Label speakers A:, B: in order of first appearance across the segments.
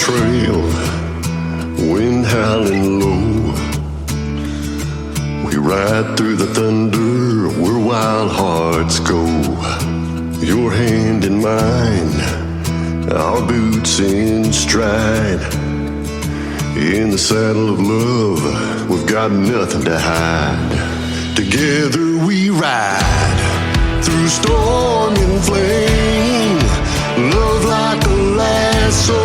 A: trail, wind howling low. We ride through the thunder where wild hearts go. Your hand in mine, our boots in stride. In the saddle of love, we've got nothing to hide. Together we ride through storm and flame. Love like a lasso,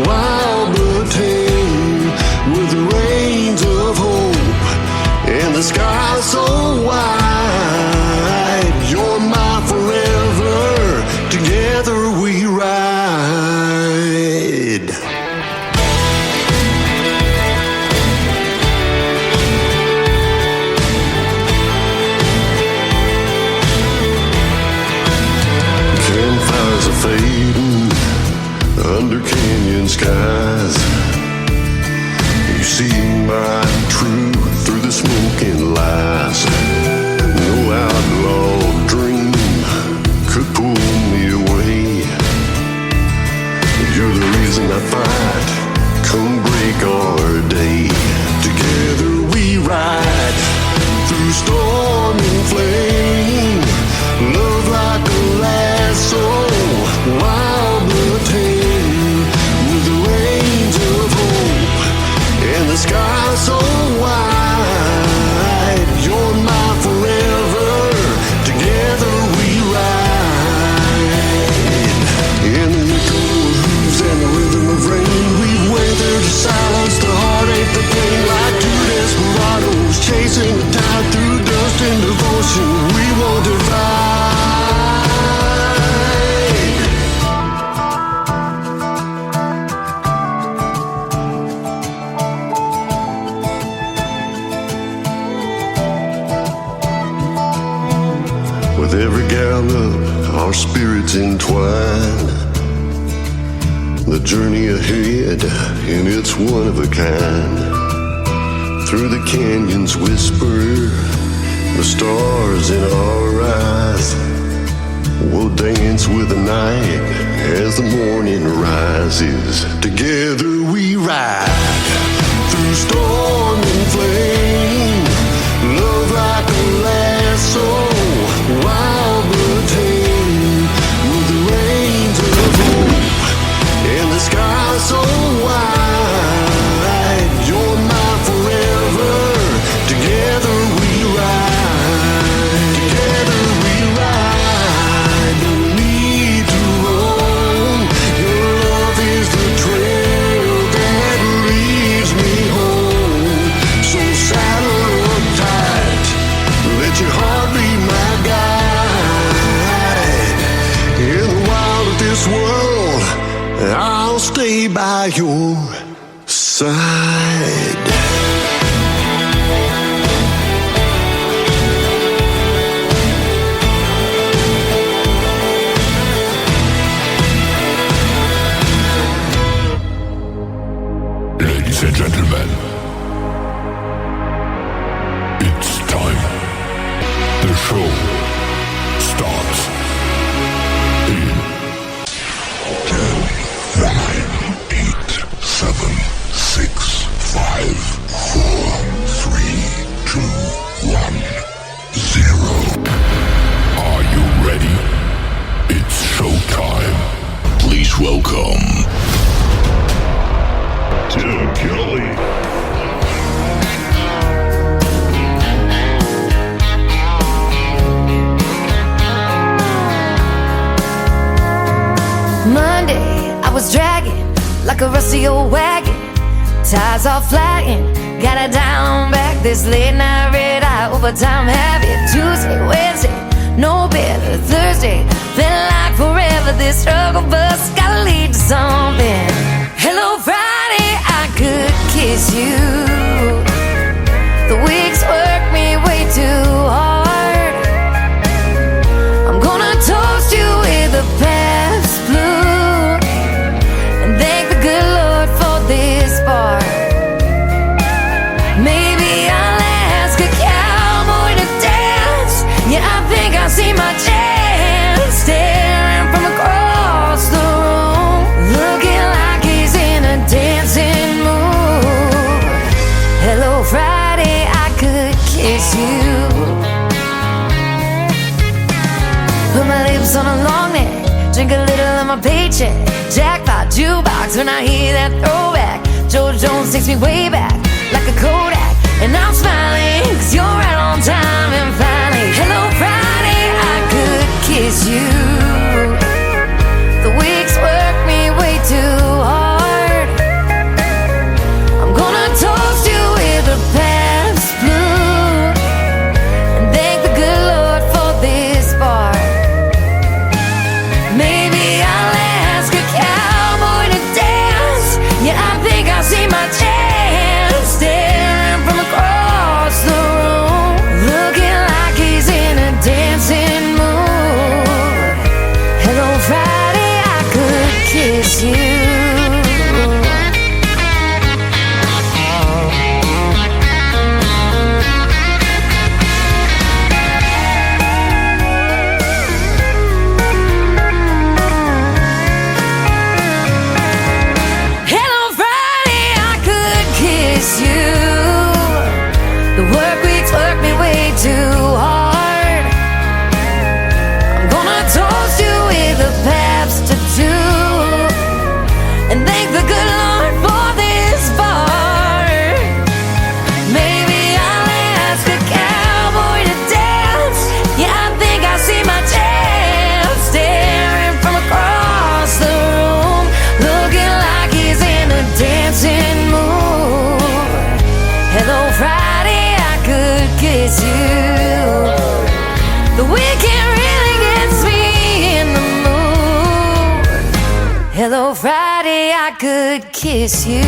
A: wild but tame, with the reins of hope and the sky so wide. You're my forever, together we ride. Campfires are fading under canyon skies. You see my truth through the smoke and lies. No outlaw dream could pull me away. You're the reason I fight, come break our day. Together we ride through storm and flame. Love like a lasso, wild but tame, with the reins of hope and the sky so wide. You're my forever, together we ride. In the echo of hooves and the rhythm of rain, we've weathered the silence, the heartache, the pain, like two desperados chasing the tide through dust and devotion. We won't divide. With every gallop, our spirits entwine. The journey ahead, and it's one of a kind. Through the canyons whisper, the stars in our eyes. We'll dance with the night as the morning rises. Together we ride through storm and flame. Love like a lasso, wild but tame, with the reins of hope and the sky so wide. You're my forever, together we ride. Together we ride, don't need to roam. Your love is the trail that leads me home. So saddle up tight, let your heart be my guide. In the wild of this world, I'll stay by your side.
B: Ladies and gentlemen, it's time. The show starts in 10, 9, 8, 7, 6, 5, 4, 3, 2, 1, 0. Are you ready? It's showtime. Please welcome Tim Kelly.
C: Monday, I was dragging like a rusty old wagon. Tires all flying, got it down back. This late night red eye overtime habit. Tuesday, Wednesday, no better. Thursday, felt like forever. This struggle bus gotta lead to something. Hello Friday, I could kiss you. The weeks work me way too hard. I'm gonna toast you with a past blue and thank the good Lord for this part. Maybe I'll ask a cowboy to dance. Yeah, I think I see my chance, staring from across the room, looking like he's in on a long neck, drink a little of my paycheck. Jackpot jukebox when I hear that throwback. George Jones takes me way back like a Kodak, and I'm smiling 'cause you're right on time. And finally, hello Friday, I could kiss you. The weeks work me way too hard. I'm gonna toast you with a Pabst Blue and thank the good Lord for this bar. Maybe I'll ask a cowboy to dance. Yeah, I think I see my chance, staring from across the room, looking like he's in a dancing mood. Hello Friday, I could kiss you. Hello Friday, I could kiss you. The work weeks work me way too hard. I'm gonna toast you with a Pabst tattoo and thank the good Lord for this bar. Maybe I'll ask a cowboy to dance. Yeah, I think I see my chance, staring from across the room, looking like he's in a dancing mood. Hello Friday, I could kiss you. The weekend really gets me in the mood. Hello Friday, I could kiss you.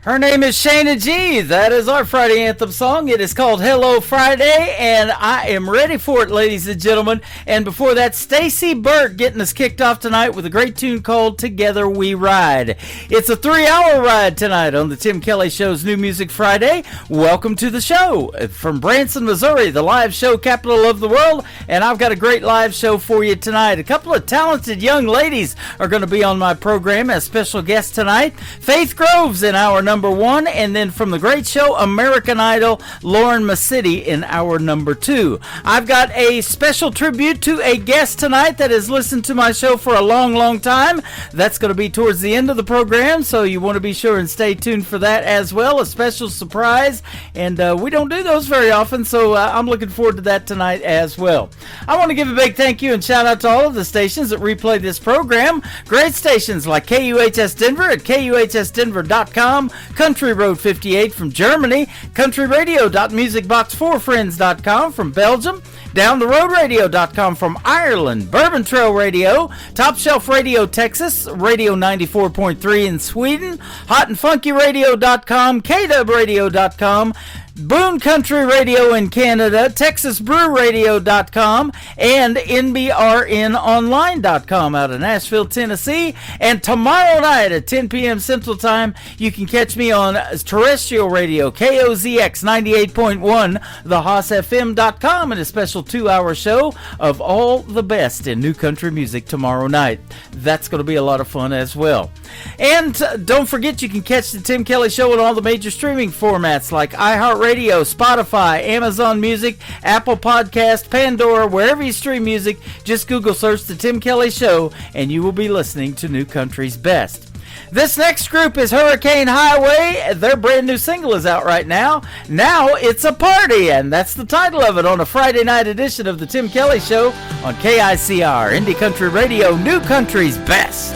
D: Her name is Shayna G. That is our Friday anthem song. It is called Hello Friday, and I am ready for it, ladies and gentlemen. And before that, Stacy Burt getting us kicked off tonight with a great tune called Together We Ride. It's a 3-hour ride tonight on the Tim Kelly Show's New Music Friday. Welcome to the show from Branson, Missouri, the live show capital of the world, and I've got a great live show for you tonight. A couple of talented young ladies are going to be on my program as special guests tonight. Faith Groves in our number 1, and then from the great show American Idol, Lauren Massetti in our number 2. I've got a special tribute to a guest tonight that has listened to my show for a long time. That's going to be towards the end of the program, so you want to be sure and stay tuned for that as well. A special surprise, and we don't do those very often, so I'm looking forward to that tonight as well. I want to give a big thank you and shout out to all of the stations that replay this program. Great stations like KUHS Denver at KUHSdenver.com, Country Road 58 from Germany, countryradio.musicbox4friends.com from Belgium, downtheroadradio.com from Ireland, Bourbon Trail Radio, Top Shelf Radio Texas, Radio 94.3 in Sweden, hotandfunkyradio.com, KWradio.com, Boone Country Radio in Canada, TexasBrewRadio.com, and NBRNOnline.com out of Nashville, Tennessee. And tomorrow night at 10 p.m. Central Time, you can catch me on terrestrial radio, KOZX 98.1, thehossfm.com, and a special 2-hour show of all the best in new country music tomorrow night. That's going to be a lot of fun as well. And don't forget, you can catch the Tim Kelly Show on all the major streaming formats like iHeartRadio, Spotify, Amazon Music, Apple Podcast, Pandora, wherever you stream music. Just Google search The Tim Kelly Show, and you will be listening to New Country's Best. This next group is Hurricane Highway. Their brand new single is out right now. Now It's a Party, and that's the title of it on a Friday night edition of The Tim Kelly Show on KICR, Indie Country Radio, New Country's Best.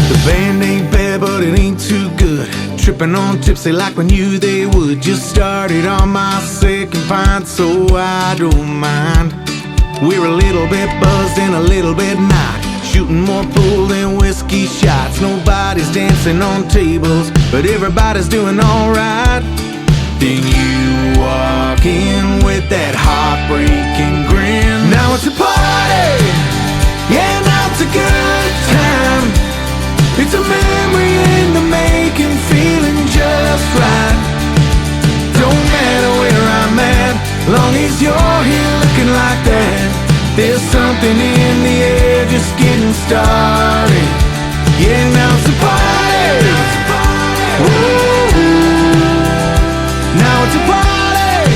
E: The band ain't bad, but it ain't too good. Tripping on tipsy like we knew they would. Just started on my second pint, so I don't mind. We're a little bit buzzed and a little bit not. Shooting more pool than whiskey shots. Nobody's dancing on tables, but everybody's doing alright. Then you walk in with that heartbreaking grin. Now it's a party, yeah, now it's a good time. It's a memory in the making, feeling just right. There's something in the air just getting started. Yeah, now it's a party. Whoa. Now it's a party.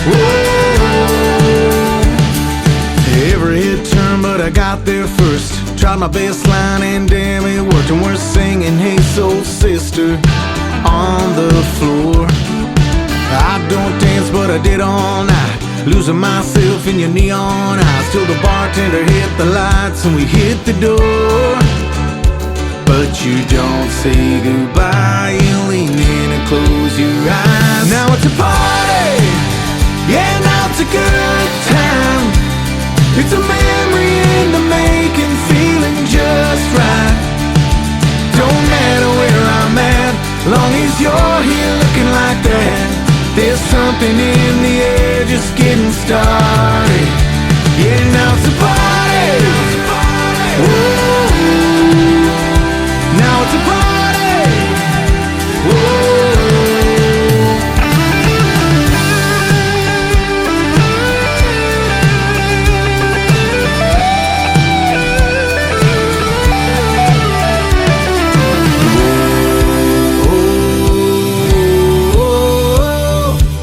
E: Whoa. Every head turned, but I got there first. Tried my best line and damn it worked. And we're singing Hey Soul Sister on the floor. I don't dance, but I did all night, losing myself in your neon eyes, till the bartender hit the lights and we hit the door. But you don't say goodbye, you lean in and close your eyes. Now it's a party, yeah, now it's a good time. It's a memory in the making, feeling just right. Don't matter where I'm at, long as you're here looking like that. There's something in the air just getting started. Yeah, now it's a party. Whoa. Now it's a party. Whoa.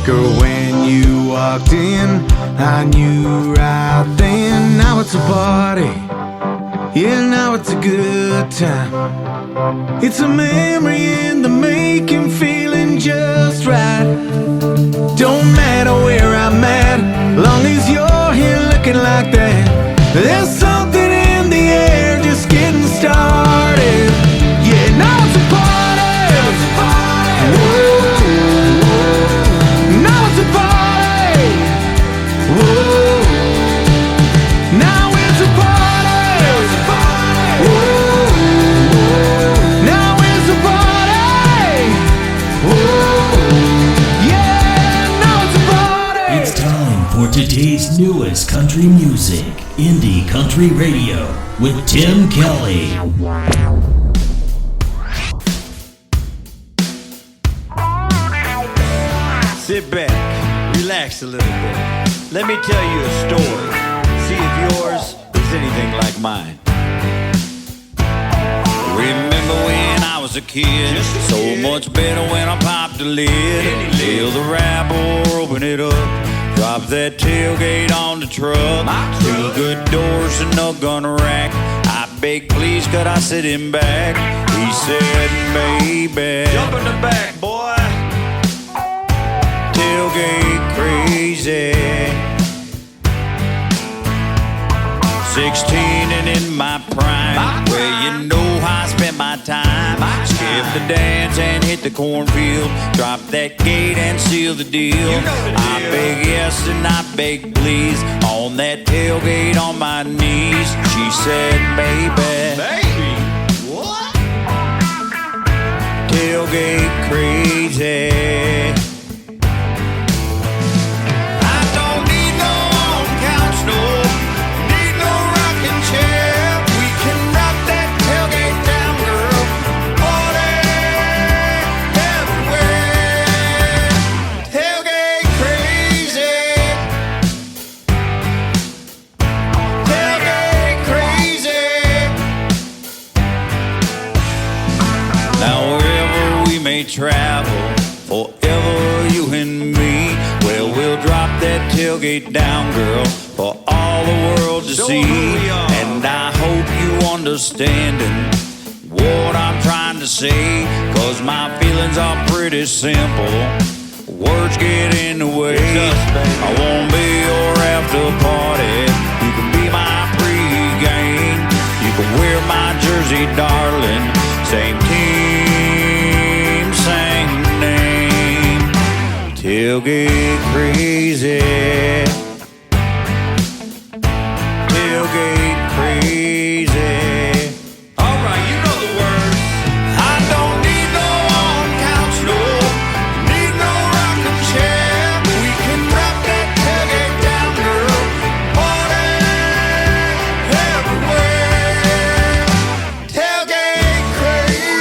E: Girl, when you walked in, I knew right then. Now it's a party. Yeah, now it's a good time. It's a memory in the making, feeling just right. Don't matter where I'm at, long as you're here looking like that. There's something in the air just getting started. Yeah, now it's a party. Whoa. Now it's a party. Whoa. Now it's a party. Whoa. Now it's a party. Whoa. Yeah, now it's a party.
F: It's time for today's newest country music, Indie Country Radio, with Tim Kelly.
G: Sit back, relax a little bit. Let me tell you a story. See if yours is anything like mine. Remember when I was a kid? So much better when I popped the lid. Till the rap or open it up. Drop that tailgate on the truck. Two good doors and no gun rack. I beg, please, could I sit him back? He said, baby, jump in the back, boy. Tailgate crazy. 16 and in my prime, where you know how I spent my time. Skip the dance and hit the cornfield. Drop that gate and seal the deal. I beg yes and I beg please. On that tailgate on my knees. She said, baby, what? Tailgate crazy. Travel forever, you and me. Well, we'll drop that tailgate down, girl, for all the world to see. And I hope you understanding what I'm trying to say, 'cause my feelings are pretty simple. Words get in the way. I won't be your after party. You can be my pregame. You can wear my jersey, darling. Same team, same name. Tailgate crazy. Tailgate crazy. All right, you know the words. I don't need no on couch, no. Need no rocking chair. We can rock that tailgate down, girl. Party everywhere. Tailgate crazy.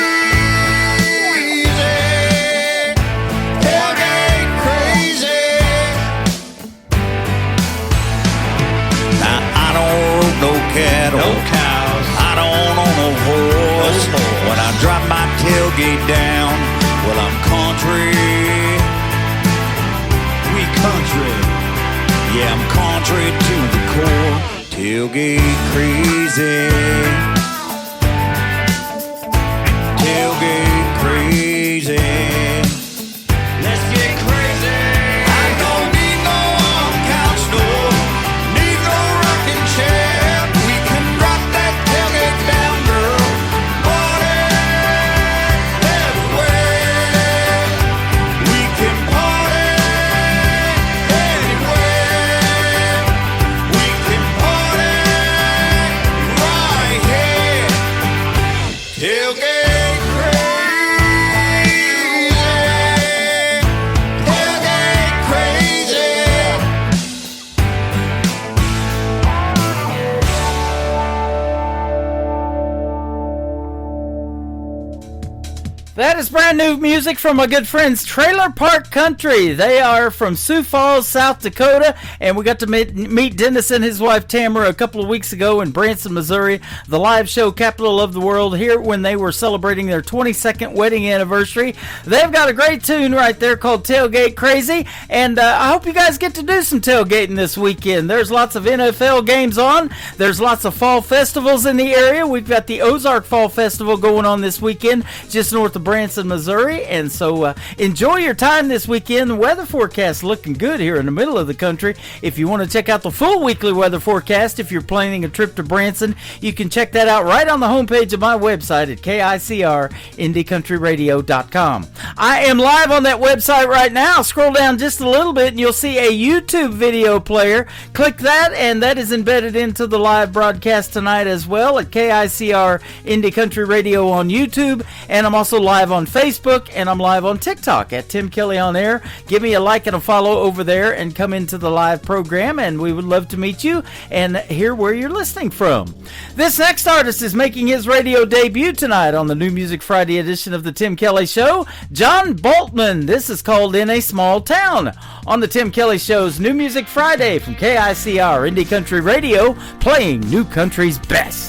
G: Tailgate crazy. no cows. I don't own no horse. When I drop my tailgate down, well, I'm country. We country. Yeah, I'm country to the core. Tailgate crazy. Tailgate crazy. Let's get crazy. I don't need no couch, no. Need no rocking chair. We can drop that tailgate down, girl. Party everywhere. We can party anywhere. We can party right here. Tailgate crazy. Tailgate crazy.
D: That is brand new music from my good friends Trailer Park Country. They are from Sioux Falls, South Dakota, and we got to meet Dennis and his wife Tamara a couple of weeks ago in Branson, Missouri, the live show capital of the world, here when they were celebrating their 22nd wedding anniversary. They've got a great tune right there called Tailgate Crazy, and I hope you guys get to do some tailgating this weekend. There's lots of NFL games on. There's lots of fall festivals in the area. We've got the Ozark Fall Festival going on this weekend just north of Branson, Missouri, and so enjoy your time this weekend. The weather forecast looking good here in the middle of the country. If you want to check out the full weekly weather forecast, if you're planning a trip to Branson, you can check that out right on the homepage of my website at KICRIndieCountryRadio.com. I am live on that website right now. Scroll down just a little bit and you'll see a YouTube video player. Click that and that is embedded into the live broadcast tonight as well at KICR Indie Country Radio on YouTube, and I'm also live on Facebook, and I'm live on TikTok at Tim Kelly On Air. Give me a like and a follow over there and come into the live program, and we would love to meet you and hear where you're listening from. This next artist is making his radio debut tonight on the New Music Friday edition of the Tim Kelly Show, John Boltman. This is called In a Small Town on the Tim Kelly Show's New Music Friday from KICR Indie Country Radio, playing new country's best.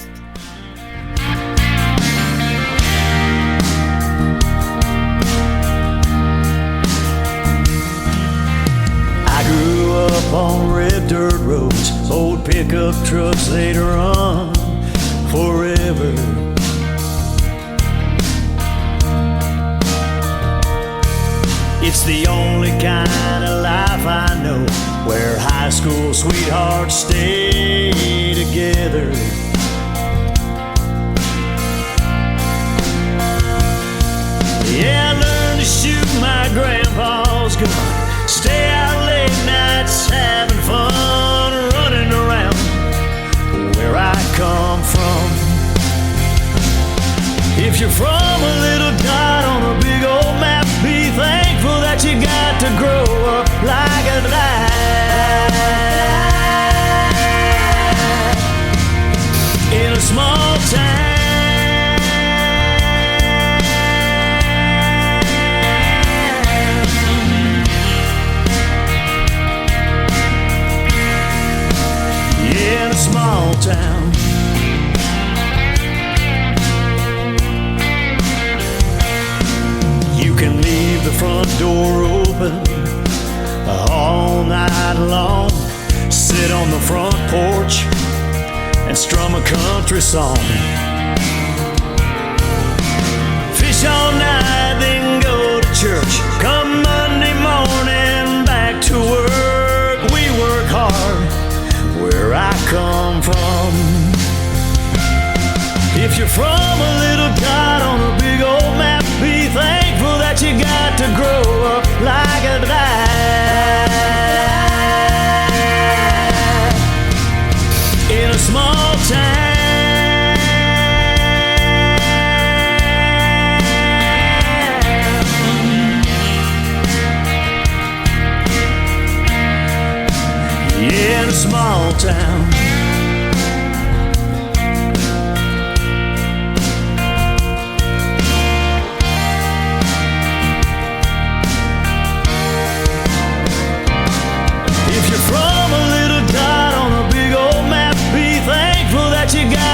H: Up on red dirt roads, old pickup trucks they'd run forever. It's the only kind of life I know, where high school sweethearts stay together. Yeah, I learned to shoot my grandpa's gun, stay out late nights having fun, running around where I come from. If you're from a little dot on a big old map, be thankful that you got to grow up like a lad in a small town. In a small town, you can leave the front door open all night long, sit on the front porch and strum a country song, fish all night, then go to church. Come Monday morning, back to work. We work hard where I come from. If you're from a little dot on a big old map, be thankful that you got to grow up like a lad in a small town. In a small town. If you're from a little dot on a big old map, be thankful that you got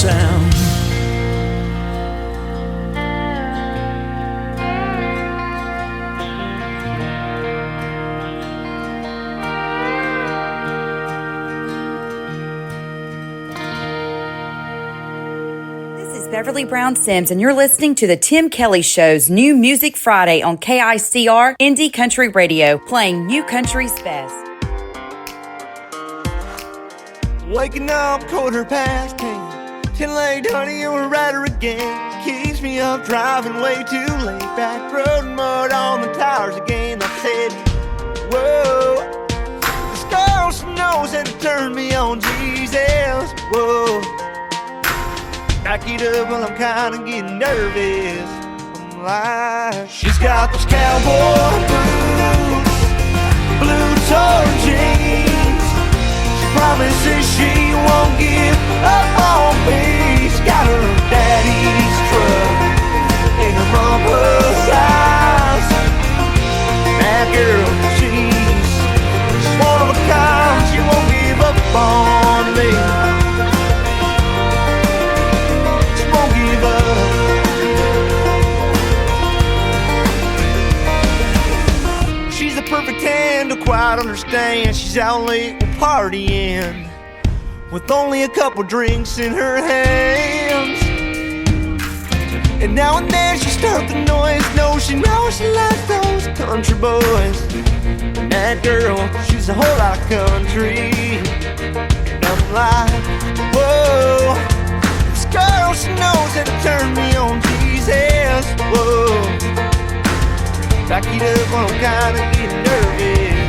H: town.
I: Beverly Brown Sims, and you're listening to the Tim Kelly Show's New Music Friday on KICR Indie Country Radio, playing new country's best.
J: Waking up 10:15, 10 late, honey, you're a rider again. Keeps me up driving way too late. Back road mud on the tires again. I said, whoa, this girl, she knows how to turn me on, Jesus, whoa. Back it up while I'm kinda getting nervous. I'm like, she's got those cowboy boots, blue torn jeans. She promises she won't give up on me. She's got her daddy's truck and her mama's eyes. That girl, she's one of a kind. She won't give up on me. She's the perfect hand to quite understand. She's out late with partying, with only a couple drinks in her hands. And now and then she starts the noise. No, she knows she likes those country boys. And that girl, she's a whole lot of country. And I'm like, whoa, this girl, she knows how to turn me on, Jesus, whoa. Back it up when I'm kinda getting nervous.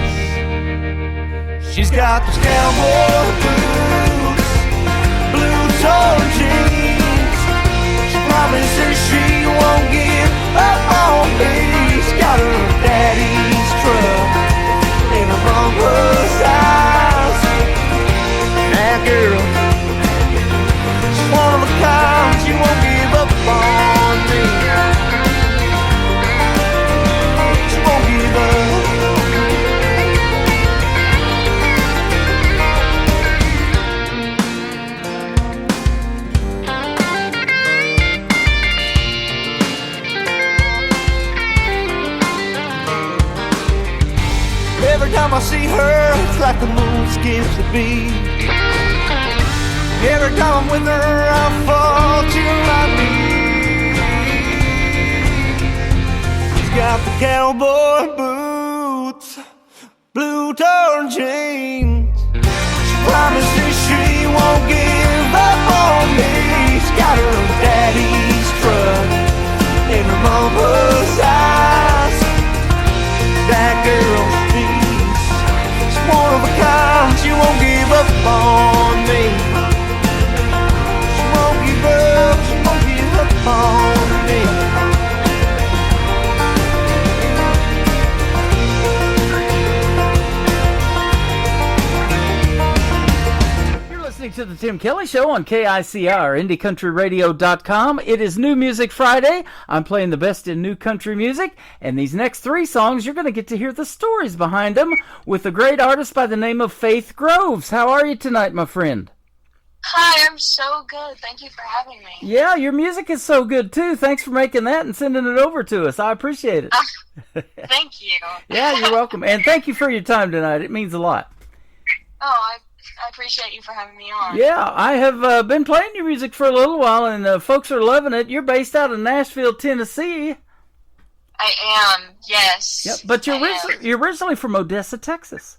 J: She's got those cowboy boots, blue torn jeans. She promises she won't give up on me. She's got her daddy's truck and her mama's eyes. That girl, she's one of a kind. She won't give up on me. Every time I see her, it's like the moon skips a beat. Every time I'm with her, I fall to my knees. She's got the cowboy boots, blue torn jeans. She promises she won't give up on me. She's got her daddy's truck and her mama's eyes. That girl, she's one of a kind. She won't give up on me. She won't give up, she won't give up on me.
D: Listening to the Tim Kelly Show on KICR, IndieCountryRadio.com. It is New Music Friday. I'm playing the best in new country music, and these next three songs, you're going to get to hear the stories behind them with a great artist by the name of Faith Groves. How are you tonight, my friend?
K: Hi, I'm so good. Thank you for having me.
D: Yeah, your music is so good, too. Thanks for making that and sending it over to us. I appreciate it.
K: Thank you.
D: Yeah, you're welcome. And thank you for your time tonight. It means a lot.
K: Oh, I appreciate you for having me on.
D: Yeah, I have been playing your music for a little while, and folks are loving it. You're based out of Nashville, Tennessee.
K: I am, yes.
D: Yep, but you're originally from Odessa, Texas.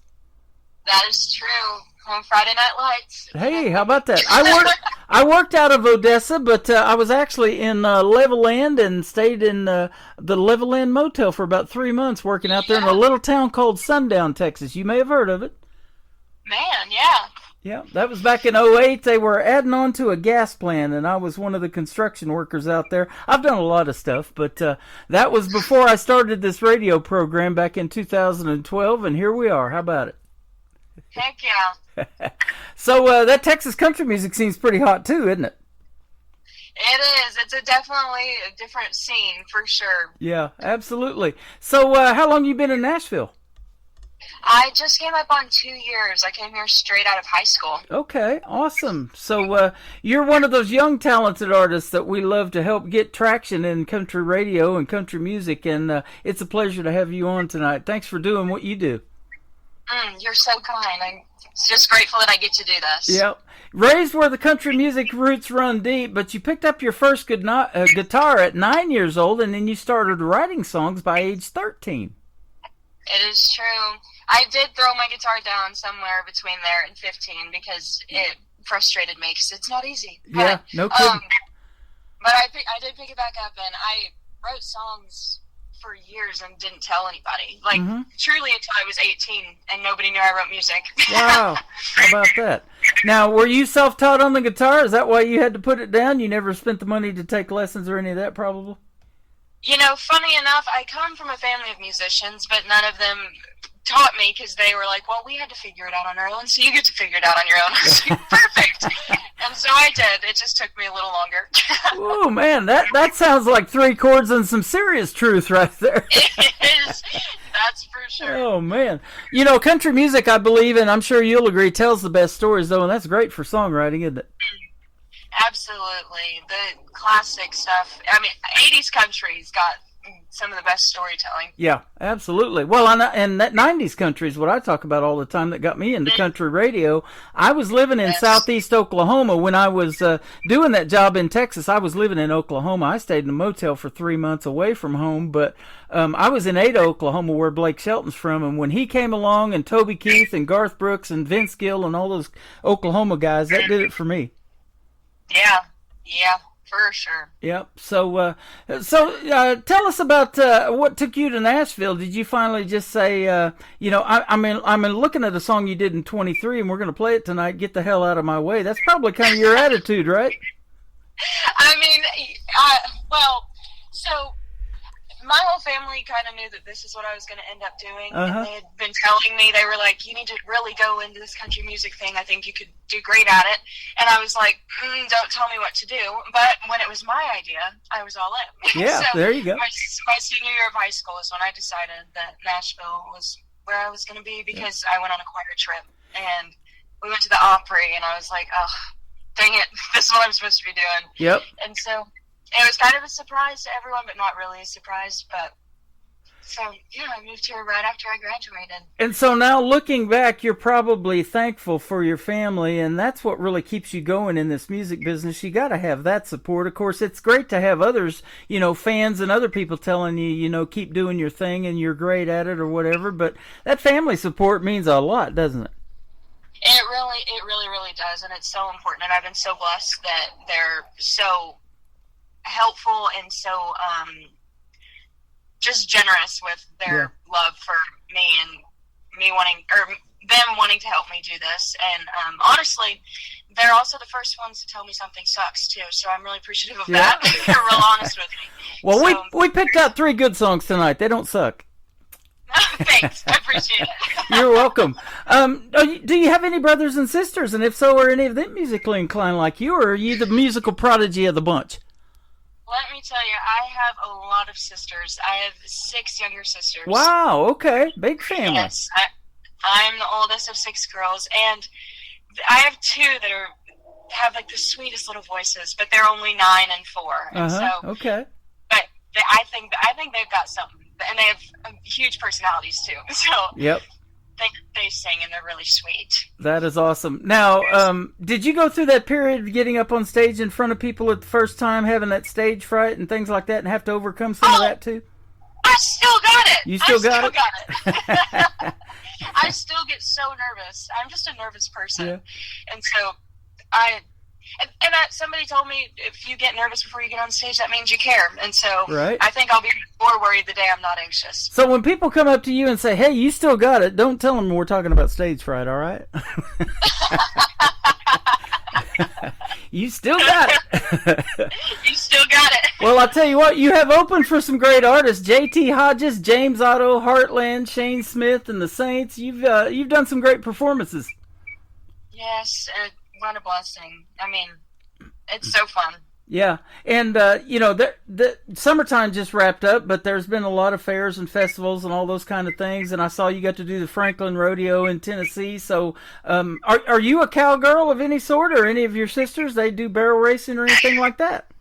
K: That is true. On Friday Night Lights.
D: Hey, how about that? I worked out of Odessa, but I was actually in Levelland and stayed in the Levelland Motel for about 3 months, working out there in a little town called Sundown, Texas. You may have heard of it.
K: Man, yeah.
D: Yeah, that was back in 2008. They were adding on to a gas plant, and I was one of the construction workers out there. I've done a lot of stuff, but that was before I started this radio program back in 2012, and here we are. How about it?
K: Heck yeah.
D: So that Texas country music seems pretty hot too, isn't it?
K: It is. It's definitely a different scene for sure.
D: Yeah, absolutely. So how long you been in Nashville?
K: I just came up on 2 years. I came here straight out of high school.
D: Okay, awesome. So you're one of those young talented artists that we love to help get traction in country radio and country music, and it's a pleasure to have you on tonight. Thanks for doing what you do.
K: You're so kind. I'm just grateful that I get to do this.
D: Yep. Raised where the country music roots run deep, but you picked up your first guitar at 9 years old, and then you started writing songs by age 13.
K: It is true. I did throw my guitar down somewhere between there and 15 because it frustrated me because it's not easy.
D: Yeah, no kidding.
K: But I did pick it back up, and I wrote songs for years and didn't tell anybody. Like, truly until I was 18, and nobody knew I wrote music.
D: Wow. How about that? Now, were you self-taught on the guitar? Is that why you had to put it down? You never spent the money to take lessons or any of that, probably?
K: You know, funny enough, I come from a family of musicians, but none of them taught me because they were like, well, we had to figure it out on our own, so you get to figure it out on your own. I was like, perfect. And so I did. It just took me a little longer.
D: Oh, man, that sounds like 3 chords and some serious truth right there.
K: It is. That's for sure.
D: Oh, man. You know, country music, I believe, and I'm sure you'll agree, tells the best stories, though, and that's great for songwriting, isn't it?
K: Absolutely. The classic stuff. I mean, 80s country's got some of the best storytelling.
D: Yeah, absolutely. Well, and that 90s country is what I talk about all the time that got me into country radio. I was living in southeast Oklahoma when I was doing that job in Texas. I was living in Oklahoma. I stayed in a motel for 3 months away from home, but I was in Ada, Oklahoma, where Blake Shelton's from, and when he came along, and Toby Keith and Garth Brooks and Vince Gill and all those Oklahoma guys, that did it for me.
K: Yeah, for sure.
D: Yep. So tell us about what took you to Nashville. Did you finally just say, I'm looking at a song you did in 23, and we're going to play it tonight, Get the Hell Out of My Way. That's probably kind of your attitude, right?
K: I mean, so my whole family kind of knew that this is what I was going to end up doing. And they had been telling me, they were like, you need to really go into this country music thing. I think you could do great at it. And I was like, don't tell me what to do. But when it was my idea, I was all in.
D: Yeah,
K: so
D: there you go.
K: My senior year of high school is when I decided that Nashville was where I was going to be because I went on a choir trip. And we went to the Opry, and I was like, oh, dang it, this is what I'm supposed to be doing.
D: Yep.
K: And so it was kind of a surprise to everyone, but not really a surprise. But so, yeah, I moved here right after I graduated.
D: And so now looking back, you're probably thankful for your family, and that's what really keeps you going in this music business. You got to have that support. Of course, it's great to have others, fans and other people telling you, keep doing your thing and you're great at it or whatever. But that family support means a lot, doesn't it?
K: It really, really does. And it's so important. And I've been so blessed that they're so helpful and so just generous with their love for me and them wanting to help me do this. And honestly, they're also the first ones to tell me something sucks too, so I'm really appreciative of that. They're real honest with me.
D: Well, we picked out 3 good songs tonight. They don't suck.
K: Thanks, I appreciate it.
D: You're welcome. Do you have any brothers and sisters, and if so, are any of them musically inclined like you, or are you the musical prodigy of the bunch?
K: Let me tell you, I have a lot of sisters. I have 6 younger sisters.
D: Wow, okay. Big family.
K: Yes, I'm the oldest of 6 girls, and I have 2 that have like the sweetest little voices, but they're only 9 and 4. And so,
D: okay.
K: But I think they've got something, and they have huge personalities too. So
D: yep.
K: They sing, and they're really sweet.
D: That is awesome. Now, did you go through that period of getting up on stage in front of people at the first time, having that stage fright and things like that, and have to overcome some of that too?
K: I still got it.
D: You still got
K: it? I still get so nervous. I'm just a nervous person.
D: Yeah.
K: And so somebody told me if you get nervous before you get on stage, that means you care. And so
D: right.
K: I think I'll be more worried the day I'm not anxious.
D: So when people come up to you and say, hey, you still got it, don't tell them we're talking about stage fright, all right? You still got it.
K: You still got it.
D: Well, I'll tell you what, you have opened for some great artists. J.T. Hodges, James Otto, Heartland, Shane Smith, and the Saints. You've done some great performances.
K: Yes, what a blessing. I mean, it's so fun.
D: Yeah, and the summertime just wrapped up, but there's been a lot of fairs and festivals and all those kind of things. And I saw you got to do the Franklin Rodeo in Tennessee. So, are you a cowgirl of any sort, or any of your sisters? They do barrel racing or anything like that?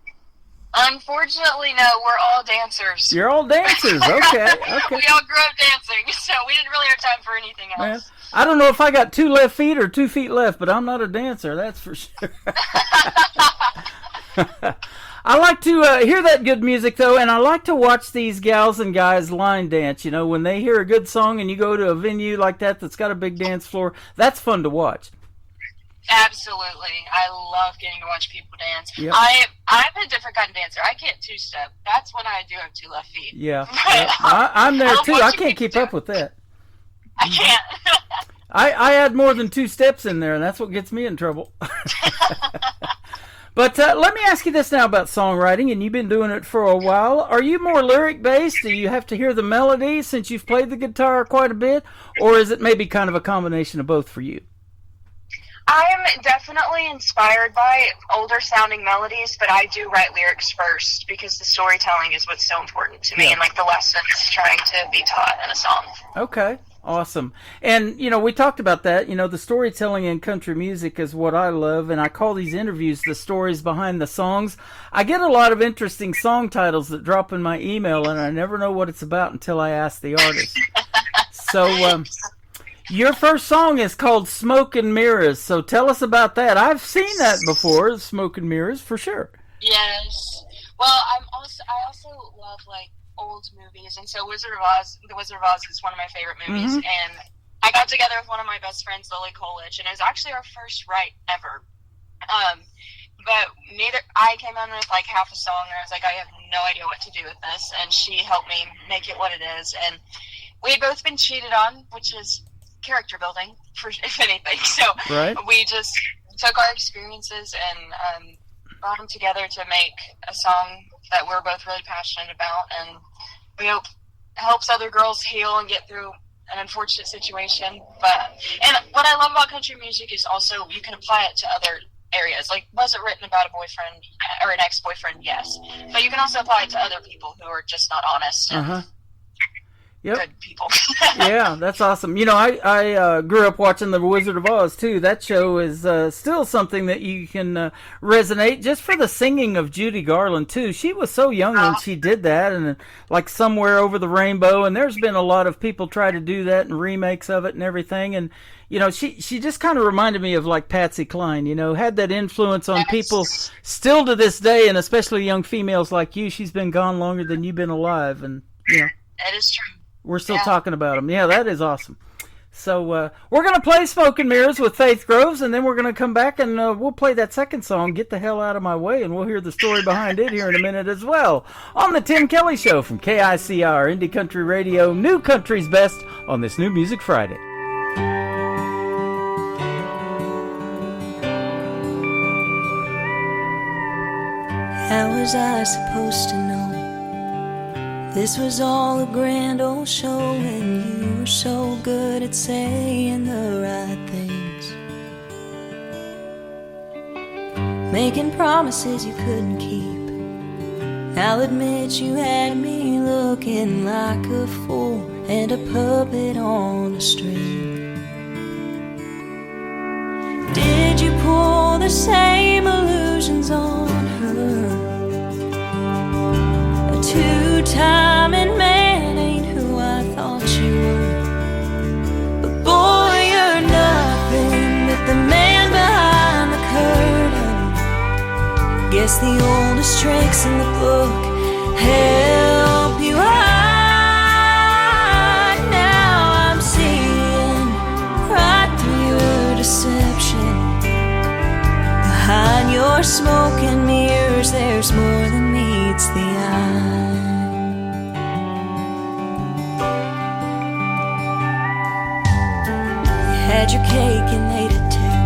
K: Unfortunately, no. We're all dancers.
D: You're all dancers. Okay. Okay.
K: We all grew up dancing, so we didn't really have time for anything else.
D: Well, I don't know if I got 2 left feet or 2 feet left, but I'm not a dancer. That's for sure. I like to hear that good music, though, and I like to watch these gals and guys line dance. You know, when they hear a good song and you go to a venue like that that's got a big dance floor, that's fun to watch.
K: Absolutely. I love getting to watch people dance.
D: Yep.
K: I'm a different kind of dancer. I can't two-step. That's when I do have 2 left feet.
D: Yeah. I'm there, too. I can't keep up with that.
K: I can't.
D: I add more than 2 steps in there, and that's what gets me in trouble. But let me ask you this now about songwriting, and you've been doing it for a while. Are you more lyric-based? Do you have to hear the melody since you've played the guitar quite a bit? Or is it maybe kind of a combination of both for you?
K: I'm definitely inspired by older sounding melodies, but I do write lyrics first because the storytelling is what's so important to me, and like the lessons trying to be taught in a song.
D: Okay. Awesome. And, we talked about that. The storytelling in country music is what I love, and I call these interviews the stories behind the songs. I get a lot of interesting song titles that drop in my email, and I never know what it's about until I ask the artist. So, your first song is called Smoke and Mirrors, so tell us about that. I've seen that before, Smoke and Mirrors, for sure.
K: Yes. Well, I also love, old movies, and so The Wizard of Oz is one of my favorite movies, and I got together with one of my best friends, Lily Coolidge, and it was actually our first write ever. But I came in with half a song, and I was like, I have no idea what to do with this, and she helped me make it what it is, and we had both been cheated on, which is character building, if anything, so we just took our experiences and brought them together to make a song that we're both really passionate about, and we hope helps other girls heal and get through an unfortunate situation. And what I love about country music is also you can apply it to other areas. Was it written about a boyfriend or an ex-boyfriend? Yes. But you can also apply it to other people who are just not honest and good people.
D: Yeah, that's awesome. I grew up watching The Wizard of Oz, too. That show is still something that you can resonate, just for the singing of Judy Garland, too. She was so young when she did that, and Somewhere Over the Rainbow, and there's been a lot of people try to do that and remakes of it and everything, and she just kind of reminded me of Patsy Cline, had that influence on people still to this day, and especially young females like you. She's been gone longer than you've been alive, and
K: It is true.
D: We're still talking about them. Yeah, that is awesome. So we're going to play Smoke and Mirrors with Faith Groves, and then we're going to come back and we'll play that second song, Get the Hell Out of My Way, and we'll hear the story behind it here in a minute as well. On the Tim Kelly Show from KICR, Indie Country Radio, New Country's Best on this New Music Friday.
L: How was I supposed to know this was all a grand old show when you were so good at saying the right things, making promises you couldn't keep? I'll admit you had me looking like a fool and a puppet on a string. Did you pull the same illusions on her? A two-timing man ain't who I thought you were, but boy, you're nothing but the man behind the curtain. Guess the oldest tricks in the book help you hide. Now I'm seeing right through your deception. Behind your smoke and mirrors, there's more than meets the eye. You had your cake and ate it too.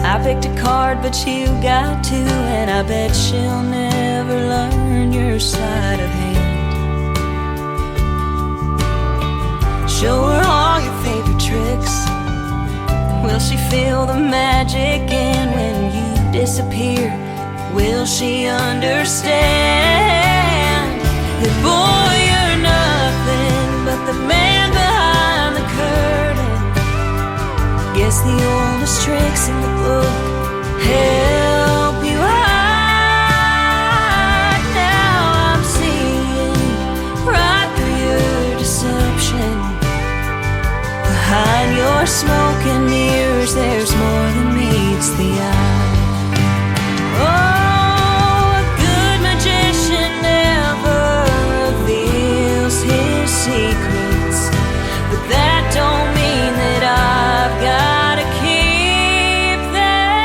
L: I picked a card, but you got two, and I bet she'll never learn your sleight of hand. Show her all your favorite tricks. Will she feel the magic? And when you disappear, Will she understand that, boy, you're nothing but the man behind the curtain? Guess the oldest tricks in the book help you hide. Now I'm seeing right through your deception. Behind your smoke and mirrors, there's more than meets the eye. Oh, a good magician never reveals his secrets, but that don't mean that I've got to keep them.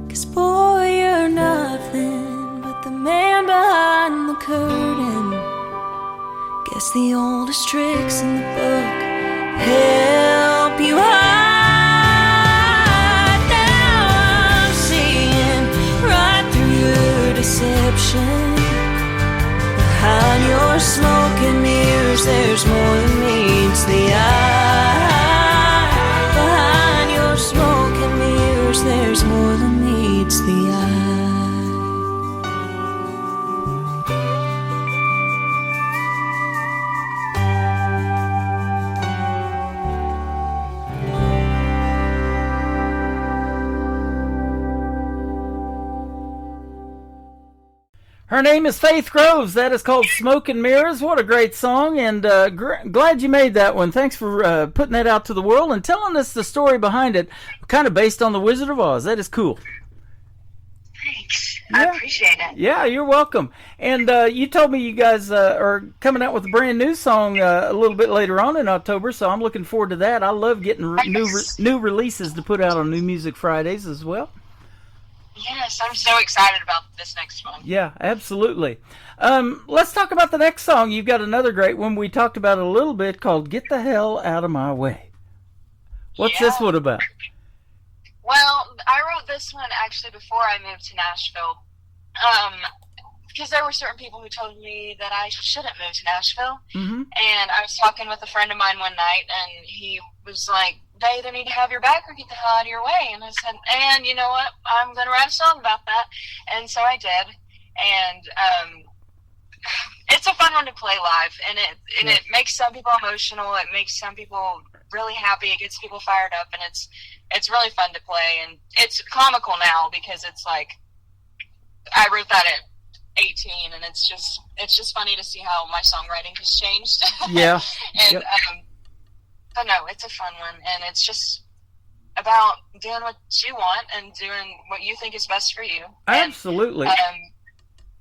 L: 'Cause boy, you're nothing but the man behind the curtain. Guess the oldest tricks in the book help you hide. Now I'm seeing right through your deception. Behind your smoke and mirrors, there's more than meets the eye. Behind your smoke and mirrors, there's more than meets the eye.
D: Her name is Faith Groves. That is called Smoke and Mirrors. What a great song, and glad you made that one. Thanks for putting that out to the world and telling us the story behind it, kind of based on The Wizard of Oz. That is cool.
K: Thanks.
D: Yeah.
K: I appreciate it.
D: Yeah, you're welcome. And you told me you guys are coming out with a brand new song a little bit later on in October, so I'm looking forward to that. I love getting new releases to put out on New Music Fridays as well.
K: Yes, I'm so excited about this next one.
D: Yeah, absolutely. Let's talk about the next song. You've got another great one. We talked about it a little bit called Get the Hell Out of My Way. What's this one about?
K: Well, I wrote this one actually before I moved to Nashville. Because there were certain people who told me that I shouldn't move to Nashville.
D: Mm-hmm.
K: And I was talking with a friend of mine one night, and he was like, they either need to have your back or get the hell out of your way. And I said, and you know what? I'm going to write a song about that. And so I did. And it's a fun one to play live. And it makes some people emotional. It makes some people really happy. It gets people fired up. And it's really fun to play. And it's comical now because it's like, I wrote that at 18, and it's just funny to see how my songwriting has changed.
D: Yeah.
K: And,
D: yep.
K: But no, it's a fun one, and it's just about doing what you want and doing what you think is best for you.
D: Absolutely.
K: And,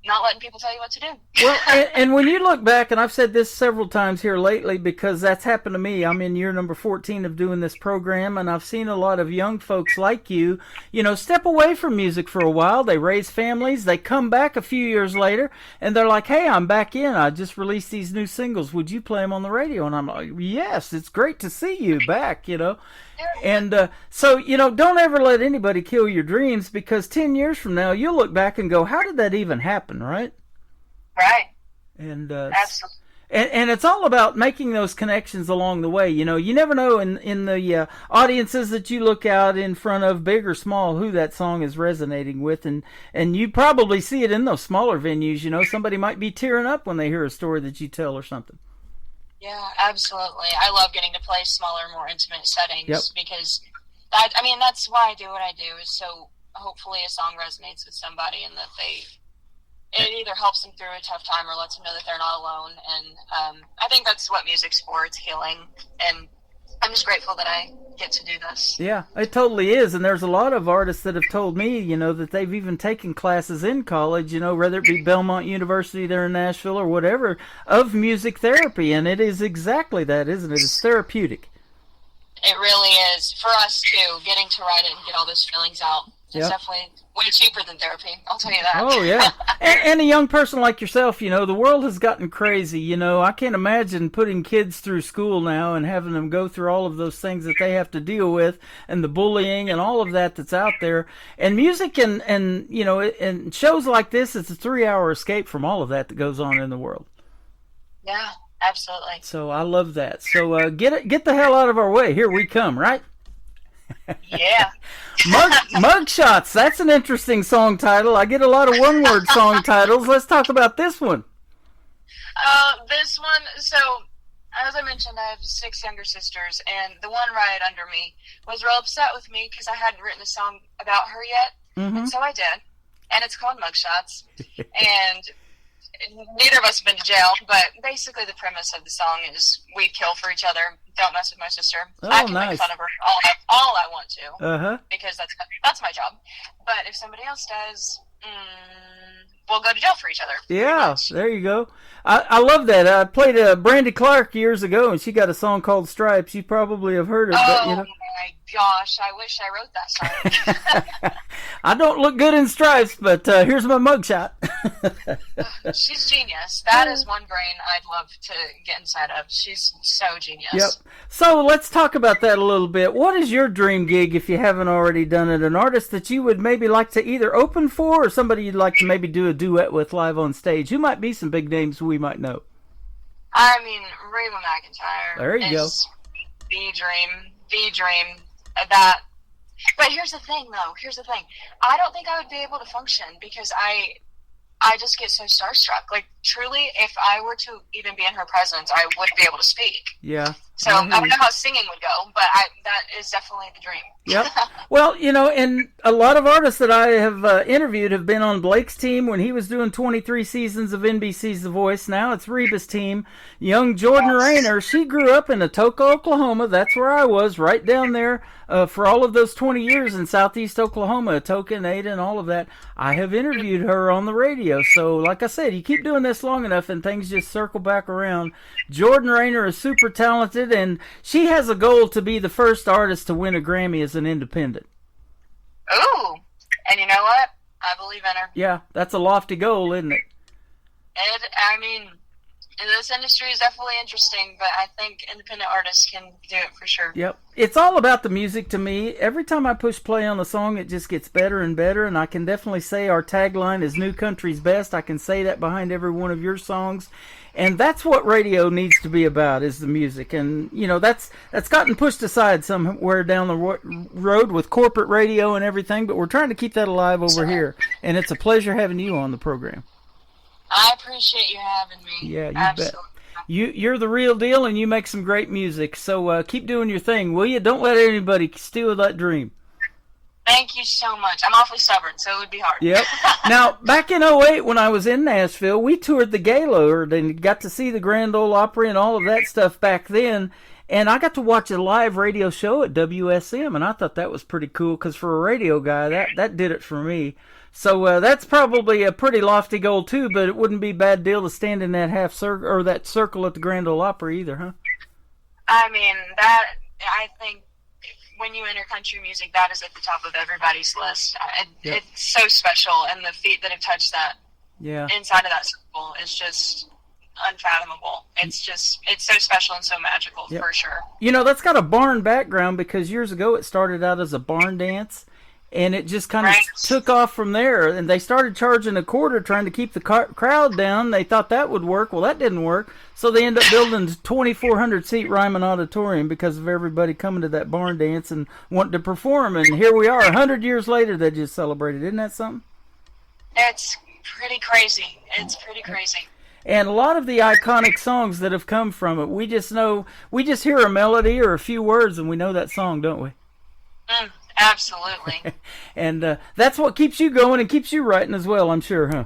K: not letting people tell you what to do.
D: Well, and when you look back, and I've said this several times here lately because that's happened to me. I'm in year number 14 of doing this program, and I've seen a lot of young folks like you, step away from music for a while. They raise families. They come back a few years later, and they're like, hey, I'm back in. I just released these new singles. Would you play them on the radio? And I'm like, yes, it's great to see you back, And so, don't ever let anybody kill your dreams, because 10 years from now, you'll look back and go, how did that even happen, right?
K: Right.
D: And
K: Absolutely.
D: And it's all about making those connections along the way. You never know in the audiences that you look out in front of, big or small, who that song is resonating with. And you probably see it in those smaller venues. Somebody might be tearing up when they hear a story that you tell or something.
K: Yeah, absolutely. I love getting to play smaller, more intimate settings because that's why I do what I do, is so hopefully a song resonates with somebody and that it either helps them through a tough time or lets them know that they're not alone. And I think that's what music's for. It's healing. And I'm just grateful that I get to do this.
D: Yeah, it totally is. And there's a lot of artists that have told me, that they've even taken classes in college, whether it be Belmont University there in Nashville or whatever, of music therapy. And it is exactly that, isn't it? It's therapeutic.
K: It really is. For us, too, getting to write it and get all those feelings out. It's definitely way cheaper than therapy, I'll tell you that.
D: Oh, yeah. and a young person like yourself, the world has gotten crazy. I can't imagine putting kids through school now and having them go through all of those things that they have to deal with, and the bullying and all of that that's out there. And music and shows like this, it's a 3-hour escape from all of that goes on in the world.
K: Yeah, absolutely.
D: So I love that. So get the hell out of our way. Here we come, right?
K: Yeah.
D: Mugshots, that's an interesting song title. I get a lot of one-word song titles. Let's talk about this one.
K: This one, so as I mentioned, I have 6 younger sisters, and the one right under me was real upset with me because I hadn't written a song about her yet, and so I did, and it's called Mugshots, and neither of us have been to jail, but basically the premise of the song is we kill for each other. Don't mess with my sister. I can make fun of her all I want to, because that's my job. But if somebody else does, we'll go to jail for each other.
D: Yeah, there you go. I love that. I played Brandy Clark years ago, and she got a song called Stripes. You probably have heard it.
K: Oh,
D: but, you know.
K: my gosh. I wish I wrote that song.
D: I don't look good in stripes, but here's my mugshot.
K: She's genius. That is one brain I'd love to get inside of. She's so genius.
D: Yep. So let's talk about that a little bit. What is your dream gig, if you haven't already done it? An artist that you would maybe like to either open for, or somebody you'd like to maybe do a duet with live on stage? Who might be some big names we might know?
K: I mean, Reba McEntire.
D: There you go.
K: The dream. But here's the thing, though. I don't think I would be able to function because I just get so starstruck. Like, truly, if I were to even be in her presence, I wouldn't be able to speak.
D: Yeah.
K: So I don't know how singing would go, but that is definitely the dream.
D: Yep. Well, you know, and a lot of artists that I have interviewed have been on Blake's team when he was doing 23 seasons of NBC's The Voice. Now it's Reba's team. Young Jordan Rayner, she grew up in Atoka, Oklahoma. That's where I was, right down there for all of those 20 years in southeast Oklahoma, Atoka and Ada and all of that. I have interviewed her on the radio. So, like I said, you keep doing this long enough and things just circle back around. Jordan Rayner is super talented, and she has a goal to be the first artist to win a Grammy as an independent.
K: Ooh, and you know what? I believe in her.
D: Yeah, that's a lofty goal, isn't it?
K: I mean, this industry is definitely interesting, but I think independent artists can do it for sure.
D: Yep. It's all about the music to me. Every time I push play on a song, it just gets better and better, and I can definitely say our tagline is New Country's Best. I can say that behind every one of your songs. And that's what radio needs to be about, is the music. And, you know, that's gotten pushed aside somewhere down the road with corporate radio and everything, but we're trying to keep that alive over here. And it's a pleasure having you on the program.
K: I appreciate you having me.
D: Yeah, you
K: Absolutely.
D: bet. You're the real deal, and you make some great music. So keep doing your thing, will you? Don't let anybody steal that dream.
K: Thank you so much. I'm awfully stubborn, so it would be hard.
D: Yep. Now, back in 2008 when I was in Nashville, we toured the Gaylord and got to see the Grand Ole Opry and all of that stuff back then. And I got to watch a live radio show at WSM, and I thought that was pretty cool because for a radio guy, that did it for me. So that's probably a pretty lofty goal too, but it wouldn't be a bad deal to stand in that half circle or that circle at the Grand Ole Opry either, huh?
K: I mean, I think when you enter country music, that is at the top of everybody's list.
D: Yep.
K: It's so special, and the feet that have touched that inside of that circle is just unfathomable. It's so special and so magical, for sure.
D: You know, that's got a barn background because years ago it started out as a barn dance, and it just kind of took off from there. And they started charging a quarter trying to keep the crowd down. They thought that would work. Well, that didn't work. So they ended up building a 2,400-seat Ryman Auditorium because of everybody coming to that barn dance and wanting to perform. And here we are, 100 years later, they just celebrated. Isn't that something?
K: It's pretty crazy. It's pretty crazy.
D: And a lot of the iconic songs that have come from it, we just hear a melody or a few words and we know that song, don't we?
K: Absolutely.
D: And that's what keeps you going and keeps you writing as well, I'm sure, huh?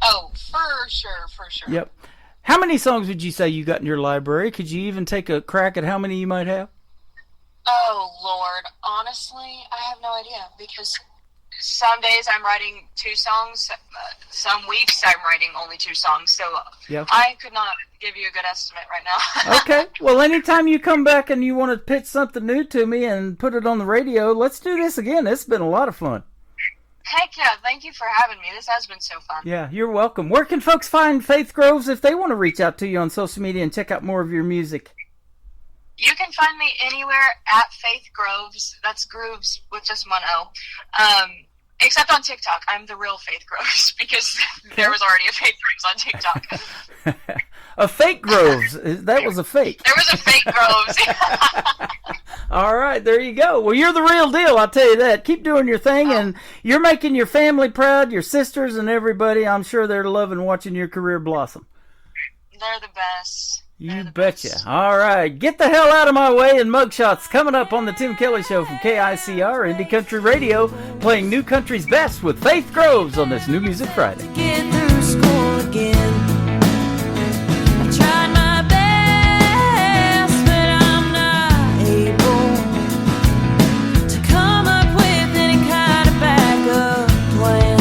K: Oh, for sure.
D: Yep. How many songs would you say you got in your library? Could you even take a crack at how many you might have?
K: Oh, Lord. Honestly, I have no idea because some days I'm writing 2 songs. Some weeks I'm writing only 2 songs. So I could not give you a good estimate right now.
D: Okay. Well, anytime you come back and you want to pitch something new to me and put it on the radio, let's do this again. It's been a lot of fun.
K: Heck yeah. Thank you for having me. This has been so fun.
D: Yeah, you're welcome. Where can folks find Faith Groves if they want to reach out to you on social media and check out more of your music?
K: You can find me anywhere at Faith Groves. That's Grooves with just one O. Except on TikTok. I'm the real Faith Groves because there was already a Faith Groves on TikTok.
D: A fake Groves. That was a fake.
K: There was a fake Groves.
D: All right, there you go. Well, you're the real deal, I'll tell you that. Keep doing your thing, and you're making your family proud, your sisters and everybody. I'm sure they're loving watching your career blossom.
K: They're the best.
D: You betcha. All right, get the hell out of my way, and Mugshots coming up on the Tim Kelly Show from KICR Indie Country Radio, playing New Country's best with Faith Groves on this New Music Friday.
L: Get through school again. I tried my best, but I'm not able to come up with any kind of backup plan.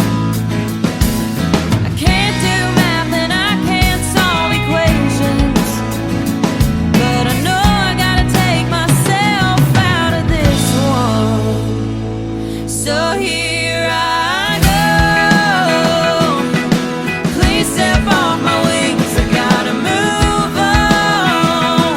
L: I can't do math and I can't solve equations, but I know I gotta take myself out of this one. So here I go. Please step off my wings. I gotta move on.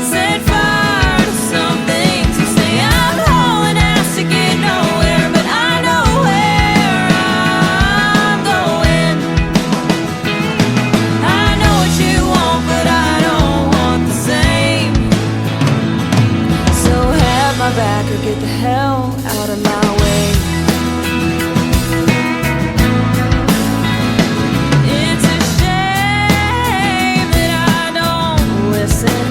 L: Set fire to some things. You say I'm hauling ass to get nowhere, but I know where I'm going. I know what you want, but I don't want the same. So have my back or get the hell out of my way. It's a shame that I don't listen.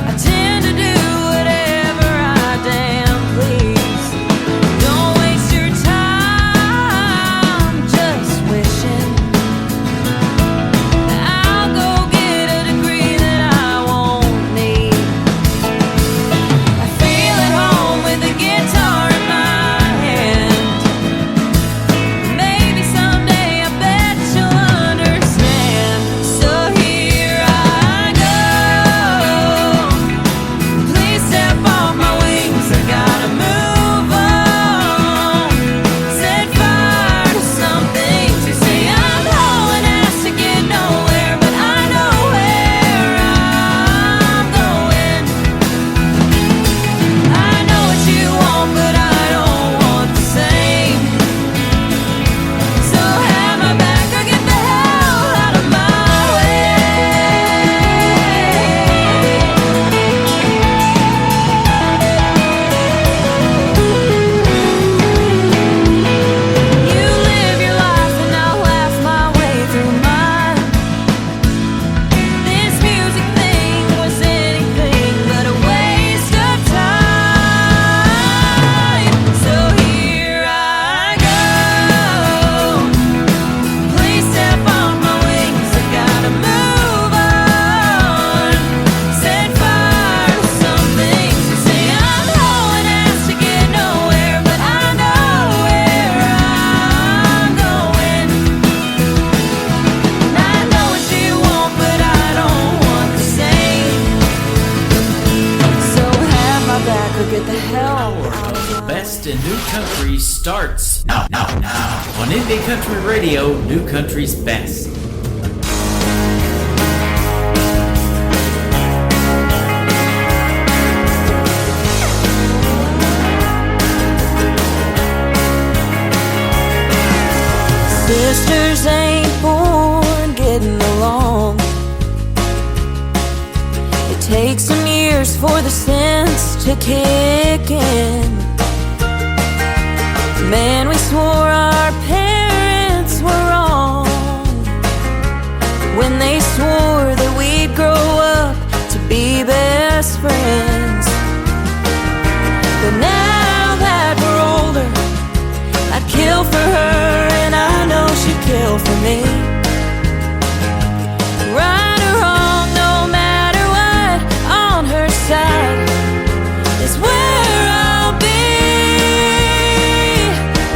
L: I tend to do whatever I damn please. Don't waste your time just wishing. I'll go get a degree that I won't need. I feel at home with a guitar in my hand. Maybe someday I bet you'll understand. So here I go. Please step off my wings. I gotta move on. Set fire to some things. You say I'm hauling ass to get nowhere, but I know where I'm going. I know what you want, but I don't want the same. So have my back or get the hell out of my way. You live your life and I'll laugh my way through mine. This music thing was anything but a waste of time. So here I go. Please step on my wings. I gotta move on. Set fire to some things. You say I'm hauling ass to get nowhere, but I know where I'm going. I know what you want, but I don't want the same. So have my back or get the hell out of
F: The
L: my
F: best in new country starts now on Indie Country Radio, New Country's best.
L: Sisters ain't born getting along. It takes some years for the sense to kick in. Man, we swore our parents were wrong when they swore that we'd grow up to be best friends. But now that we're older, I'd kill for her and I know she'd kill for me. Right or wrong, no matter what, on her side is where I'll be.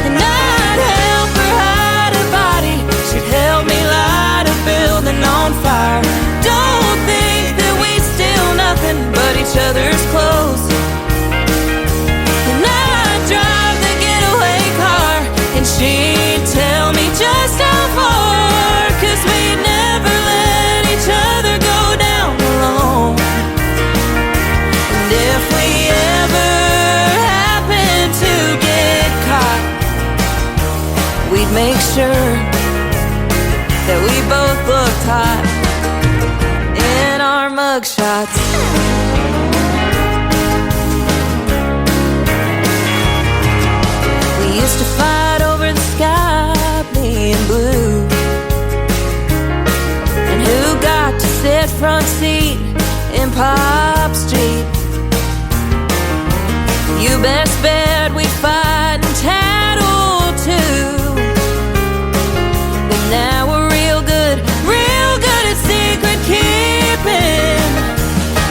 L: And I'd help her hide her body, she'd help me light a building on fire. Don't think that we steal nothing but each other's clothes. And I'd drive the getaway car and she'd tell me just how far, 'cause we'd never let each other go down alone. And if we ever happen to get caught, we'd make sure that we both looked hot in our mugshots. backseat in Pop Street. You best bet we fight and tattle too. But now we're real good at secret keeping.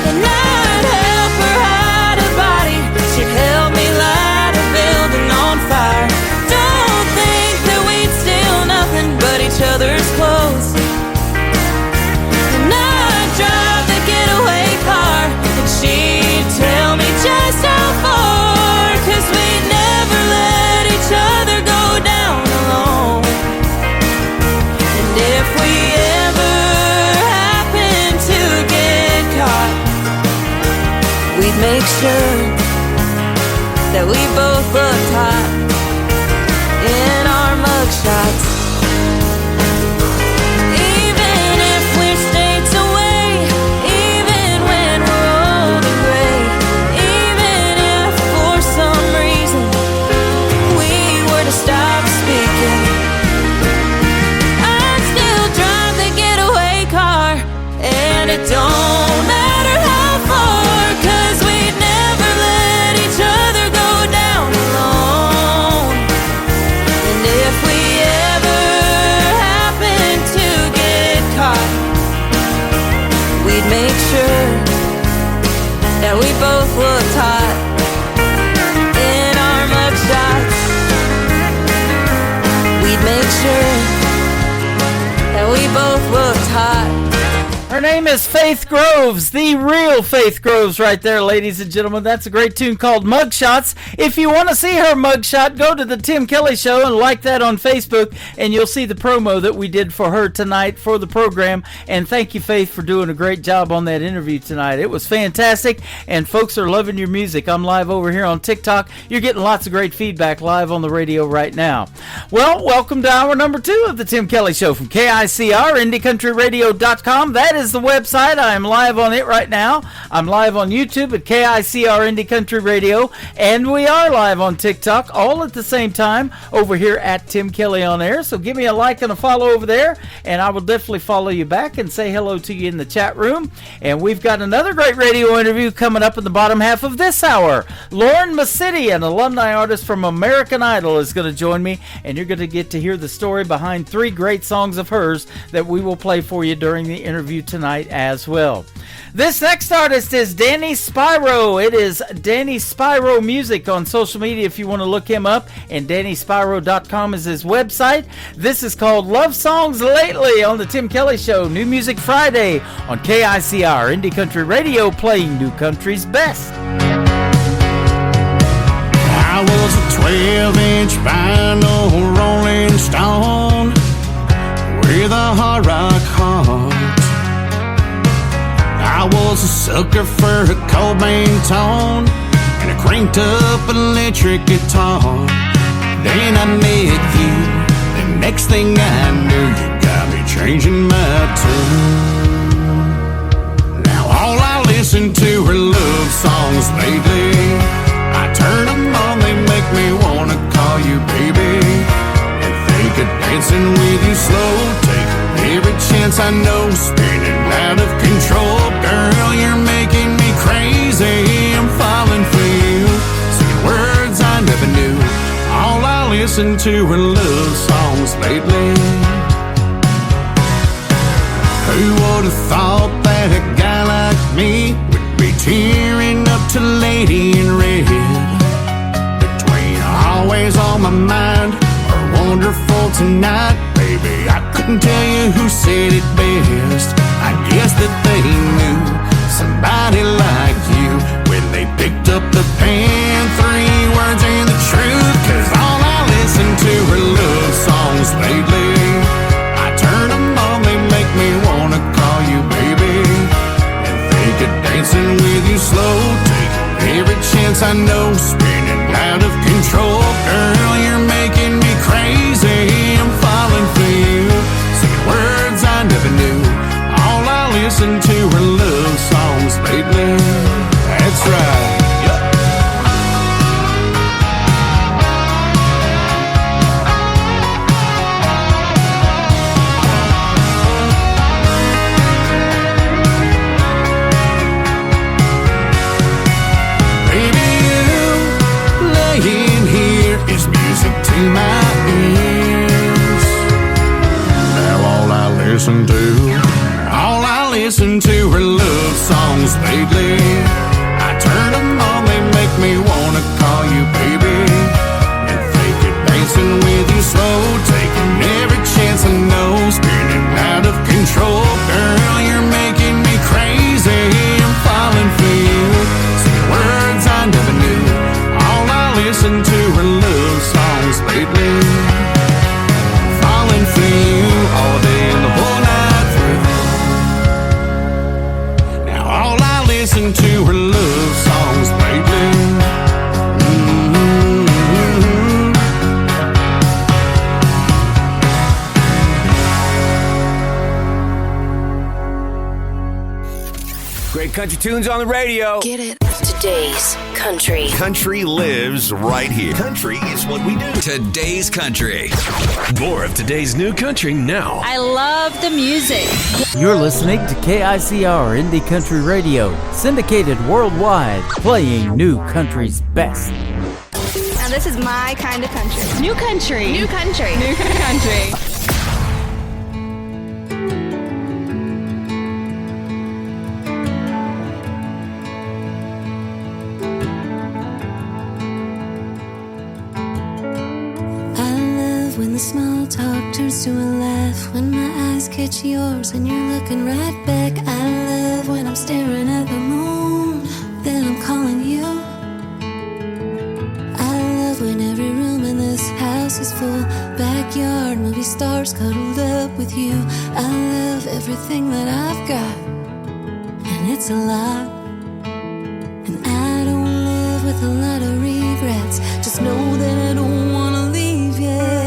L: And I'd help her hide a body, she'd help me light a building on fire. Don't think that we'd steal nothing but each other's clothes. And I'd drive the getaway car, and she'd tell me just how far, 'cause we'd never let each other go down alone. And if we ever happen to get caught, we'd make sure that we both looked hot in our mugshots. Even if we're states away, even when we're old and gray, even if for some reason we were to stop speaking, I'd still drive the getaway car, and it don't matter how far, 'cause we'd never let each other go down alone. And if we ever happen to get caught, we'd make sure that we both looked hot in our mugshots. We'd make sure that we both looked hot.
D: Her name is Faith Groves, the real Faith Groves right there, ladies and gentlemen. That's a great tune called Mugshots. If you want to see her mugshot, go to the Tim Kelly Show and like that on Facebook, and you'll see the promo that we did for her tonight for the program. And thank you, Faith, for doing a great job on that interview tonight. It was fantastic, and folks are loving your music. I'm live over here on TikTok. You're getting lots of great feedback live on the radio right now. Well, welcome to hour number 2 of the Tim Kelly Show from KICR, IndieCountryRadio.com. That is the website. I am live on it right now. I'm live on YouTube at KICR Indie Country Radio, and we are live on TikTok all at the same time over here at Tim Kelly on Air. So give me a like and a follow over there, and I will definitely follow you back and say hello to you in the chat room. And we've got another great radio interview coming up in the bottom half of this hour. Lauren Masidi, an alumni artist from American Idol, is going to join me, and you're going to get to hear the story behind 3 great songs of hers that we will play for you during the interview tonight as well. This next artist is Danny Spyro. It is Danny Spyro Music on social media if you want to look him up, and DannySpyro.com is his website. This is called Love Songs Lately on the Tim Kelly Show, New Music Friday on KICR Indie Country Radio, playing New Country's best.
E: I was a 12-inch vinyl Rolling Stone with a hard rock heart. I was a sucker for a Cobain tone and a cranked up electric guitar. Then I met you, the next thing I knew, you got me changing my tune. Now all I listen to are love songs lately. I turn them on, they make me wanna call you baby, and think of dancing with you slow, taking every chance I know, spinning out of control. Girl, you're making me crazy, I'm falling for you, singing words I never knew. All I listen to are love songs lately. Who would have thought that a guy like me would be tearing up to Lady in Red? Between Always on My Mind or Wonderful Tonight, baby, I couldn't tell you who said it best. I guess that they knew somebody like you when they picked up the pen, 3 words and the truth. 'Cause all I listen to are love songs lately. I turn them on, they make me wanna call you baby, and think of dancing with you slow, taking every chance I know, spinning out of control. Girl, you're making me crazy, I'm falling for you, singing words I never knew. All I listen to are love songs lately. That's right. listen to. All I listen to are love songs lately. I turn them on, they make me wanna call you baby. And think it dancing with you slow, taking every chance I know, spinning out of control. Girl, you're making me crazy, I'm falling for you. Say words I never knew. All I listen to are love songs lately. Falling for you all day and the whole night through. Now all I listen to are love songs lately.
M: Great country tunes on the radio.
N: Get it. Today's country.
O: Country lives right here. Country is what we do. Today's country. More of today's new country now.
P: I love the music.
D: You're listening to KICR Indie Country Radio, syndicated worldwide, playing new country's best.
P: Now this is my kind of country. New country. New country. New country.
L: When the small talk turns to a laugh, when my eyes catch yours and you're looking right back. I love when I'm staring at the moon, then I'm calling you. I love when every room in this house is full, backyard, movie stars cuddled up with you. I love everything that I've got, and it's a lot. And I don't live with a lot of regrets, just know that I don't wanna leave yet.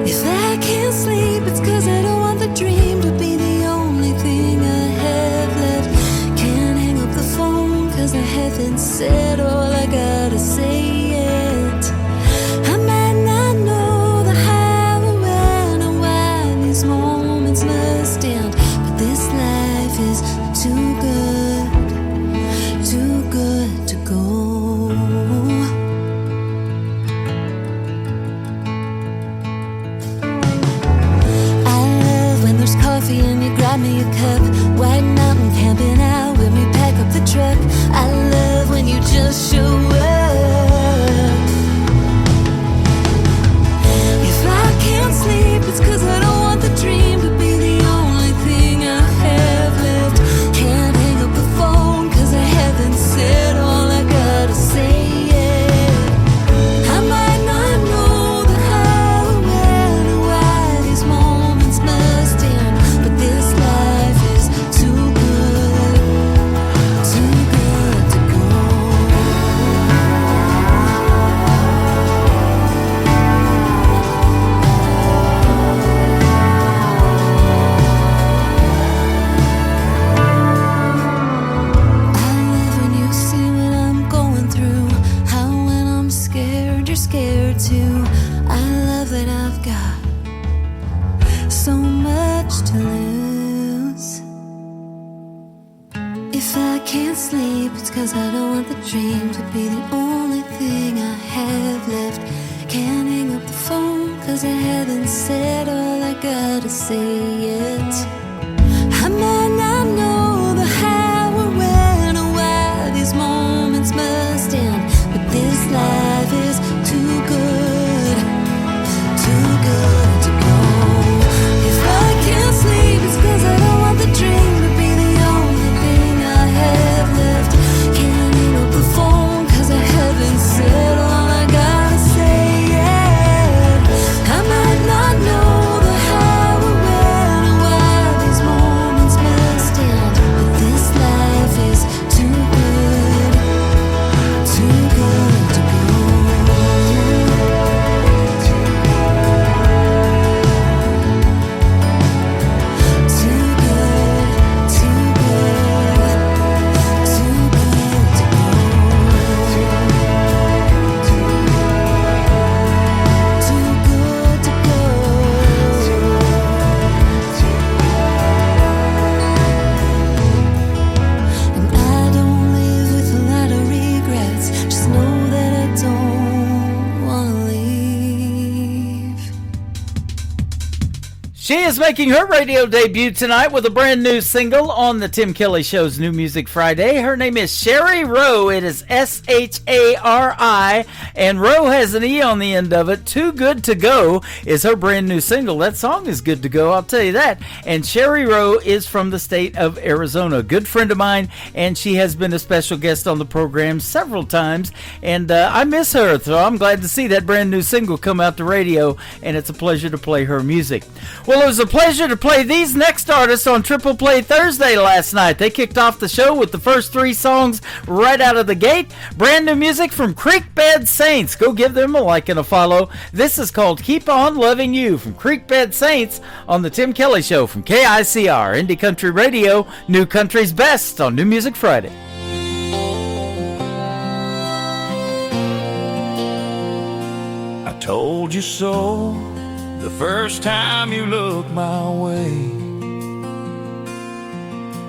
L: If I can't sleep, it's 'cause I don't want the dream to be the only thing I have left. Can't hang up the phone 'cause I haven't said all I gotta say yet. I might not know the how or when or why these moments must end, but this life is too good to go. Coffee and you grab me a cup, White Mountain camping out when we pack up the truck. I love when you just show up. If I can't sleep, it's 'cause I don't want the dream to be the only thing I have left. Can't hang up the phone 'cause I haven't said all I gotta say yet. I might not know the how or when or why these moments must end, but this life is too good to go. I love when you see what I'm going through, how when I'm scared, you're scared too. I love that I've got so much to lose. If I can't sleep, it's 'cause I don't want the dream to be the only thing I have left. Can't hang up the phone 'cause I haven't said all I gotta say yet. I might not know the how or when or why these moments must end, but this life is too good to go. If I can't sleep, it's 'cause I don't want the dream to be the only thing I have left. Can't hang up the phone 'cause I haven't said all I gotta say yet. I might not know the how or when or why these moments must end, but this life is too good to go.
D: She is making her radio debut tonight with a brand new single on the Tim Kelly Show's New Music Friday. Her name is Sherry Rowe. It is S-H-A-R-I, and Rowe has an E on the end of it. Too Good to Go is her brand new single. That song is good to go, I'll tell you that. And Sherry Rowe is from the state of Arizona. A good friend of mine, and she has been a special guest on the program several times, and I miss her, so I'm glad to see that brand new single come out to radio, and it's a pleasure to play her music. Well, it was a pleasure to play these next artists on Triple Play Thursday last night. They kicked off the show with the first 3 songs right out of the gate. Brand new music from Creekbed Saints. Go give them a like and a follow. This is called Keep On Loving You from Creekbed Saints on the Tim Kelly Show from KICR, Indie Country Radio, New Country's Best on New Music Friday.
H: I told you so the first time you looked my way,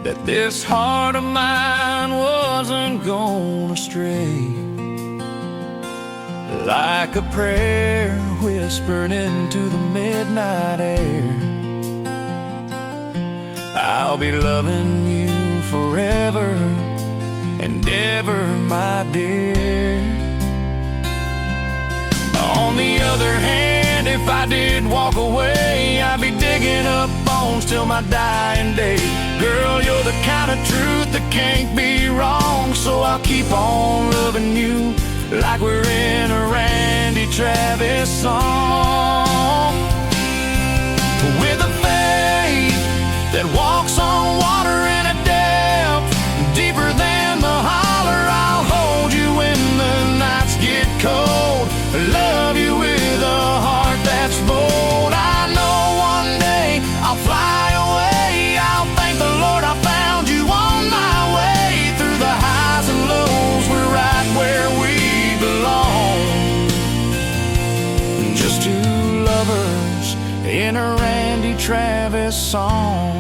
H: that this heart of mine wasn't gonna stray. Like a prayer whispered into the midnight air, I'll be loving you forever and ever, my dear. On the other hand, if I did walk away, I'd be digging up bones till my dying day. Girl, you're the kind of truth that can't be wrong, so I'll keep on loving you like we're in a Randy Travis song. With a faith that walks on water in a depth deeper than the holler, I'll hold you when the nights get cold. Love you with a heart that's bold. I know one day I'll fly away. I'll thank the Lord I found you on my way. Through the highs and lows, we're right where we belong. Just 2 lovers in a Randy Travis song.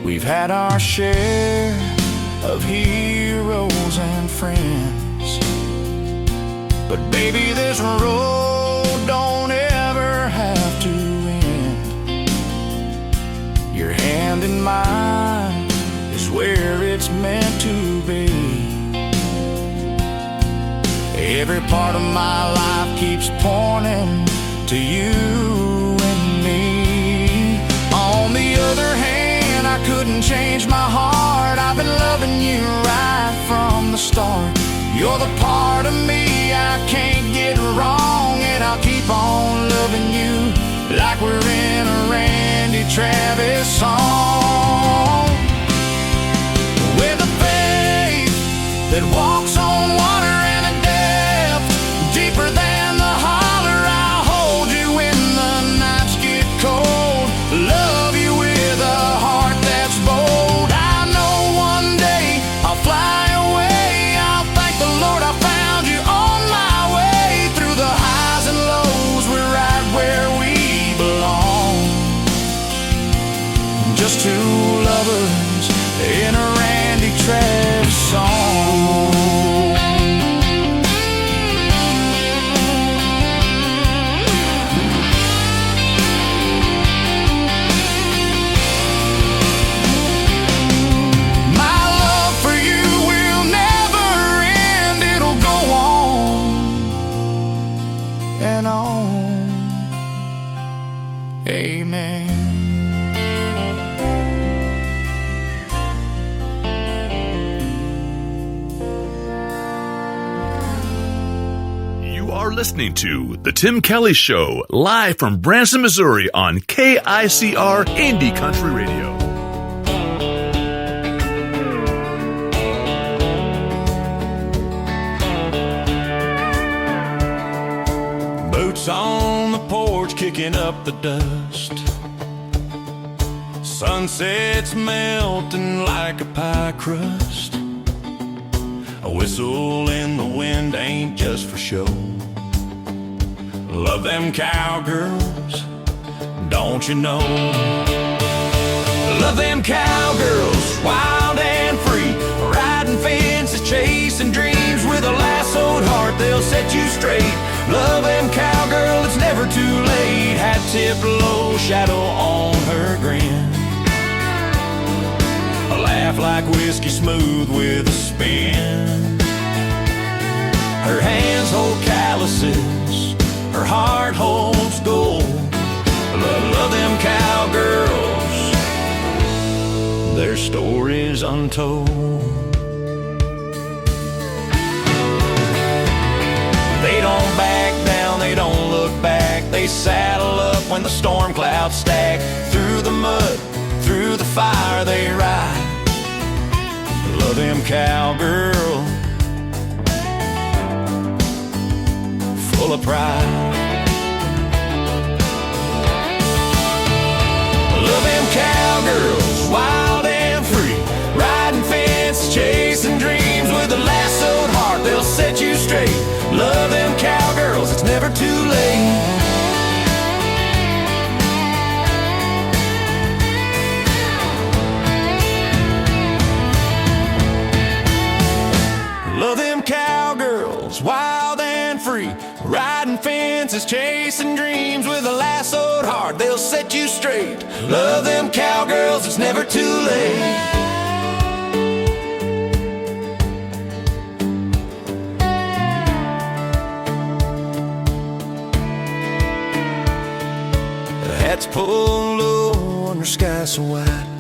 H: We've had our share of heroes and friends, but baby, this road don't ever have to end. Your hand in mine is where it's meant to be. Every part of my life keeps pointing to you and me. On the other hand, I couldn't change my heart. I've been loving you right from the start. You're the part of me I can't get wrong, and I'll keep on loving you like we're in a Randy Travis song. With a faith that walks on water in a depth deeper than the holler, I'll hold you when the nights get cold. Love you with a heart that's bold. I know one day I'll fly away. I'll thank the Lord I found you on my way. Through the highs and lows, we're right where we belong. Just 2 lovers in a Randy Travis song. Amen.
B: You are listening to The Tim Kelly Show, live from Branson, Missouri on KICR Indie Country Radio.
H: Boots on the porch, kicking up the dust. Sunset's melting like a pie crust. A whistle in the wind ain't just for show. Love them cowgirls, don't you know? Love them cowgirls, wild and free, riding fences, chasing dreams. With a lassoed heart, they'll set you straight.
G: Love them cowgirl, it's never too late. Hat tipped low, shadow on her grin. A laugh like whiskey smooth with a spin. Her hands hold calluses, her heart holds gold. Love them cowgirls, their story's untold. They don't back down, they don't look back. They saddle up when the storm clouds stack. Through the mud, through the fire they ride. Love them cowgirls, full of pride. Love them cowgirls, wild and free. Riding fences, chasing dreams. With a lassoed heart, they'll set you straight. Love them cowgirls, it's never too late. Love them cowgirls, wild and free. Riding fences, chasing dreams. With a lassoed heart, they'll set you straight. Love them cowgirls, it's never too late. Hats pulled low under sky so wide.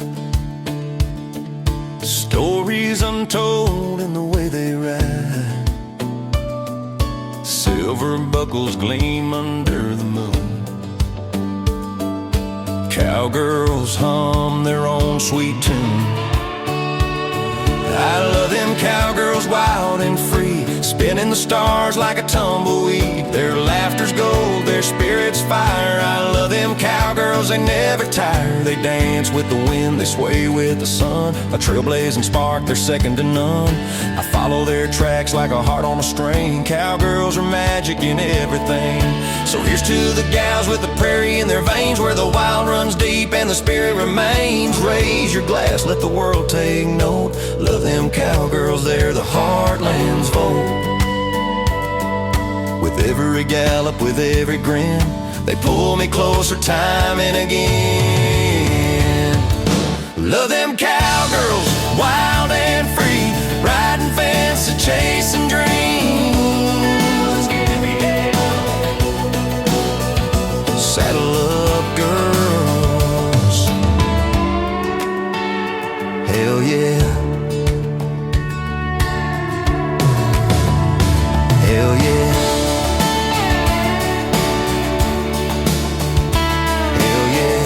G: Stories untold in the way they ride. Silver buckles gleam under the moon. Cowgirls hum their own sweet tune. I love them cowgirls, wild and free, spinning the stars like a tumbleweed. Their laughter's gold, their spirit's fire. I love them cowgirls, they never tire. They dance with the wind, they sway with the sun. A trailblazing spark, they're second to none. I follow their tracks like a heart on a string. Cowgirls are magic in everything. So here's to the gals with the prairie in their veins, where the wild runs deep and the spirit remains. Raise your glass, let the world take note. Love them cowgirls, they're the heartland's vote. With every gallop, with every grin, they pull me closer time and again. Love them cowgirls, wild and free, riding fences, chasing dreams. Saddle up, girls. Hell yeah. Hell yeah. Hell yeah.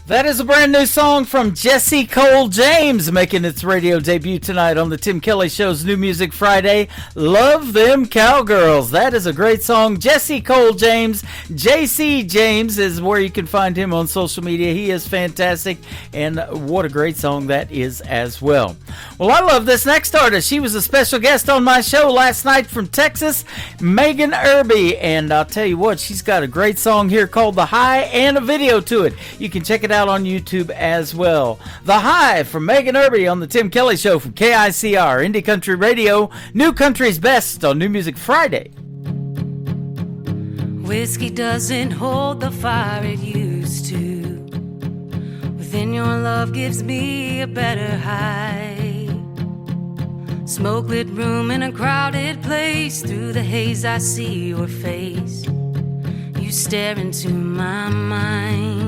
D: That is a brand new song from Jesse Cole James, making its radio debut tonight on the Tim Kelly Show's New Music Friday. Love them cowgirls. That is a great song. Jesse Cole James, JC James is where you can find him on social media. He is fantastic, and what a great song that is as well. Well, I love this next artist. She was a special guest on my show last night from Texas, Megan Irby, and I'll tell you what, she's got a great song here called The High and a video to it. You can check it out on YouTube as well. The High from Megan Irby on the Tim Kelly Show from KICR, Indie Country Radio, New Country's Best on New Music Friday.
L: Whiskey doesn't hold the fire it used to. Within your love gives me a better high. Smoke-lit room in a crowded place. Through the haze I see your face. You stare into my mind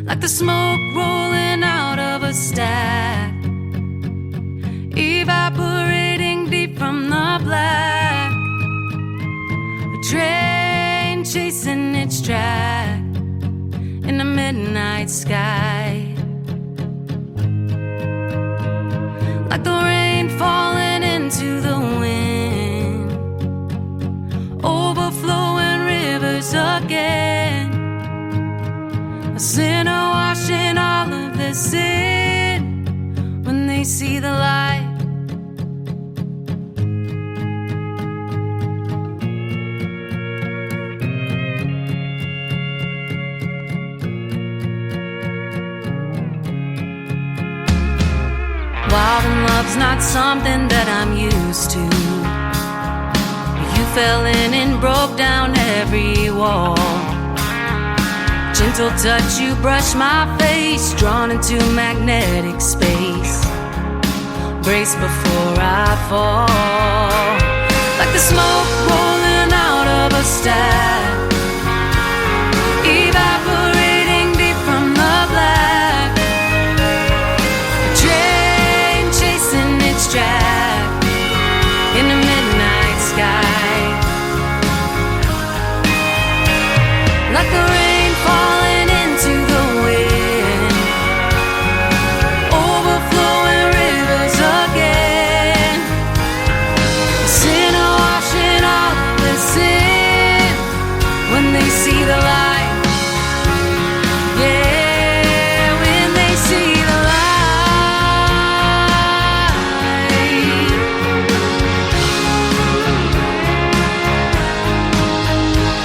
L: like the smoke rolling out of a stack, evaporating deep from the black. A train chasing its track in the midnight sky. Like the rain falling into the wind, overflowing rivers again.
C: see the light. Wild and love's not something that I'm used to. You fell in and broke down every wall. Gentle touch, you brush my face, drawn into magnetic space. Brace before I fall. Like the smoke rolling out of a stack, evaporating deep from the black. A train chasing its track in the midnight sky. Like the rain falling into the wind, overflowing rivers again. Sin washing all the sin when they see the light. Yeah, when they see the light.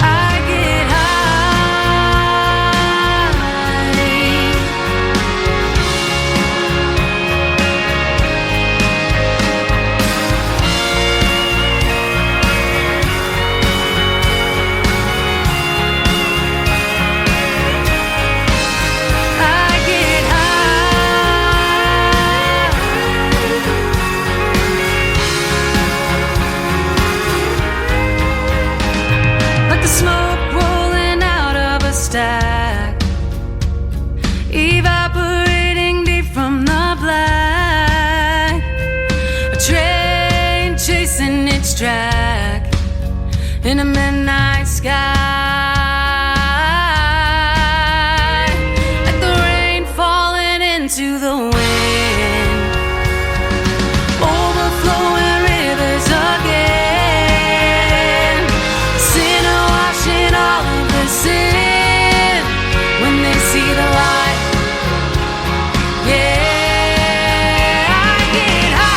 C: I get like the smoke rolling out of a stack, evaporating deep from the black. A train chasing its track in a midnight sky. Like the rain falling into the wind, overflowing rivers again. Sin washing all of the sin when they see the light. Yeah, I get high.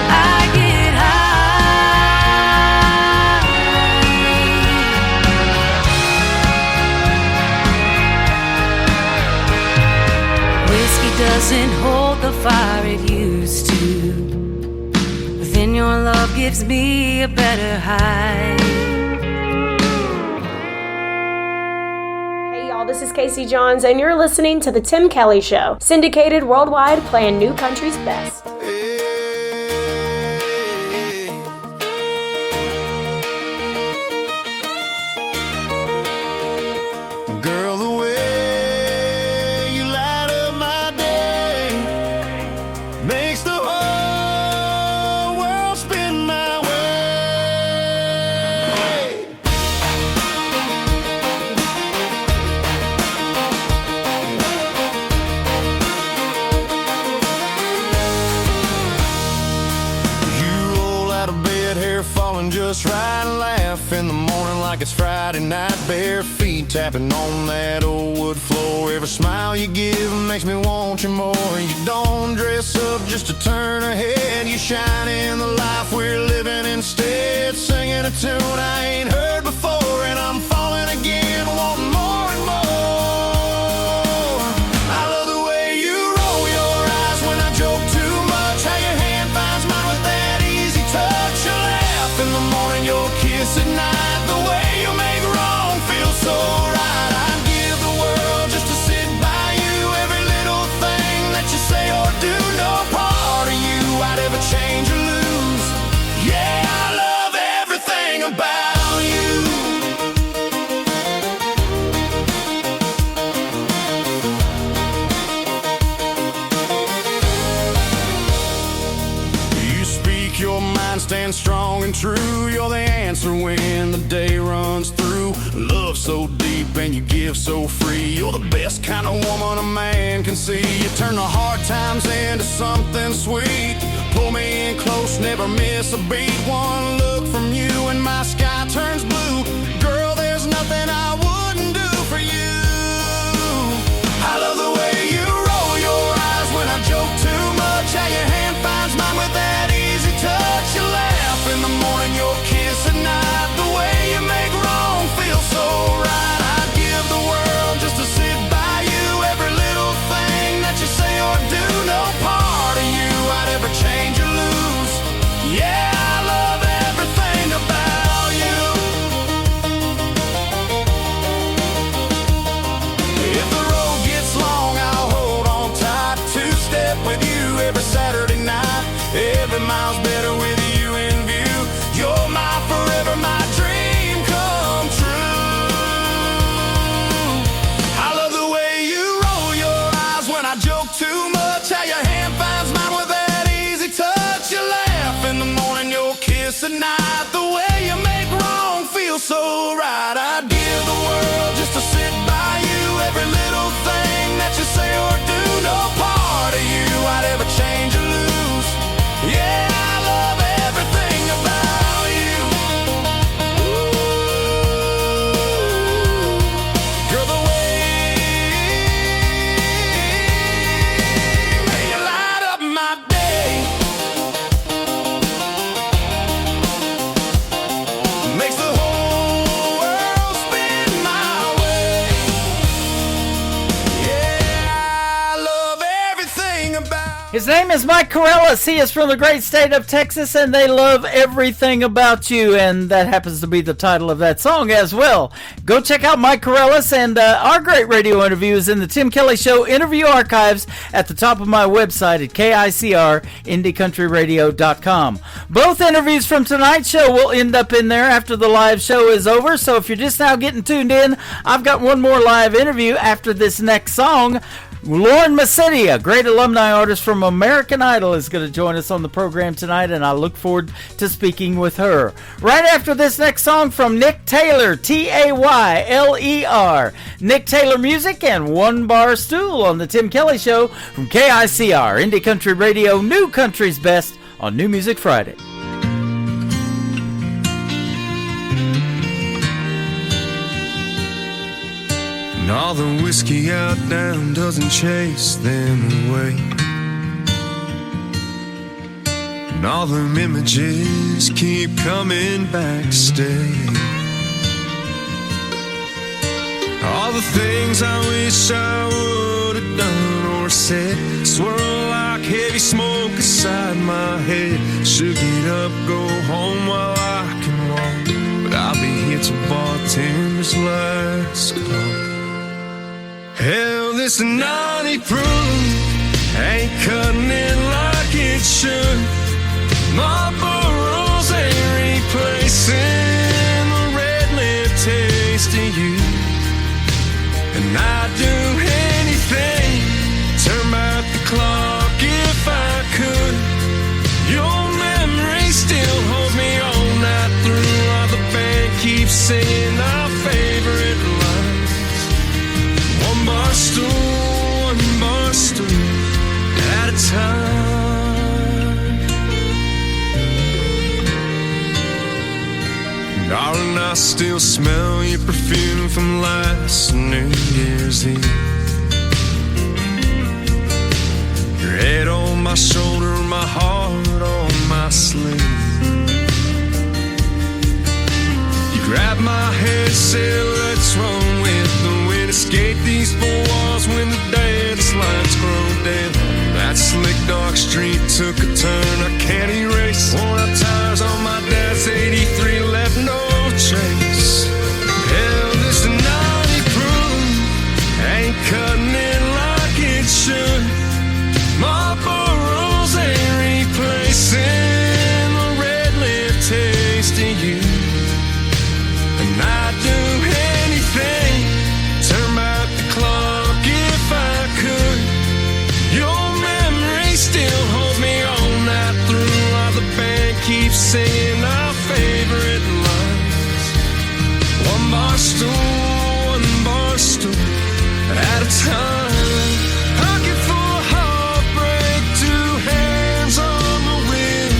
C: I get high. Whiskey doesn't hold the fire it used to, but then your love gives me a better high.
Q: Hey y'all, this is Casey Johns, and you're listening to The Tim Kelly Show, syndicated worldwide, playing new country's best.
E: Girl, the way you light up my day makes the whole world spin my way. You roll out of bed, hair falling just right, and laugh in the morning like it's Friday night. Bare feet tapping on that old wood floor. Every smile you give makes me want you more. You don't dress up just to turn her head. You shine in the life we're living instead. Singing a tune I ain't heard before, and I'm falling again, wanting more and more. I love the way you roll your eyes when I joke too much. How your hand finds mine with that easy touch. You laugh in the morning, your kiss at night. The way you make wrong feel so right. I'd give the world just to sit by you. Every little thing that you say or do, no part of you I'd ever change or lose. Yeah, I love everything about you. You speak your mind, stand strong and true. You're the answer when the day runs through. Love so deep and you give so free. You're the best kind of woman a man can see. You turn the hard times into something sweet. Pull me in close, never miss a beat. One look from you and my sky turns blue. Girl, there's so right. I'd give the world just to sit by you. Every little thing that you say or do, no part of you I'd ever change or lose. Yeah, I love everything about you. Ooh, you're the way you light up my day. Makes the whole world spin my way. Yeah, I love everything about.
D: His name is Mike Corellis. He is from the great state of Texas, and they love everything about you. And that happens to be the title of that song as well. Go check out Mike Corellis, and our great radio interview is in the Tim Kelly Show interview archives at the top of my website at KICR-IndieCountryRadio.com. Both interviews from tonight's show will end up in there after the live show is over. So if you're just now getting tuned in, I've got one more live interview after this next song. Lauren Massetti, a great alumni artist from American Idol, is going to join us on the program tonight, and I look forward to speaking with her. Right after this next song from Nick Taylor, Tayler. Nick Taylor Music and One Bar Stool on the Tim Kelly Show from KICR, Indie Country Radio, New Country's Best on New Music Friday.
E: And all the whiskey out down doesn't chase them away. And all them images keep coming back to stay. All the things I wish I would have done or said swirl like heavy smoke inside my head. Should get up, go home while I can walk, but I'll be here till bartender's last call. Hell, this naughty proof ain't cutting it like it should. My burrows ain't replacing the red lip taste of you. And I'd do anything, turn back the clock if I could. Your memory still holds me all night through, while the band keeps singing our favorite lines. One bar stool at a time. Darling, I still smell your perfume from last New Year's Eve. Your head on my shoulder, my heart on my sleeve. You grabbed my head, said, let's run with the wind. Escape these four walls when the dance lines grow dim. That slick dark street took a turn I can't erase. Worn out tires on my dad's 83 left no trace. Hell, this 90 proof ain't cutting it like it should. My burrows ain't replacing the red lip taste of you. And I'd do anything, turn back the clock if I could. Your memory still holds me all night through, while the band keeps singing our favorite lines. One bar stool at a time. Pocket full of heartbreak, two hands on the wheel.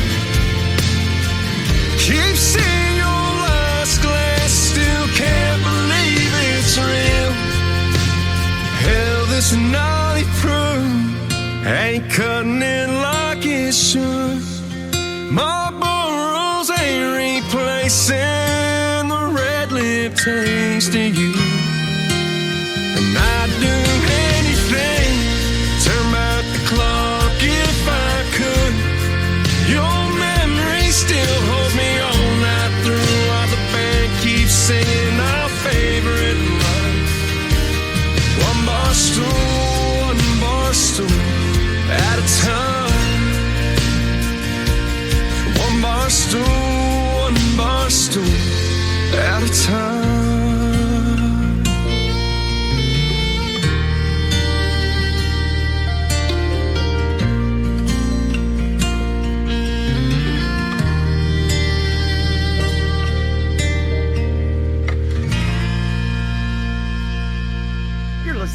E: Keep seeing your last glass, still can't believe it's real. Hell, this naughty proof ain't cutting it like it should. My burrows ain't replacing the red lip taste of you. And I'd do anything, turn back the clock if I could. Your memory still holds me all night through, while the band keeps singing our favorite line. One bar stool at a time. One bar stool at a time.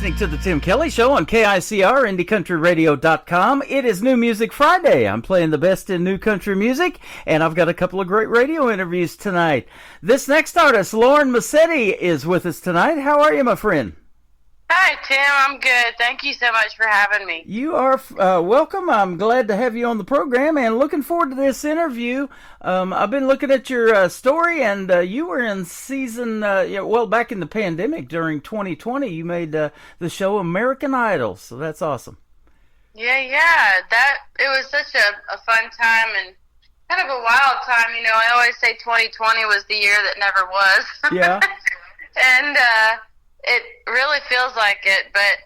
D: listening to the Tim Kelly Show on KICR, IndieCountryRadio.com. It is New Music Friday. I'm playing the best in new country music, and I've got a couple of great radio interviews tonight. This next artist, Lauren Massetti, is with us tonight. How are you, my friend?
R: Hi, Tim. I'm good. Thank you so much for having me.
D: You are welcome. I'm glad to have you on the program and looking forward to this interview. I've been looking at your story, and you were in season, back in the pandemic during 2020. You made the show American Idol, so that's awesome.
R: Yeah. It was such a fun time and kind of a wild time. You know, I always say 2020 was the year that never was.
D: Yeah.
R: And it really feels like it, but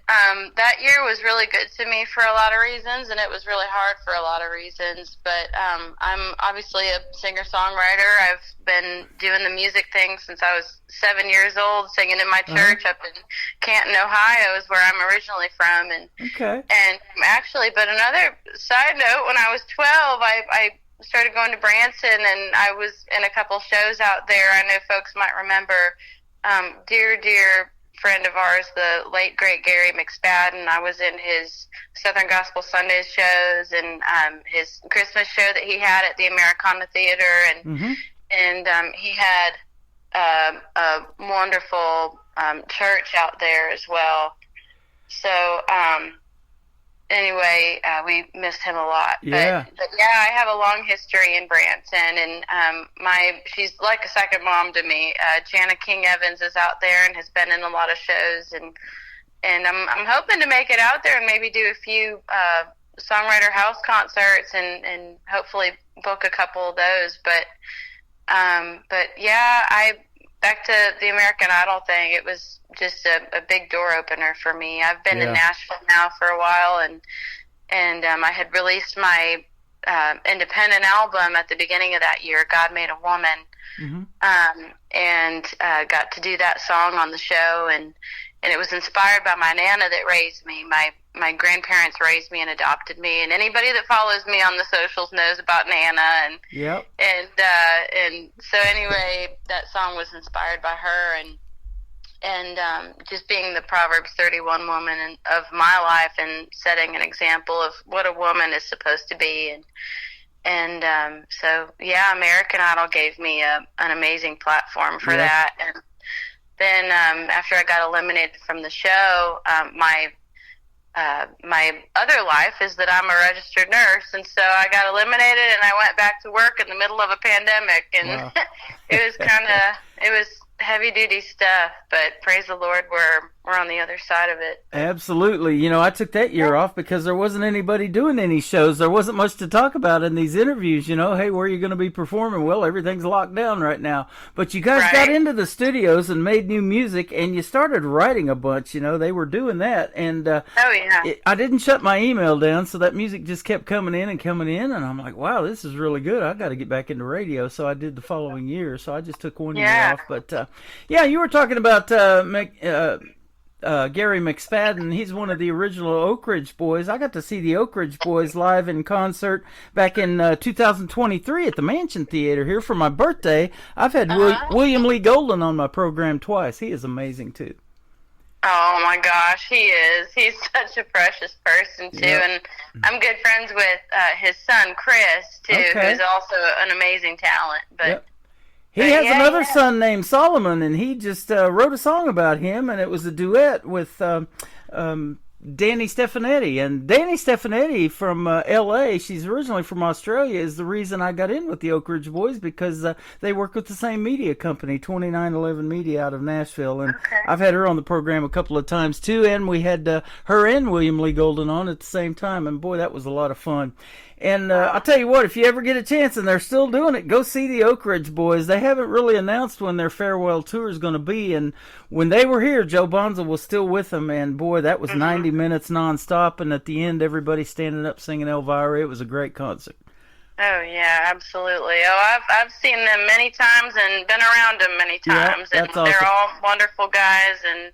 R: that year was really good to me for a lot of reasons, and it was really hard for a lot of reasons. But I'm obviously a singer-songwriter. I've been doing the music thing since I was 7 years old, singing in my church up in Canton, Ohio, is where I'm originally from. And actually, but another side note, when I was 12, I started going to Branson, and I was in a couple shows out there. I know folks might remember dear friend of ours, the late great Gary McSpadden. I was in his Southern Gospel Sundays shows and his Christmas show that he had at the Americana Theater, and he had a wonderful church out there as well. So anyway, we missed him a lot.
D: Yeah.
R: But I have a long history in Branson, and she's like a second mom to me. Jana King Evans is out there and has been in a lot of shows, and I'm hoping to make it out there and maybe do a few songwriter house concerts and hopefully book a couple of those. But back to the American Idol thing, it was just a big door opener for me. I've been in Nashville now for a while, and I had released my independent album at the beginning of that year, God Made a Woman, and got to do that song on the show, and it was inspired by my Nana that raised me. My grandparents raised me and adopted me, and anybody that follows me on the socials knows about Nana. And so anyway, that song was inspired by her, and just being the Proverbs 31 woman of my life and setting an example of what a woman is supposed to be. So American Idol gave me an amazing platform for that. And then after I got eliminated from the show, my other life is that I'm a registered nurse, and so I got eliminated and I went back to work in the middle of a pandemic, and it was heavy duty stuff, but praise the Lord, we're on the other side of it.
D: Absolutely. You know, I took that year off because there wasn't anybody doing any shows. There wasn't much to talk about in these interviews, you know. Hey, where are you going to be performing? Well, everything's locked down right now. But you guys got into the studios and made new music, and you started writing a bunch, you know. They were doing that. And I didn't shut my email down, so that music just kept coming in, and I'm like, wow, this is really good. I got to get back into radio. So I did the following year. So I just took 1 year off. But you were talking about Gary McSpadden. He's one of the original Oak Ridge Boys. I got to see the Oak Ridge Boys live in concert back in 2023 at the Mansion Theater here for my birthday. I've had William Lee Golden on my program twice. He is amazing too.
R: Oh my gosh, he is. He's such a precious person too, and I'm good friends with his son Chris too, who's also an amazing talent. But
D: he has another son named Solomon, and he just wrote a song about him, and it was a duet with Danny Stefanetti. And Danny Stefanetti from L.A., she's originally from Australia, is the reason I got in with the Oak Ridge Boys, because they work with the same media company, 2911 Media out of Nashville. And I've had her on the program a couple of times, too, and we had her and William Lee Golden on at the same time, and boy, that was a lot of fun. And I'll tell you what, if you ever get a chance, and they're still doing it, go see the Oak Ridge Boys. They haven't really announced when their farewell tour is going to be, and when they were here, Joe Bonza was still with them, and boy, that was 90 minutes nonstop, and at the end, everybody standing up singing Elvira. It was a great concert.
R: Oh, yeah, absolutely. Oh, I've seen them many times and been around them many times, and they're all wonderful guys, and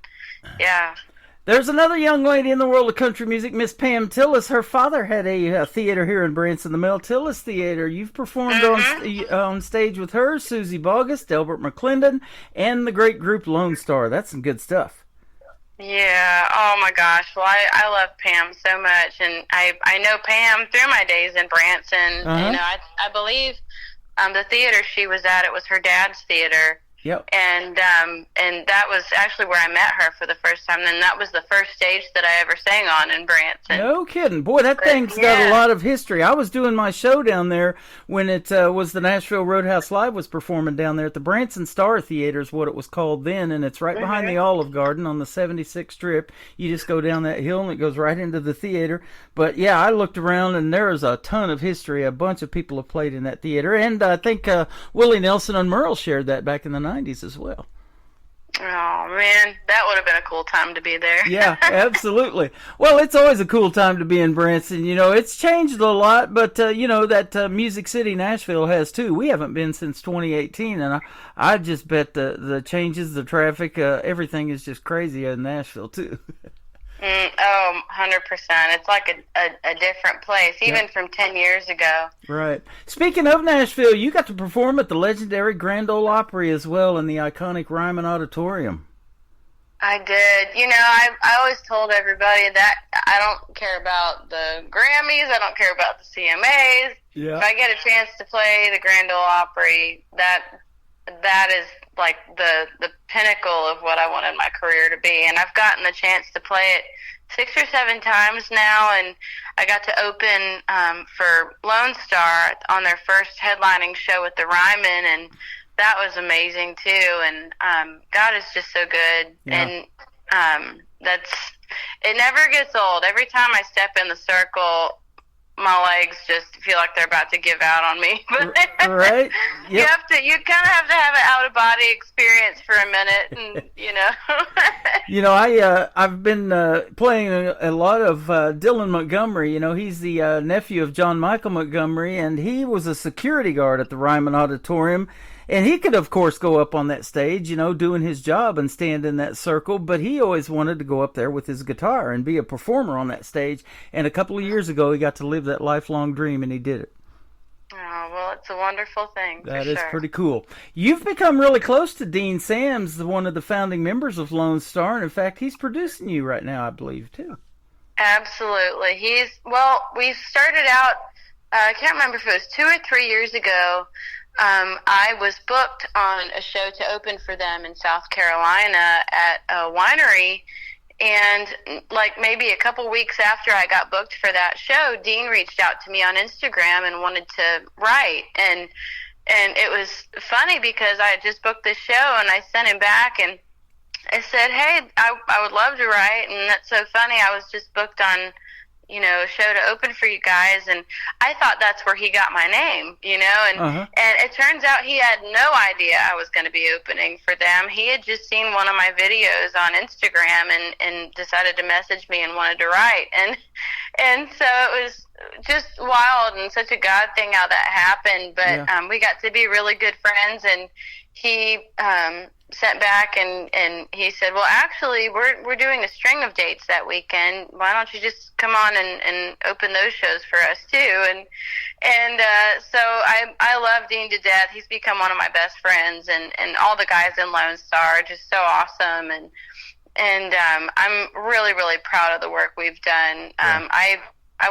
D: There's another young lady in the world of country music, Miss Pam Tillis. Her father had a theater here in Branson, the Mel Tillis Theater. You've performed on stage with her, Susie Bogus, Delbert McClendon, and the great group Lone Star. That's some good stuff.
R: Yeah. Oh my gosh. Well, I love Pam so much, and I know Pam through my days in Branson.
D: Uh-huh.
R: You know, I believe the theater she was at, it was her dad's theater.
D: Yep.
R: And that was actually where I met her for the first time. And that was the first stage that I ever sang on in Branson.
D: No kidding. Boy, that thing's got a lot of history. I was doing my show down there when it was the Nashville Roadhouse Live was performing down there at the Branson Star Theater is what it was called then. And it's right behind the Olive Garden on the 76th Strip. You just go down that hill and it goes right into the theater. But yeah, I looked around and there is a ton of history. A bunch of people have played in that theater. And I think Willie Nelson and Merle shared that back in the 90s as well.
R: Oh man, that would have been a cool time to be there.
D: Yeah, absolutely. Well, it's always a cool time to be in Branson. You know, it's changed a lot, but you know that Music City, Nashville has too. We haven't been since 2018, and I just bet the changes, the traffic, everything is just crazy in Nashville too.
R: 100%. It's like a different place, even from 10 years ago.
D: Right. Speaking of Nashville, you got to perform at the legendary Grand Ole Opry as well in the iconic Ryman Auditorium.
R: I did. You know, I always told everybody that I don't care about the Grammys. I don't care about the CMAs.
D: Yeah.
R: If I get a chance to play the Grand Ole Opry, that is like the pinnacle of what I wanted my career to be. And I've gotten the chance to play it 6 or 7 times now, and I got to open for Lone Star on their first headlining show at the Ryman, and that was amazing too. And God is just so good.
D: Yeah.
R: And it never gets old. Every time I step in the circle, my legs just feel like they're about to give out on me.
D: Right? Yep.
R: You kind of have to have an out of body experience for a minute, and you know.
D: You know, I've been playing a lot of Dylan Montgomery. You know, he's the nephew of John Michael Montgomery, and he was a security guard at the Ryman Auditorium. And he could, of course, go up on that stage, you know, doing his job and stand in that circle. But he always wanted to go up there with his guitar and be a performer on that stage. And a couple of years ago, he got to live that lifelong dream, and he did it.
R: Oh, well, it's a wonderful thing.
D: That is pretty cool. You've become really close to Dean Sams, one of the founding members of Lone Star. And in fact, he's producing you right now, I believe, too.
R: Absolutely. We started out, I can't remember if it was 2 or 3 years ago. I was booked on a show to open for them in South Carolina at a winery, and like maybe a couple weeks after I got booked for that show, Dean reached out to me on Instagram and wanted to write, and it was funny because I had just booked this show, and I sent him back and I said, hey, I would love to write, and that's so funny, I was just booked on, you know, a show to open for you guys, and I thought that's where he got my name, you know, and it turns out he had no idea I was going to be opening for them. He had just seen one of my videos on Instagram and decided to message me and wanted to write, and so it was just wild and such a God thing how that happened, but we got to be really good friends, and he sent back and he said, well, actually, we're doing a string of dates that weekend. Why don't you just come on and open those shows for us too? And so I love Dean to death. He's become one of my best friends, and all the guys in Lone Star are just so awesome. And I'm really, really proud of the work we've done. I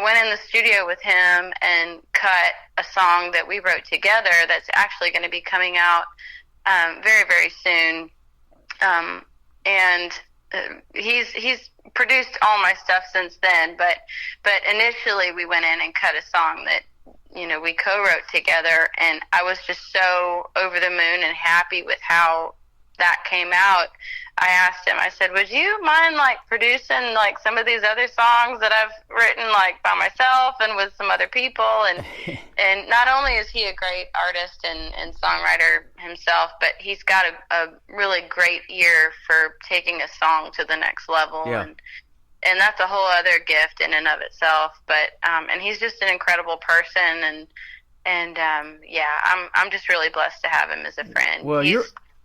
R: went in the studio with him and cut a song that we wrote together that's actually going to be coming out very, very soon. And he's produced all my stuff since then, but initially we went in and cut a song that, you know, we co-wrote together, and I was just so over the moon and happy with how that came out. I asked him, I said, would you mind like producing like some of these other songs that I've written like by myself and with some other people? And not only is he a great artist and songwriter himself, but he's got a really great ear for taking a song to the next level.
D: Yeah.
R: And that's a whole other gift in and of itself. But and he's just an incredible person, and I'm just really blessed to have him as a friend.
D: Well,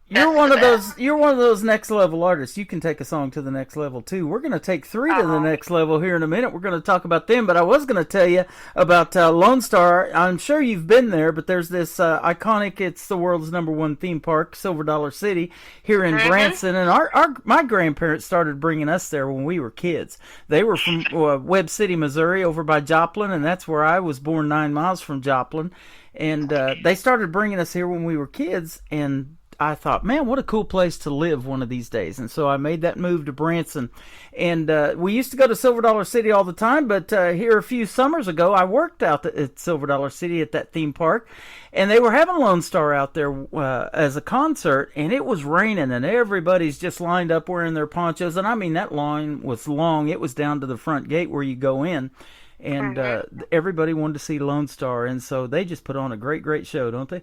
D: You're one of those. You're one of those next level artists. You can take a song to the next level too. We're going to take 3 to the next level here in a minute. We're going to talk about them, but I was going to tell you about Lone Star. I'm sure you've been there, but there's this iconic. It's the world's #1 theme park, Silver Dollar City, here in Branson, and my grandparents started bringing us there when we were kids. They were from Webb City, Missouri, over by Joplin, and that's where I was born, 9 miles from Joplin. And they started bringing us here when we were kids, and I thought, man, what a cool place to live one of these days. And so I made that move to Branson. And we used to go to Silver Dollar City all the time, but here a few summers ago, I worked out at Silver Dollar City at that theme park, and they were having Lone Star out there as a concert, and it was raining, and everybody's just lined up wearing their ponchos. And I mean, that line was long. It was down to the front gate where you go in. And everybody wanted to see Lone Star, and so they just put on a great, great show, don't they?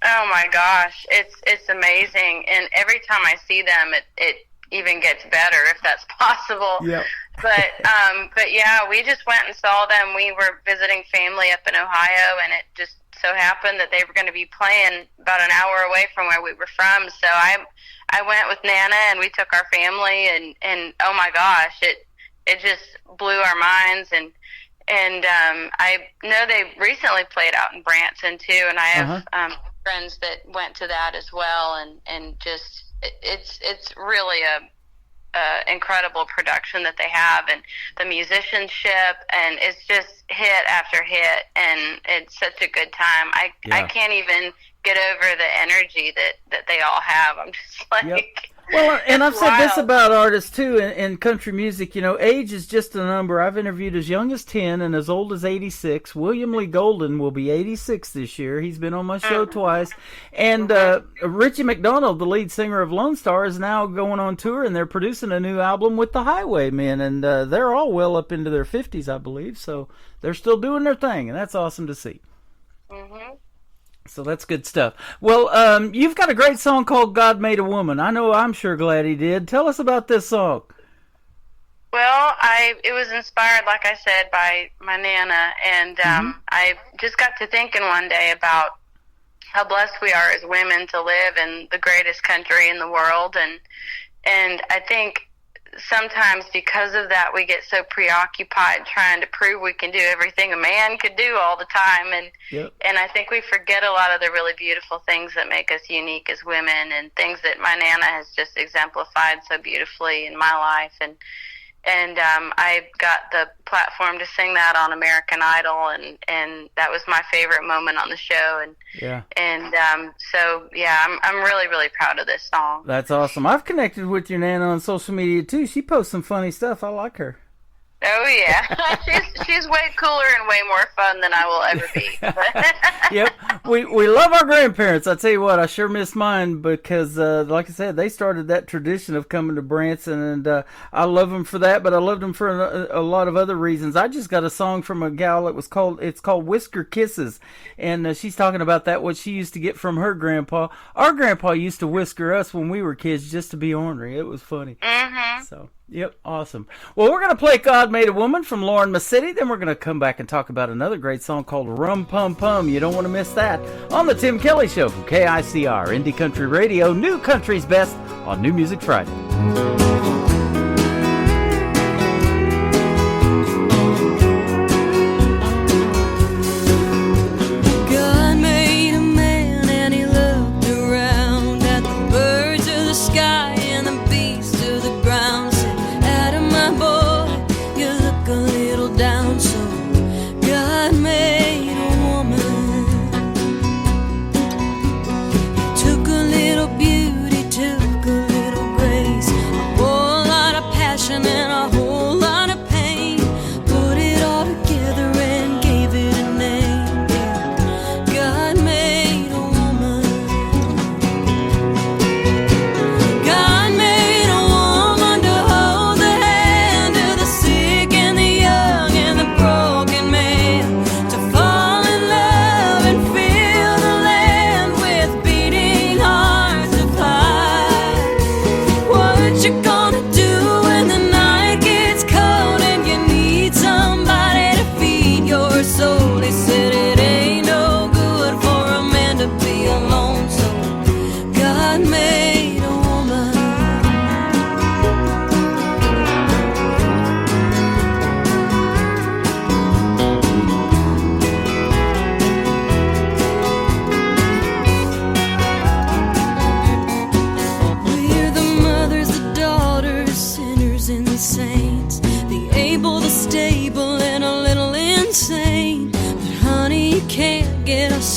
R: Oh my gosh, it's amazing, and every time I see them, it even gets better if that's possible.
D: Yeah.
R: But yeah, we just went and saw them. We were visiting family up in Ohio, and it just so happened that they were going to be playing about an hour away from where we were from. So I went with Nana, and we took our family, and oh my gosh, it just blew our minds. And I know they recently played out in Branson too, and I have friends that went to that as well, and just it's really a incredible production that they have, and the musicianship, and it's just hit after hit, and it's such a good time. I can't even get over the energy that they all have. I'm just like,
D: yep. Well, and I've said this about artists too in country music. You know, age is just a number. I've interviewed as young as 10 and as old as 86. William Lee Golden will be 86 this year. He's been on my show twice. And Richie McDonald, the lead singer of Lone Star, is now going on tour, and they're producing a new album with the Highwaymen, and they're all well up into their 50s, I believe. So they're still doing their thing, and that's awesome to see.
R: Mm-hmm.
D: So that's good stuff. Well, you've got a great song called God Made a Woman. I'm sure glad he did. Tell us about this song.
R: Well, it was inspired, like I said, by my Nana, and I just got to thinking one day about how blessed we are as women to live in the greatest country in the world, and I think sometimes because of that we get so preoccupied trying to prove we can do everything a man could do all the time, and I think we forget a lot of the really beautiful things that make us unique as women, and things that my Nana has just exemplified so beautifully in my life, and I got the platform to sing that on American Idol, and that was my favorite moment on the show, so I'm really, really proud of this song.
D: That's awesome. I've connected with your Nana on social media too. She posts some funny stuff. I like her.
R: Oh yeah, she's way cooler and way more fun than I will ever be.
D: Yep, we love our grandparents. I tell you what, I sure miss mine because, like I said, they started that tradition of coming to Branson, and I love them for that. But I loved them for a lot of other reasons. I just got a song from a gal that it's called Whisker Kisses, and she's talking about that what she used to get from her grandpa. Our grandpa used to whisker us when we were kids just to be ornery. It was funny.
R: Mm-hmm.
D: So. Yep, awesome. Well, we're going to play God Made a Woman from Lauren Massetti. Then we're going to come back and talk about another great song called Rum Pum Pum. You don't want to miss that on The Tim Kelly Show from KICR, Indie Country Radio, New Country's Best on New Music Friday.
L: Took a little beauty, took a little grace. God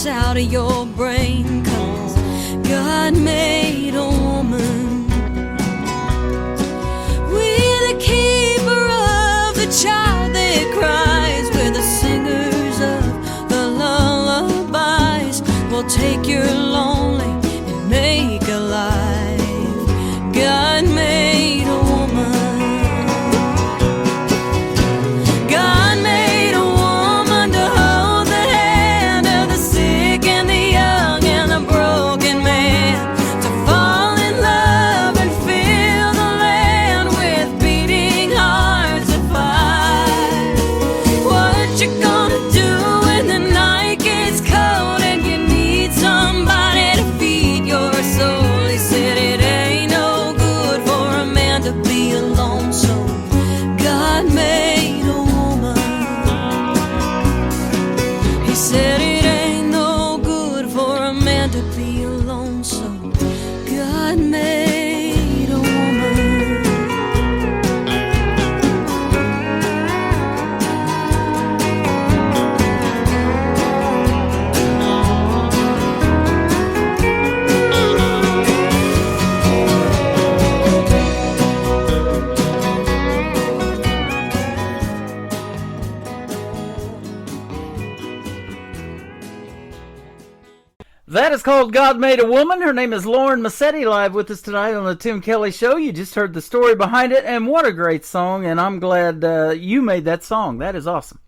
L: flush out of your brain, 'cause God made a woman. We're the keeper of the child that cries. We're the singers of the lullabies. We'll take your lonely and make alive. God made a woman. God made a woman to hold the hand of the sick and the young and the broken man, to fall in love and fill the land with beating hearts of fire. What you gonna do when the night gets cold and you need somebody to feed your soul? He said it ain't no good for a man to be alone, so God made a woman. He said it ain't no good for a man to be alone, so God made a woman.
D: That is called God Made a Woman. Her name is Lauren Massetti, live with us tonight on the Tim Kelly Show. You just heard the story behind it, and what a great song, and I'm glad you made that song. That is awesome.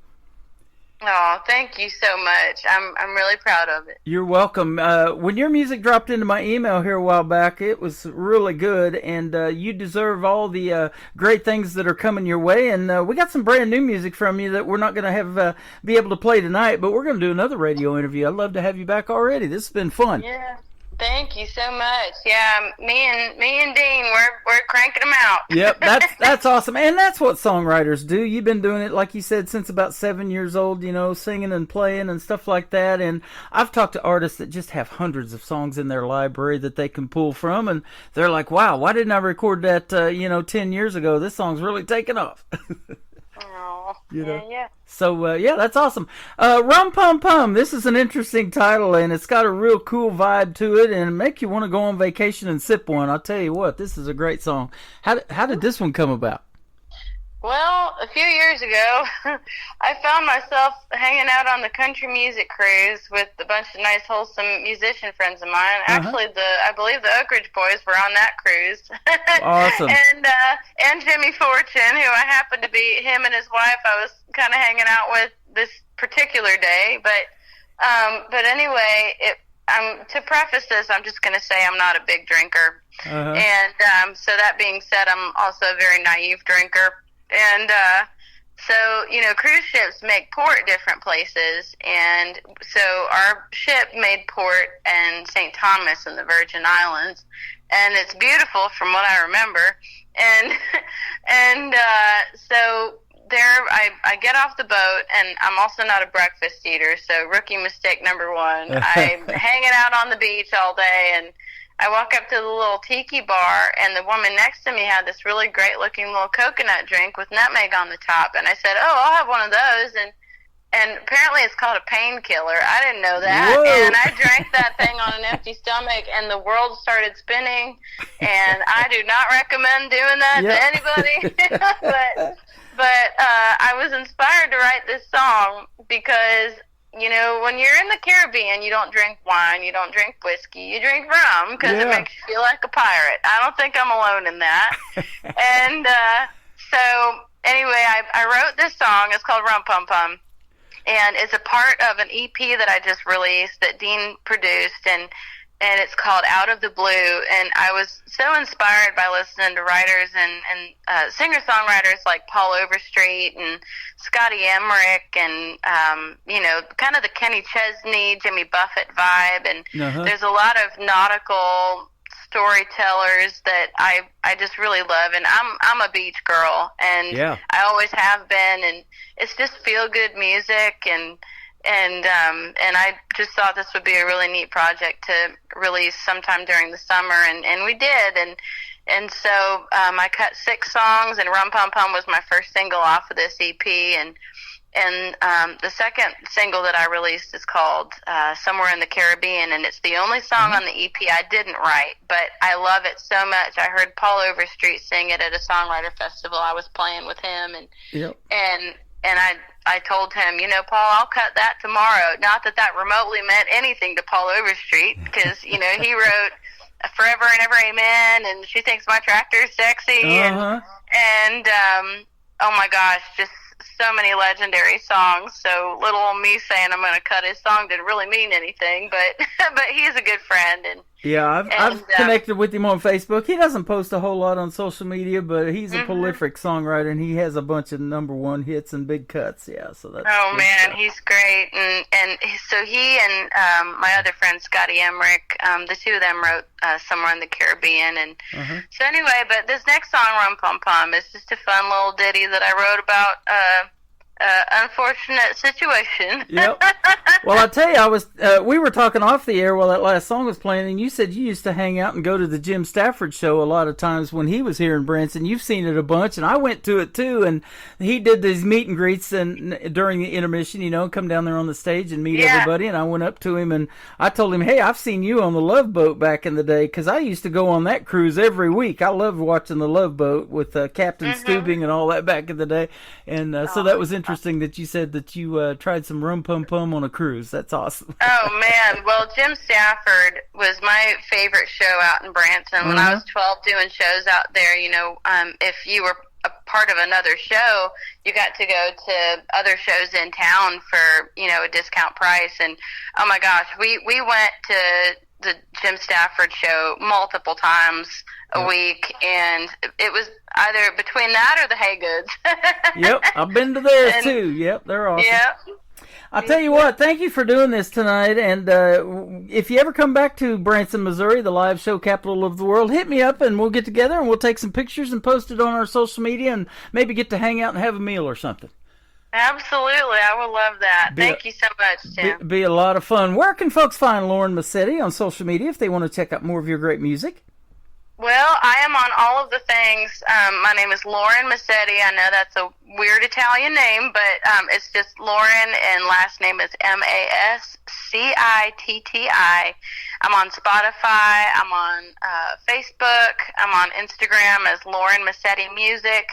R: Oh, thank you so much. I'm really proud of it.
D: You're welcome. When your music dropped into my email here a while back, it was really good, and you deserve all the great things that are coming your way. And we got some brand new music from you that we're not going to have be able to play tonight, but we're going to do another radio interview. I'd love to have you back already. This has been fun.
R: Yeah. Thank you so much. Yeah, me and Dean, we're cranking them out.
D: Yep, that's awesome, and that's what songwriters do. You've been doing it, like you said, since about 7 years old. You know, singing and playing and stuff like that. And I've talked to artists that just have hundreds of songs in their library that they can pull from, and they're like, "Wow, why didn't I record that? 10 years ago? This song's really taken off."
R: Oh,
D: yeah. So, yeah, that's awesome. Rum Pum Pum, this is an interesting title, and it's got a real cool vibe to it, and make you want to go on vacation and sip one. I'll tell you what, this is a great song. How did this one come about?
R: Well, a few years ago, I found myself hanging out on the country music cruise with a bunch of nice, wholesome musician friends of mine. Actually, I believe the Oak Ridge Boys were on that cruise.
D: Awesome.
R: and Jimmy Fortune, who I happened to be, him and his wife, I was kind of hanging out with this particular day. But anyway, to preface this, I'm just going to say I'm not a big drinker. And so that being said, I'm also a very naive drinker. And so, cruise ships make port different places, and so our ship made port in St. Thomas in the Virgin Islands, and it's beautiful from what I remember. And so there, I get off the boat, and I'm also not a breakfast eater, so rookie mistake number one. I'm hanging out on the beach all day, and I walk up to the little tiki bar, and the woman next to me had this really great-looking little coconut drink with nutmeg on the top. And I said, "Oh, I'll have one of those." And apparently it's called a painkiller. I didn't know that. Whoa. And I drank that thing on an empty stomach, and the world started spinning. And I do not recommend doing that to anybody. but I was inspired to write this song because, when you're in the Caribbean, you don't drink wine, you don't drink whiskey, you drink rum because it makes you feel like a pirate. I don't think I'm alone in that. And so anyway, I wrote this song. It's called Rum Pum Pum, and it's a part of an EP that I just released that Dean produced, and it's called Out of the Blue. And I was so inspired by listening to writers and singer-songwriters like Paul Overstreet and Scotty Emmerich and, kind of the Kenny Chesney, Jimmy Buffett vibe. And there's a lot of nautical storytellers that I just really love. And I'm a beach girl, and I always have been. And it's just feel-good music, and I just thought this would be a really neat project to release sometime during the summer, and we did, and so I cut 6 songs, and Rum Pum Pum was my first single off of this EP, and the second single that I released is called Somewhere in the Caribbean, and it's the only song on the EP I didn't write, but I love it so much. I heard Paul Overstreet sing it at a songwriter festival. I was playing with him, and I told him, Paul, I'll cut that tomorrow. Not that that remotely meant anything to Paul Overstreet, because, he wrote Forever and Ever Amen, and She Thinks My Tractor's Sexy, and oh my gosh, just so many legendary songs. So little old me saying I'm going to cut his song didn't really mean anything, but he's a good friend. And
D: I've connected with him on Facebook. He doesn't post a whole lot on social media, but he's a prolific songwriter, and he has a bunch of #1 hits and big cuts. Yeah, so that's
R: he's great. And so he and my other friend Scotty Emmerich, the two of them wrote Somewhere in the Caribbean. And so anyway, but this next song, Rum Pum Pum, is just a fun little ditty that I wrote about unfortunate situation.
D: Yep. Well, I tell you, we were talking off the air while that last song was playing, and you said you used to hang out and go to the Jim Stafford show a lot of times when he was here in Branson. You've seen it a bunch, and I went to it too. And he did these meet and greets and during the intermission, come down there on the stage and meet everybody. And I went up to him and I told him, "Hey, I've seen you on the Love Boat back in the day," because I used to go on that cruise every week. I loved watching the Love Boat with Captain Stubing and all that back in the day. And so that was interesting that you said that you tried some Rum Pum Pum on a cruise. That's awesome.
R: Oh, man. Well, Jim Stafford was my favorite show out in Branson. When I was 12 doing shows out there, if you were a part of another show, you got to go to other shows in town for, a discount price. And, oh, my gosh, we went to the Jim Stafford show multiple times a week, and it was either between that or the Haygoods.
D: Yep, I've been to theirs too. Yep, they're awesome.
R: Yep.
D: I'll tell you what, thank you for doing this tonight, and if you ever come back to Branson, Missouri, the live show capital of the world, hit me up and we'll get together and we'll take some pictures and post it on our social media and maybe get to hang out and have a meal or something.
R: Absolutely, I would love that. Thank you so much, Tim.
D: Be a lot of fun. Where can folks find Lauren Massetti on social media if they want to check out more of your great music?
R: Well, I am on all of the things. My name is Lauren Massetti. I know that's a weird Italian name, but it's just Lauren, and last name is Mascitti. I'm on Spotify. I'm on Facebook. I'm on Instagram as Lauren Massetti Music.